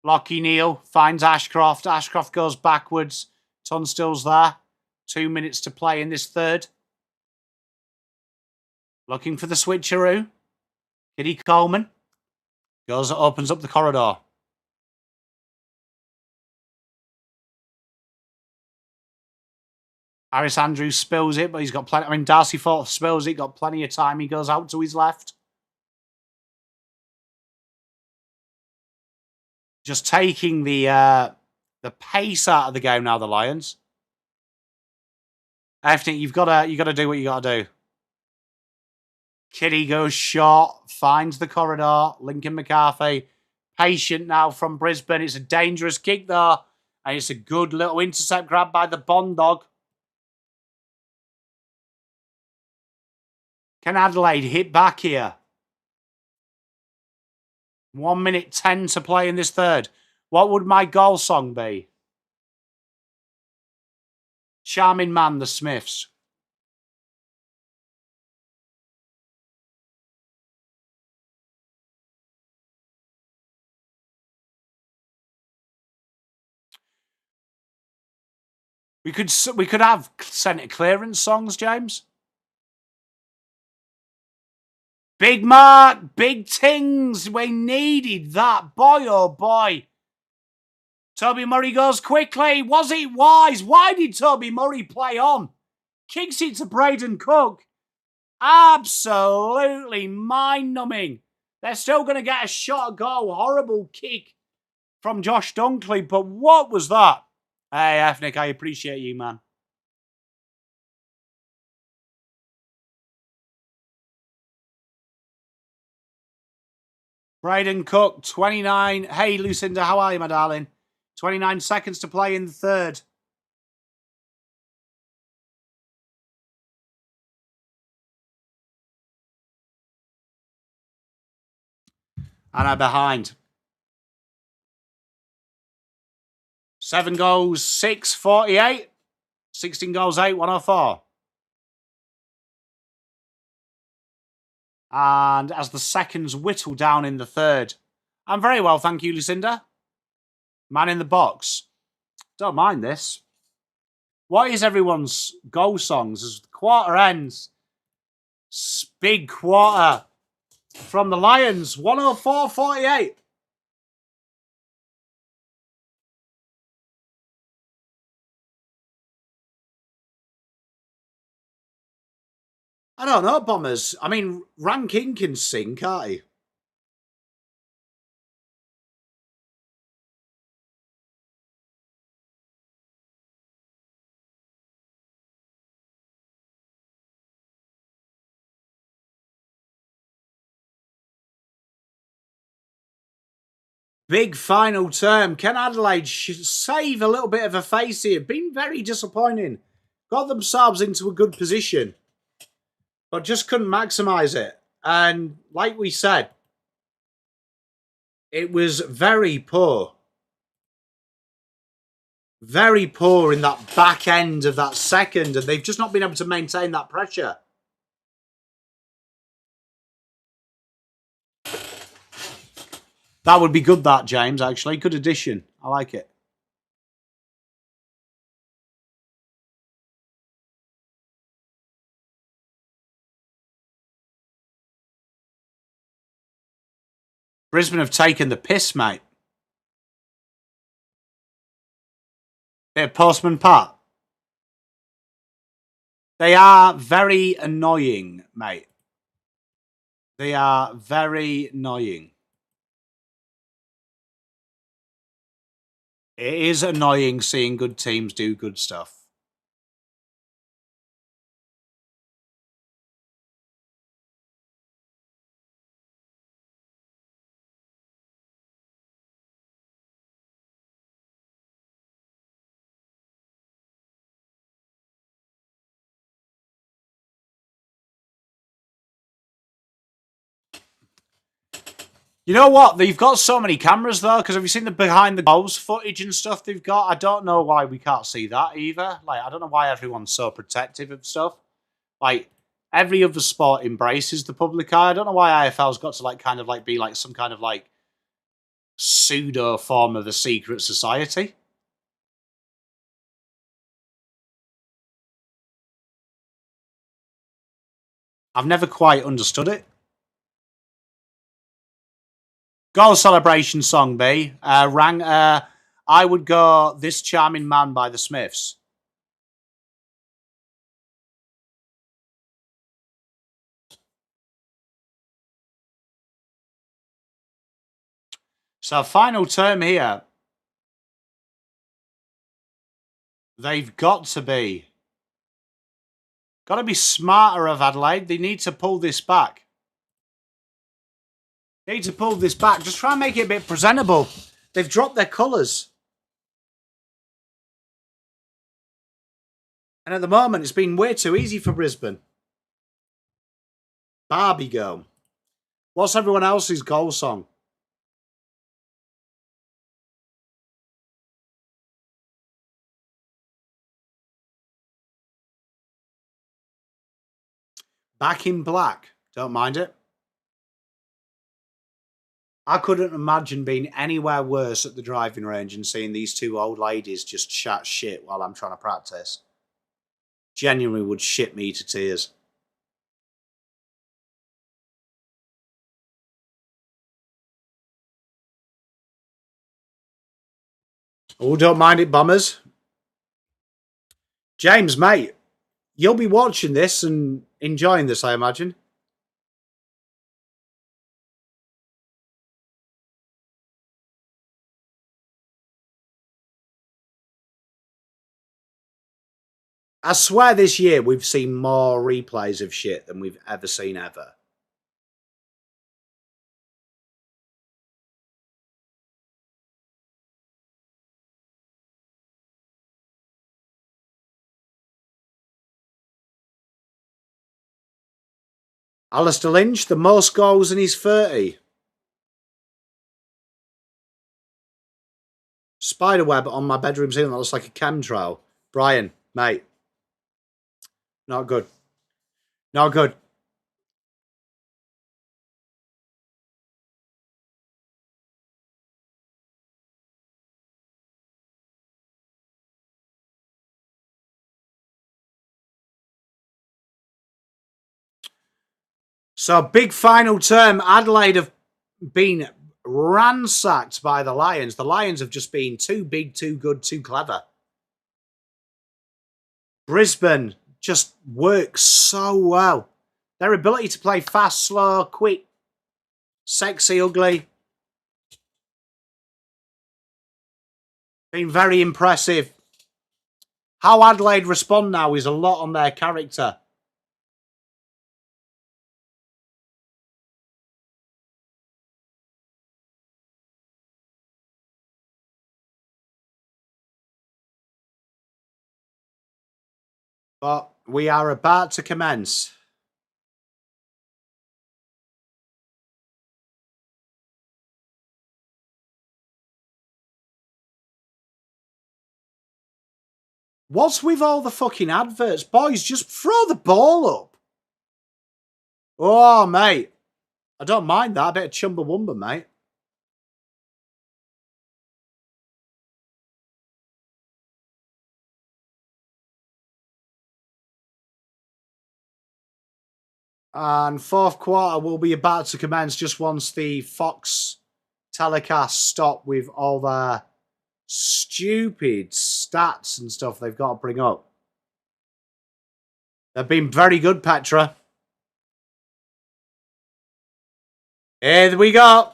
Lockie Neal finds Ashcroft. Ashcroft goes backwards. Tunstill's there. 2 minutes to play in this third. Looking for the switcheroo. Kitty Coleman opens up the corridor. Harris Andrews spills it, but he's got plenty. I mean, Darcy Forth spills it, got plenty of time. He goes out to his left. Just taking the pace out of the game now, the Lions. I think you've got to do what you got to do. Kitty goes short, finds the corridor. Lincoln McCarthy, patient now from Brisbane. It's a dangerous kick though, and it's a good little intercept grab by the Bond Dog. Can Adelaide hit back here? 1 minute 10 to play in this third. What would my goal song be? Charming Man, the Smiths. We could have centre clearance songs, James. Big mark, big tings. We needed that. Boy, oh boy. Toby Murray goes quickly. Was it wise? Why did Toby Murray play on? Kicks it to Braden Cook. Absolutely mind-numbing. They're still going to get a shot at goal. Horrible kick from Josh Dunkley. But what was that? Hey, Ethnic, I appreciate you, man. Braden Cook, 29. Hey, Lucinda, how are you, my darling? 29 seconds to play in the third. And I'm behind. 7 goals, 6, 48. 16 goals, 8, 104. And as the seconds whittle down in the third. I'm very well, thank you, Lucinda. Man in the box. Don't mind this. What is everyone's goal songs as the quarter ends? Big quarter. from the Lions, 104-48. I don't know, Bombers. I mean, Rankin can sing, can't he? Big final term. Can Adelaide save a little bit of a face here? Been very disappointing. Got themselves into a good position, but just couldn't maximise it. And like we said, it was very poor. Very poor in that back end of that second, and they've just not been able to maintain that pressure. That would be good, that, James, actually. Good addition. I like it. Brisbane have taken the piss, mate. They're Postman Pat. They are very annoying, mate. They are very annoying. It is annoying seeing good teams do good stuff. You know what? They've got so many cameras, though, because have you seen the behind the goals footage and stuff they've got? I don't know why we can't see that either. Like, I don't know why everyone's so protective of stuff. Like, every other sport embraces the public eye. I don't know why AFL's got to, like, kind of, like, be, like, some kind of, like, pseudo form of a secret society. I've never quite understood it. Goal celebration song, B. I would go This Charming Man by the Smiths. So, final term here. They've got to be smarter of Adelaide. They need to pull this back. Just try and make it a bit presentable. They've dropped their colours. And at the moment, it's been way too easy for Brisbane. Barbie Girl. What's everyone else's goal song? Back in Black. Don't mind it. I couldn't imagine being anywhere worse at the driving range and seeing these two old ladies just chat shit while I'm trying to practice. Genuinely would shit me to tears. Oh, don't mind it, Bombers. James, mate, you'll be watching this and enjoying this, I imagine. I swear this year we've seen more replays of shit than we've ever seen ever. Alistair Lynch, the most goals in his 30. Spiderweb on my bedroom ceiling that looks like a chemtrail. Brian, mate. Not good. Not good. So, big final term. Adelaide have been ransacked by the Lions. The Lions have just been too big, too good, too clever. Brisbane just works so well. Their ability to play fast, slow, quick, sexy, ugly. Been very impressive. How Adelaide respond now is a lot on their character. But we are about to commence. What's with all the fucking adverts? Boys, just throw the ball up. Oh, mate. I don't mind that. A bit of Chumbawamba, mate. And fourth quarter will be about to commence just once the Fox telecast stop with all their stupid stats and stuff they've got to bring up. They've been very good, Petra. Here we go.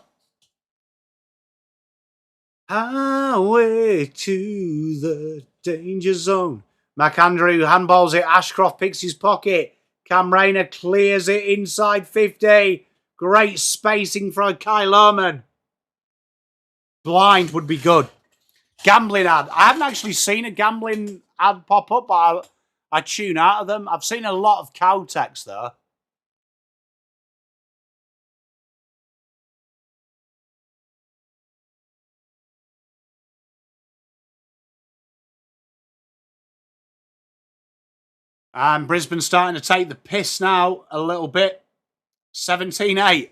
Highway to the danger zone. McAndrew handballs it. Ashcroft picks his pocket. Cam Rayner clears it inside 50. Great spacing for a Kyle Oman. Blind would be good. Gambling ad. I haven't actually seen a gambling ad pop up, but I tune out of them. I've seen a lot of Cowtex, though. And Brisbane starting to take the piss now a little bit. 17-8.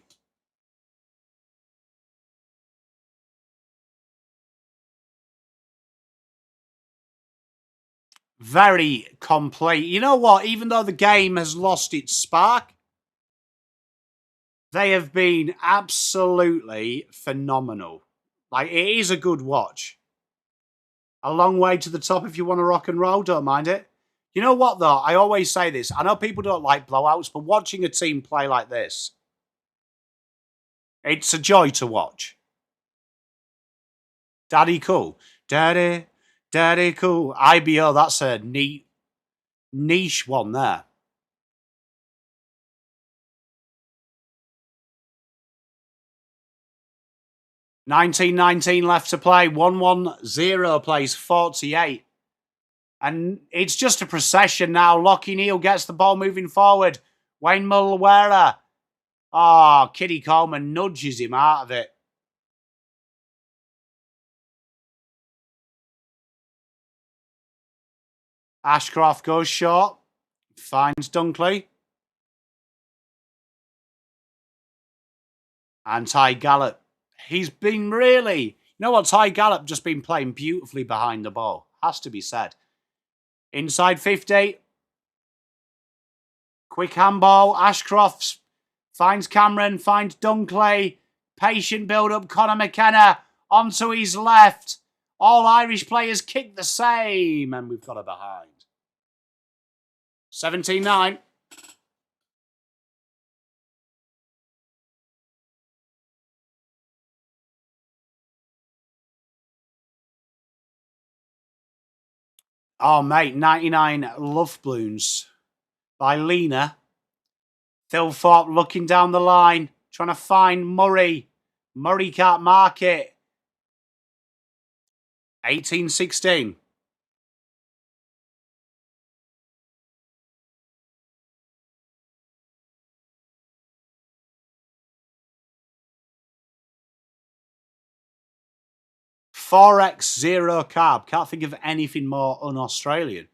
Very complete. You know what? Even though the game has lost its spark, they have been absolutely phenomenal. Like, it is a good watch. A long way to the top if you want to rock and roll. Don't mind it. You know what, though? I always say this. I know people don't like blowouts, but watching a team play like this, it's a joy to watch. Daddy cool. Daddy cool. IBO, that's a neat, niche one there. $19.19 left to play. 1-1-0 plays 48. And it's just a procession now. Lockie Neal gets the ball moving forward. Wayne Mulwera. Oh, Kitty Coleman nudges him out of it. Ashcroft goes short. Finds Dunkley. And Ty Gallop. He's been really... You know what? Ty Gallop just been playing beautifully behind the ball. Has to be said. Inside 50. Quick handball. Ashcroft finds Cameron. Finds Dunkley. Patient build-up. Conor McKenna onto his left. All Irish players kick the same. And we've got a behind. 17-9. Oh, mate, 99 Love Balloons by Lena. Thilthorpe looking down the line, trying to find Murray. Murray can't mark it. 18-16. Forex zero carb. Can't think of anything more un-Australian.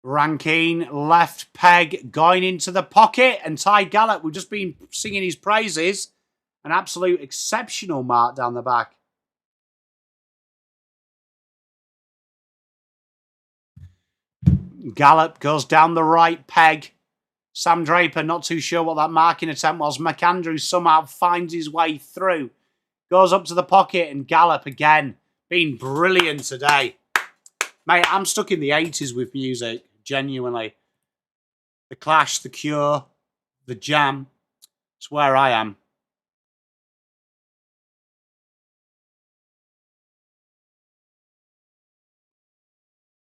Rankine, left peg, going into the pocket. And Ty Gallop, we've just been singing his praises. An absolute exceptional mark down the back. Gallup goes down the right peg. Sam Draper, not too sure what that marking attempt was. McAndrews somehow finds his way through. Goes up to the pocket, and Gallup again. Been brilliant today. Mate, I'm stuck in the 80s with music, genuinely. The Clash, The Cure, The Jam. It's where I am.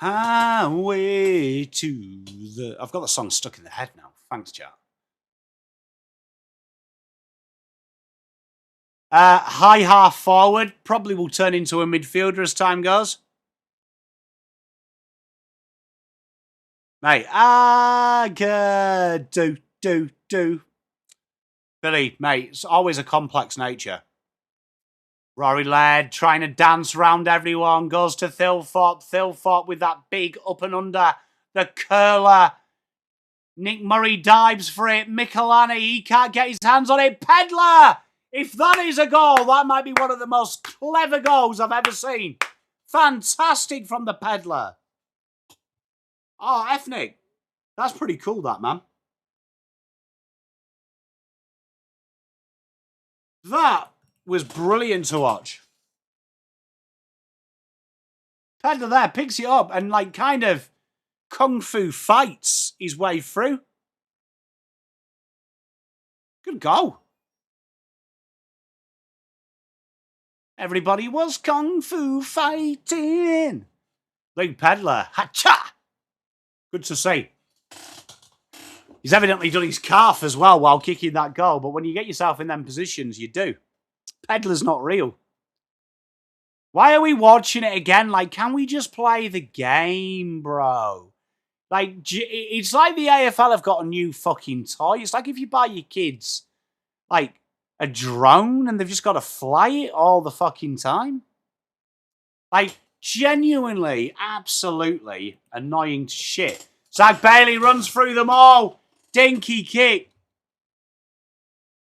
Highway to the... I've got the song stuck in the head now. Thanks, chat. High half forward. Probably will turn into a midfielder as time goes. Mate, do. Billy, mate, it's always a complex nature. Rory Laird trying to dance round everyone. Goes to Thilthorpe. Thilthorpe with that big up and under. The curler. Nick Murray dives for it. Michelani, he can't get his hands on it. Pedler! If that is a goal, that might be one of the most clever goals I've ever seen. Fantastic from the Pedler. Oh, ethnic. That's pretty cool, that, man. That was brilliant to watch. Pedler there picks it up and, like, kind of kung fu fights his way through. Good goal. Everybody was kung fu fighting. Luke Pedler. Ha-cha! Good to see. He's evidently done his calf as well while kicking that goal, but when you get yourself in them positions, you do. Pedler's not real. Why are we watching it again? Like, can we just play the game, bro? Like, it's like the AFL have got a new fucking toy. It's like if you buy your kids, like, a drone and they've just got to fly it all the fucking time. Like, genuinely, absolutely annoying shit. Zach Bailey runs through them all. Dinky kick.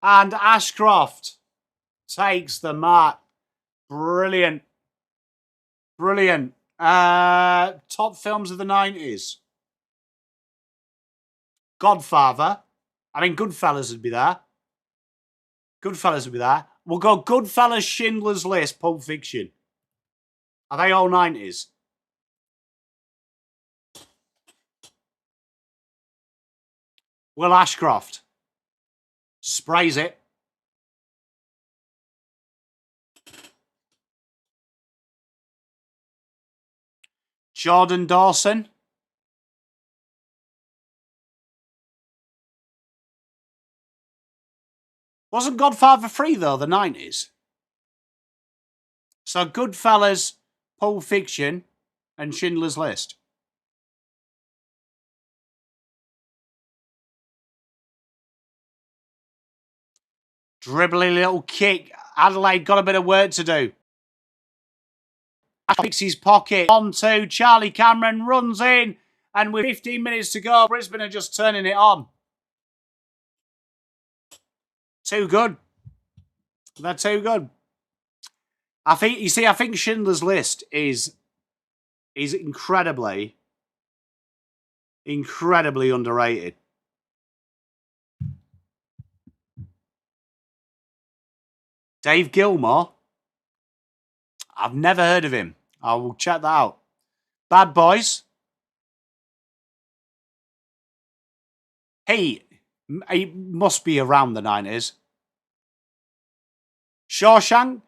And Ashcroft takes the mark. Brilliant. Brilliant. Top films of the 90s. Godfather. I mean, Goodfellas would be there. Goodfellas would be there. We'll go Goodfellas, Schindler's List, Pulp Fiction. Are they all 90s? Will Ashcroft sprays it. Jordan Dawson. Wasn't Godfather 3, though, the 90s? So Goodfellas, Pulp Fiction, and Schindler's List. Dribbly little kick. Adelaide got a bit of work to do. Picks his pocket. 1-2. Charlie Cameron runs in. And with 15 minutes to go, Brisbane are just turning it on. Too good. They're too good. I think Schindler's List is incredibly underrated. Dave Gilmore. I've never heard of him. I will check that out. Bad Boys. He must be around the 90s. Shawshank.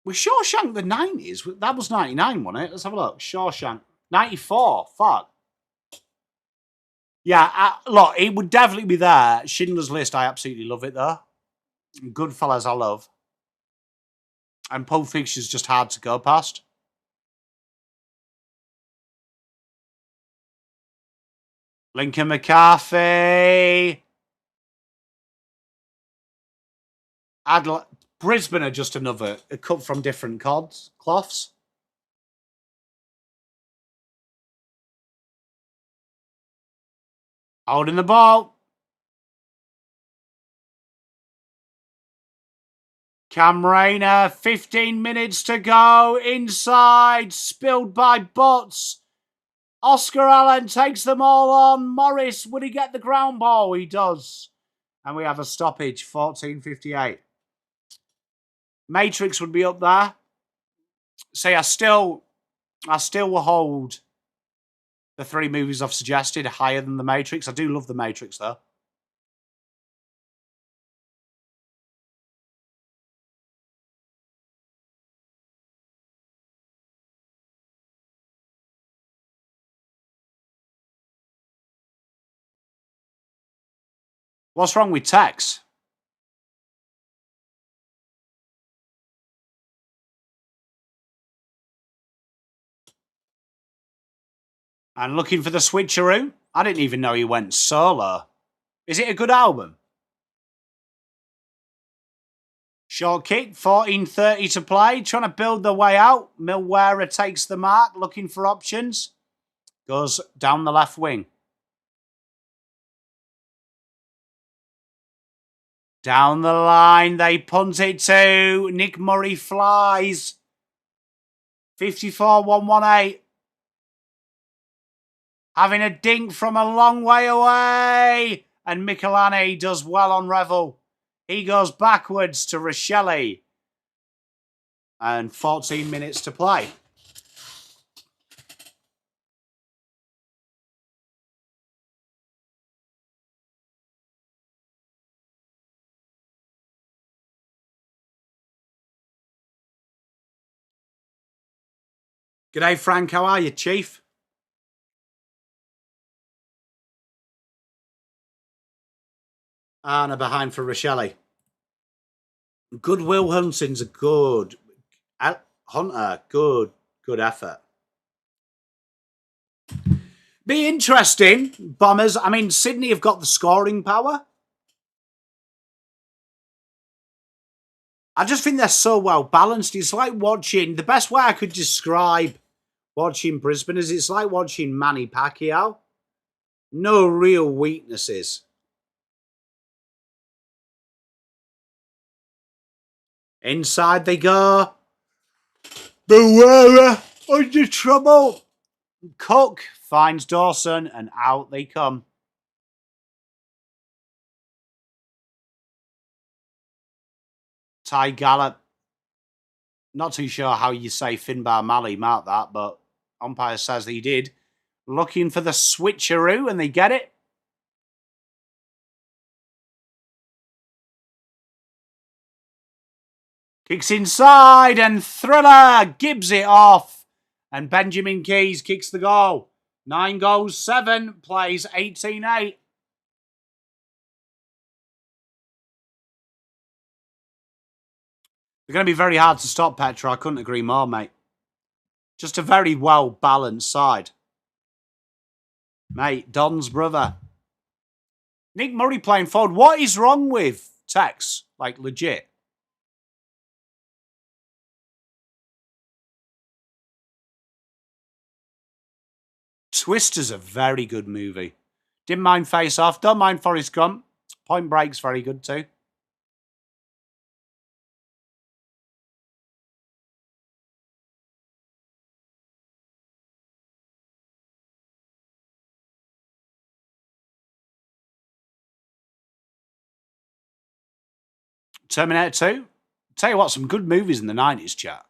Was Shawshank the 90s? That was 99, wasn't it? Let's have a look. Shawshank. 94. Fuck. Yeah, look, it would definitely be there. Schindler's List, I absolutely love it, though. Goodfellas, I love. And Pulp Fiction's just hard to go past. Lincoln McCarthy. Adelaide. Brisbane are just another cut from different cloths. Holding the ball. Cam Rayner, 15 minutes to go. Inside, spilled by Butts. Oscar Allen takes them all on. Morris, would he get the ground ball? He does. And we have a stoppage, 14:58. Matrix would be up there. See, I still will hold the 3 movies I've suggested higher than The Matrix. I do love The Matrix, though. What's wrong with Tex? And looking for the switcheroo. I didn't even know he went solo. Is it a good album? Short kick, 14:30 to play. Trying to build their way out. Milwera takes the mark, looking for options. Goes down the left wing. Down the line, they punt it to Nick Murray flies. 54-118. Having a dink from a long way away. And Michelani does well on Revel. He goes backwards to Rochelle. And 14 minutes to play. G'day, Frank. How are you, Chief? And a behind for Rochelle. Goodwill Hunting's a good Hunter. Good effort. Be interesting, Bombers. I mean, Sydney have got the scoring power. I just think they're so well balanced. It's like watching, the best way I could describe watching Brisbane is it's like watching Manny Pacquiao. No real weaknesses. Inside they go. Beware under trouble. Cook finds Dawson and out they come. Ty Gallop. Not too sure how you say Finbar Malley marked that, but umpire says he did. Looking for the switcheroo and they get it. Kicks inside and Thriller gives it off. And Benjamin Keys kicks the goal. 9 goals, 7, plays 18-8. They're going to be very hard to stop, Petra. I couldn't agree more, mate. Just a very well-balanced side. Mate, Don's brother. Nick Murray playing forward. What is wrong with Tex? Like, legit. Twister's a very good movie. Didn't mind Face Off. Don't mind Forrest Gump. Point Break's very good too. Terminator 2. Tell you what, some good movies in the 90s, chat.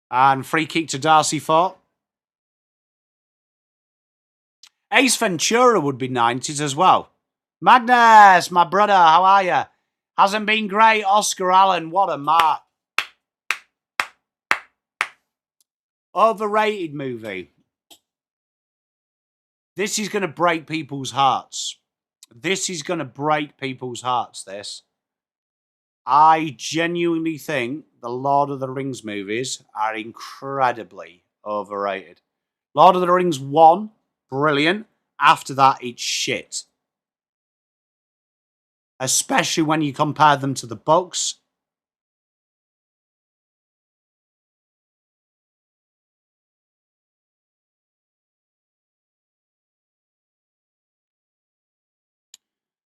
And free kick to Darcy Fort. Ace Ventura would be 90s as well. Magnus, my brother, how are you? Hasn't been great. Oscar Allen, what a mark. Overrated movie. This is going to break people's hearts. This is going to break people's hearts, this. I genuinely think the Lord of the Rings movies are incredibly overrated. Lord of the Rings 1, brilliant. After that, it's shit. Especially when you compare them to the books.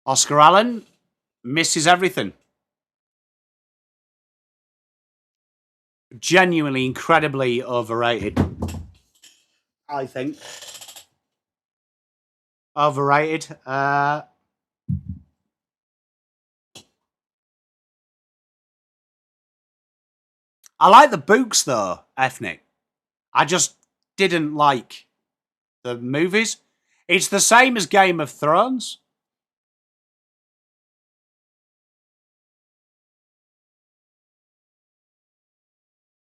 Oscar Allen misses everything. Genuinely incredibly overrated. I think. Overrated. I like the books, though, ethnic. I just didn't like the movies. It's the same as Game of Thrones.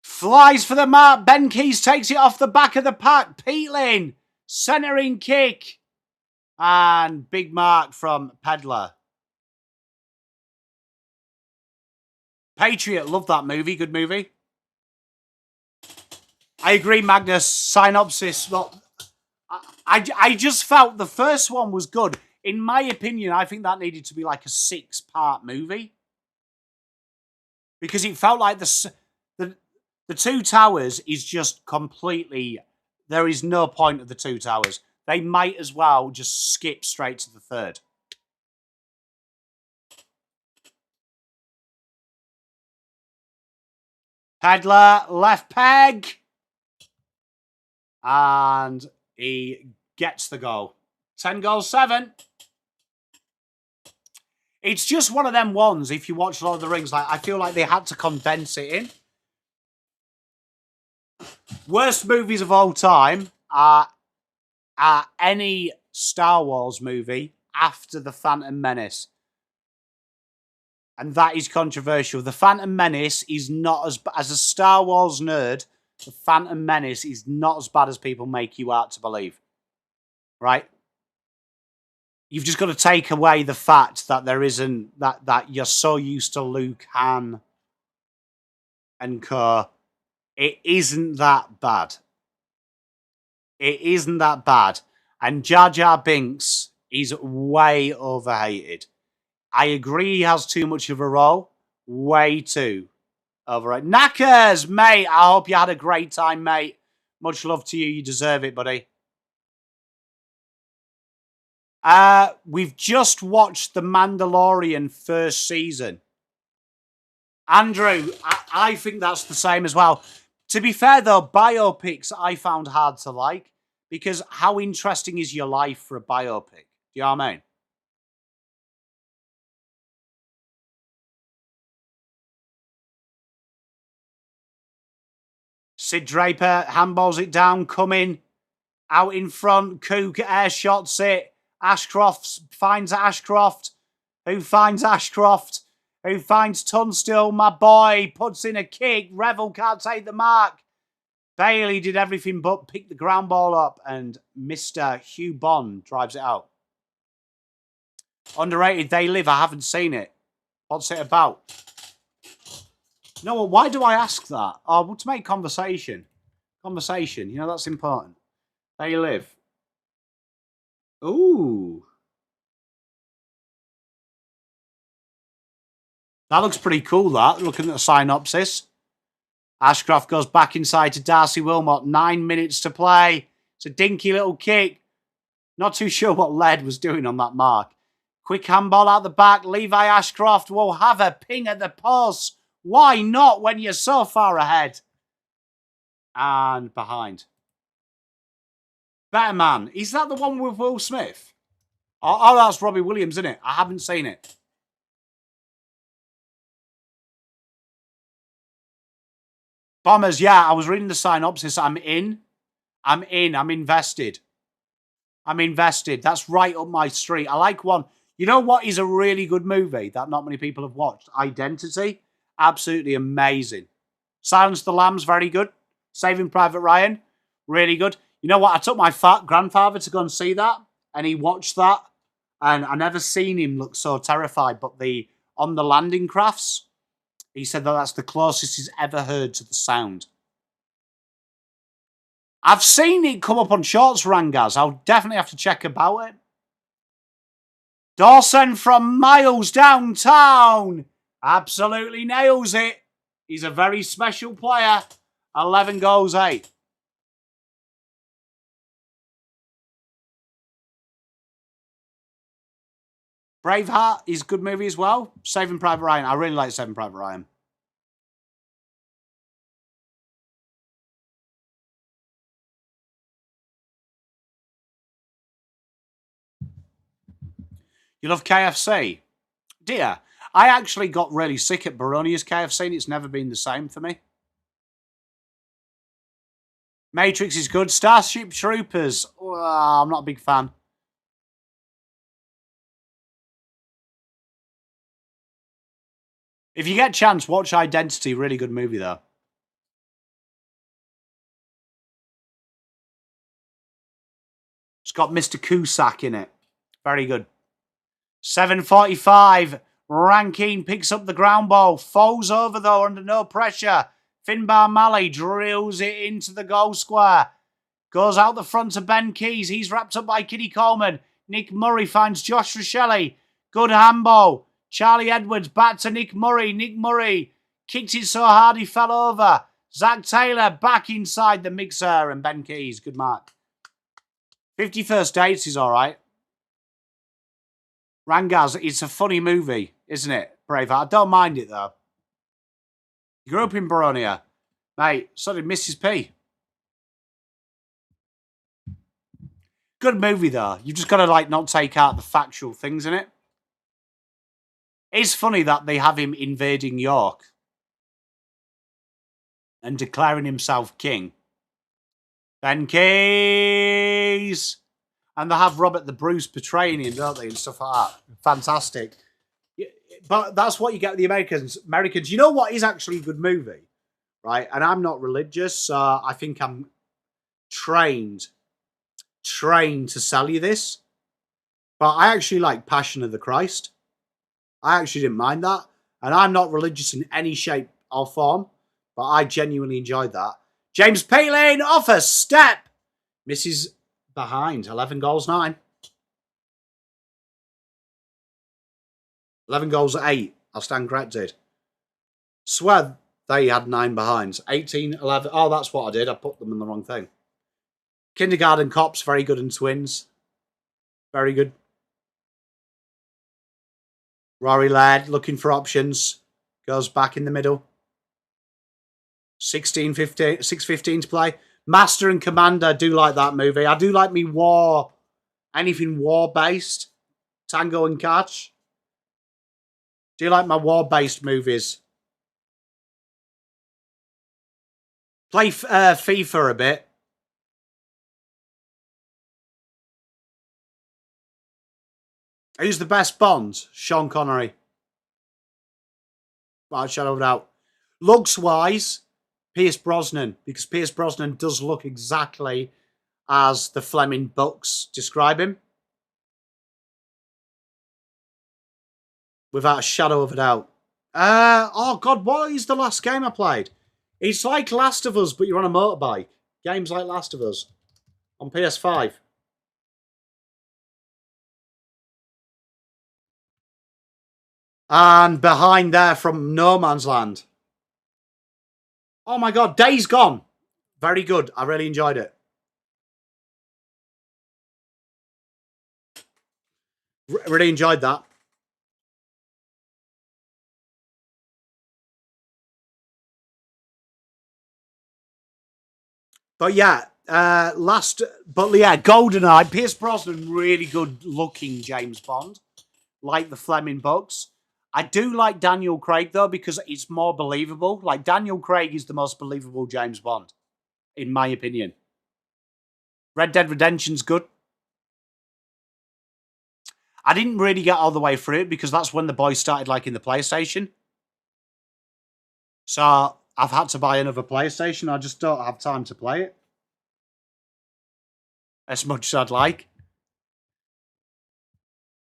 Flies for the mark. Ben Keys takes it off the back of the pack. Peatling. Centering kick. And big mark from Pedler. Patriot. Love that movie. Good movie. I agree, Magnus. Synopsis. Well, I just felt the first one was good. In my opinion, I think that needed to be like a 6-part movie. Because it felt like the Two Towers is just completely... There is no point of the Two Towers. They might as well just skip straight to the third. Pedler, left peg. And he gets the goal. 10 goals, 7. It's just one of them ones, if you watch Lord of the Rings, like I feel like they had to condense it in. Worst movies of all time are any Star Wars movie after The Phantom Menace. And that is controversial. The Phantom Menace is not as a Star Wars nerd, The Phantom Menace is not as bad as people make you out to believe. Right? You've just got to take away the fact that there isn't... That you're so used to Luke, Han, and co. It isn't that bad. It isn't that bad. And Jar Jar Binks is way overhated. I agree he has too much of a role. Way too overrated. Knackers, mate. I hope you had a great time, mate. Much love to you. You deserve it, buddy. We've just watched The Mandalorian first season. Andrew, I think that's the same as well. To be fair, though, biopics I found hard to like. Because how interesting is your life for a biopic? Do you know what I mean? Sid Draper handballs it down, coming out in front. Cook air shots it. Ashcroft finds Ashcroft. Who finds Ashcroft? Who finds Tunstall? My boy puts in a kick. Revel can't take the mark. Bailey did everything but pick the ground ball up, and Mr. Hugh Bond drives it out. Underrated, They Live. I haven't seen it. What's it about? No, why do I ask that? Oh, well, to make conversation. Conversation, you know, that's important. They Live. Ooh. That looks pretty cool, that, looking at the synopsis. Ashcroft goes back inside to Darcy Wilmot. 9 minutes to play. It's a dinky little kick. Not too sure what Led was doing on that mark. Quick handball out the back. Levi Ashcroft will have a ping at the post. Why not when you're so far ahead? And behind. Better Man. Is that the one with Will Smith? Oh, that's Robbie Williams, isn't it? I haven't seen it. Bombers, yeah, I was reading the synopsis. I'm in. I'm invested. I'm invested. That's right up my street. I like one. You know what is a really good movie that not many people have watched? Identity. Absolutely amazing. Silence of the Lambs, very good. Saving Private Ryan, really good. You know what? I took my grandfather to go and see that, and he watched that, and I never seen him look so terrified. But on the landing crafts, he said that that's the closest he's ever heard to the sound. I've seen it come up on Shorts Rangas. I'll definitely have to check about it. Dawson from miles downtown. Absolutely nails it. He's a very special player. 11 goals, 8. Braveheart is a good movie as well. Saving Private Ryan. I really like Saving Private Ryan. You love KFC? Dear, I actually got really sick at Baronia's KFC and it's never been the same for me. Matrix is good. Starship Troopers. I'm not a big fan. If you get a chance, watch Identity. Really good movie, though. It's got Mr. Cusack in it. Very good. 7:45. Rankine picks up the ground ball. Falls over, though, under no pressure. Finbar Malley drills it into the goal square. Goes out the front to Ben Keys. He's wrapped up by Kitty Coleman. Nick Murray finds Josh Rochelle. Good handball. Charlie Edwards back to Nick Murray. Nick Murray kicked it so hard he fell over. Zach Taylor back inside the mixer and Ben Keys. Good mark. 51st Dates is all right. Rangaz, it's a funny movie, isn't it? Braveheart. I don't mind it, though. You grew up in Baronia. Mate, so did Mrs. P. Good movie, though. You've just got to, like, not take out the factual things in it. It's funny that they have him invading York and declaring himself king. Ben Keys! And they have Robert the Bruce portraying him, don't they, and stuff like that. Fantastic. But that's what you get with the Americans. You know what is actually a good movie? Right? And I'm not religious, so I think I'm trained to sell you this. But I actually like Passion of the Christ. I actually didn't mind that. And I'm not religious in any shape or form, but I genuinely enjoyed that. James Palin off a step. Misses behind. 11 goals, 9. 11 goals at 8. I'll stand corrected. Swear they had 9 behinds. 18, 11. Oh, that's what I did. I put them in the wrong thing. Kindergarten Cops, very good in Twins. Very good. Rory Laird looking for options. Goes back in the middle. 6:15 to play. Master and Commander, I do like that movie. I do like me war. Anything war-based. Tango and Catch. Do you like my war-based movies? Play FIFA a bit. Who's the best Bond? Sean Connery. Right, shadow of doubt. Looks-wise, Pierce Brosnan, because Pierce Brosnan does look exactly as the Fleming books describe him. Without a shadow of a doubt. Oh, God, what is the last game I played? It's like Last of Us, but you're on a motorbike. Games like Last of Us on PS5. And behind there from No Man's Land. Oh my God, Days Gone. Very good. I really enjoyed it. Really enjoyed that. But yeah, GoldenEye. Pierce Brosnan, really good looking James Bond. Like the Fleming books. I do like Daniel Craig, though, because it's more believable. Like, Daniel Craig is the most believable James Bond, in my opinion. Red Dead Redemption's good. I didn't really get all the way through it, because that's when the boys started liking the PlayStation. So, I've had to buy another PlayStation. I just don't have time to play it. As much as I'd like.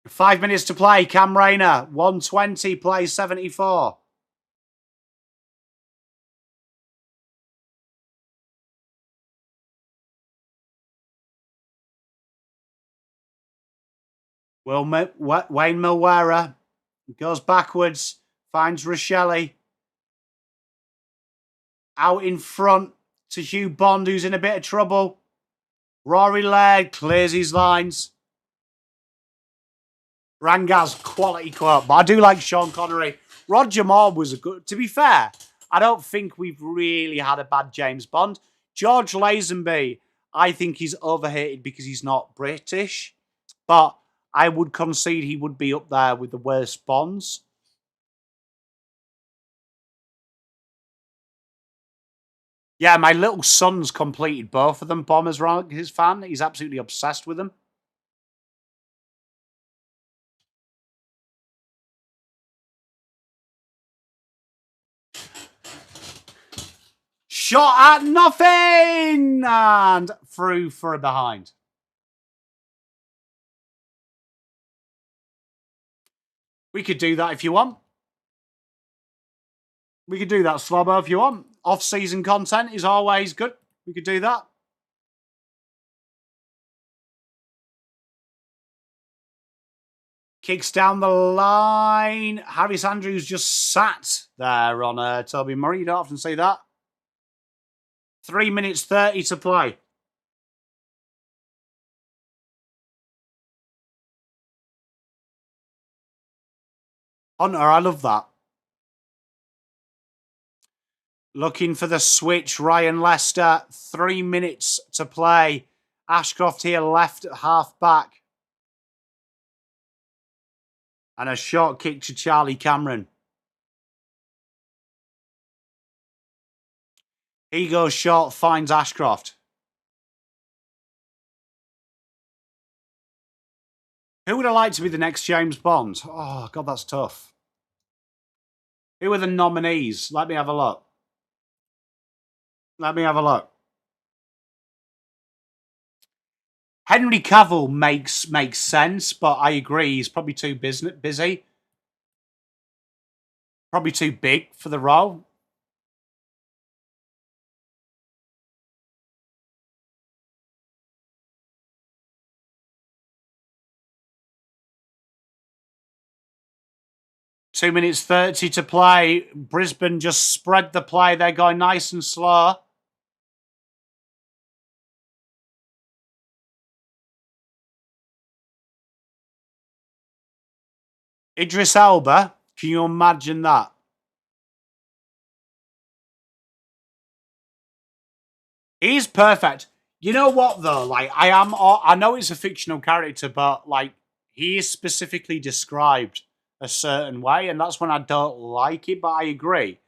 5 minutes to play. Cam Rayner, 120, plays 74. Wayne Milwera goes backwards, finds Rochelle. Out in front to Hugh Bond, who's in a bit of trouble. Rory Laird clears his lines. Rangaz, quality quote. But I do like Sean Connery. Roger Moore was a good... To be fair, I don't think we've really had a bad James Bond. George Lazenby, I think he's overhated because he's not British. But I would concede he would be up there with the worst bonds. Yeah, my little son's completed both of them, Bombers Rock, his fan. He's absolutely obsessed with them. Shot at nothing! And through for a behind. We could do that if you want. We could do that, Slobbo, if you want. Off-season content is always good. We could do that. Kicks down the line. Harris Andrews just sat there on Toby Murray. You don't often see that. 3 minutes 30 to play. Hunter, I love that. Looking for the switch, Ryan Lester. 3 minutes to play. Ashcroft here left at half back. And a short kick to Charlie Cameron. He goes short, finds Ashcroft. Who would I like to be the next James Bond? Oh, God, that's tough. Who are the nominees? Let me have a look. Henry Cavill makes sense, but I agree he's probably too busy. Probably too big for the role. Two minutes 30 to play. Brisbane just spread the play. They're going nice and slow. Idris Elba. Can you imagine that? He's perfect. You know what though? Like I know he's a fictional character, but like he is specifically described a certain way, and that's when I don't like it. But I agree.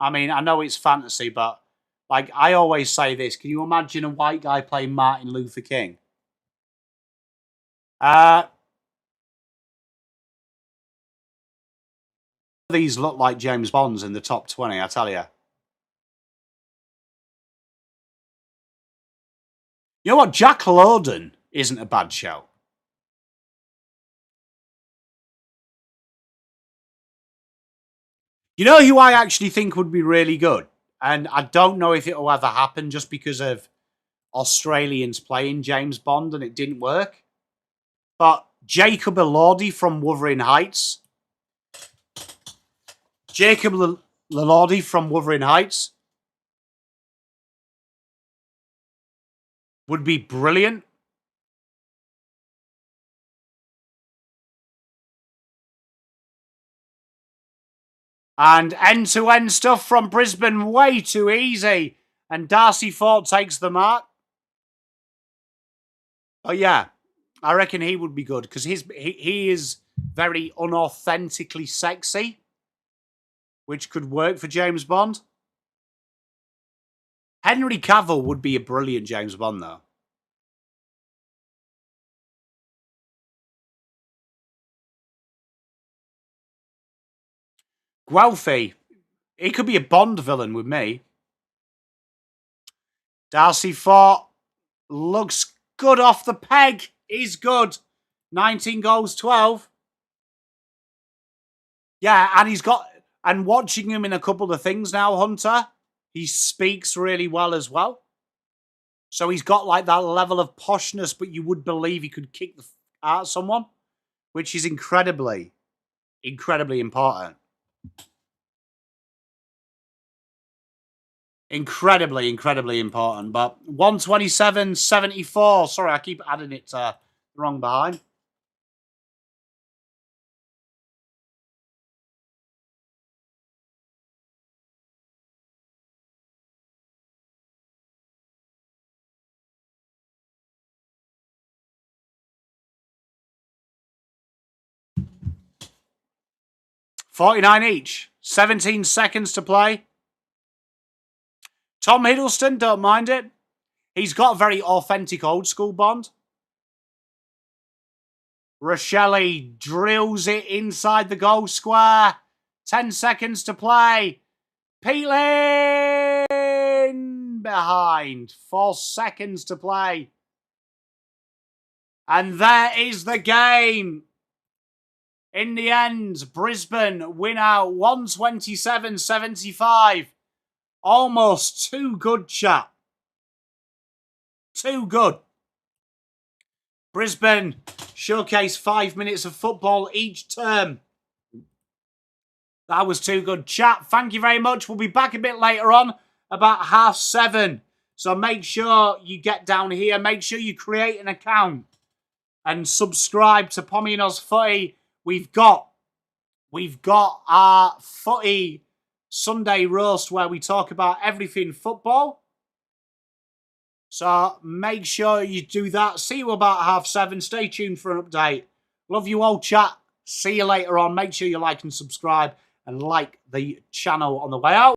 I mean, I know it's fantasy, but like I always say this: can you imagine a white guy playing Martin Luther King? These look like James Bonds in the top 20. I tell you. You know what? Jack Lowden isn't a bad show. You know who I actually think would be really good? And I don't know if it'll ever happen just because of Australians playing James Bond and it didn't work. But Jacob Elordi from Wuthering Heights. Jacob Elordi from Wuthering Heights would be brilliant. And end-to-end stuff from Brisbane, way too easy. And Darcy Fort takes the mark. Oh, yeah. I reckon he would be good because he is very unauthentically sexy, which could work for James Bond. Henry Cavill would be a brilliant James Bond, though. Guelphy. He could be a Bond villain with me. Darcy Fort looks good off the peg. He's good. 19 goals, 12. Yeah, and he's got... And watching him in a couple of things now, Hunter, he speaks really well as well. So he's got like that level of poshness, but you would believe he could kick the out of someone, which is incredibly, incredibly important. Incredibly, incredibly important. But 127.74. Sorry, I keep adding it wrong behind. 49 each. 17 seconds to play. Tom Hiddleston, don't mind it. He's got a very authentic old school Bond. Rochelle drills it inside the goal square. 10 seconds to play. Peeling behind. 4 seconds to play. And there is the game. In the end, Brisbane win out 127-75. Almost too good, chat. Too good. Brisbane showcase 5 minutes of football each term. That was too good, chat. Thank you very much. We'll be back a bit later on, about 7:30. So make sure you get down here. Make sure you create an account and subscribe to Pommy and Oz Footy. We've got our Footy Sunday roast where we talk about everything football. So make sure you do that. See you about 7:30. Stay tuned for an update. Love you all, chat. See you later on. Make sure you like and subscribe and like the channel on the way out.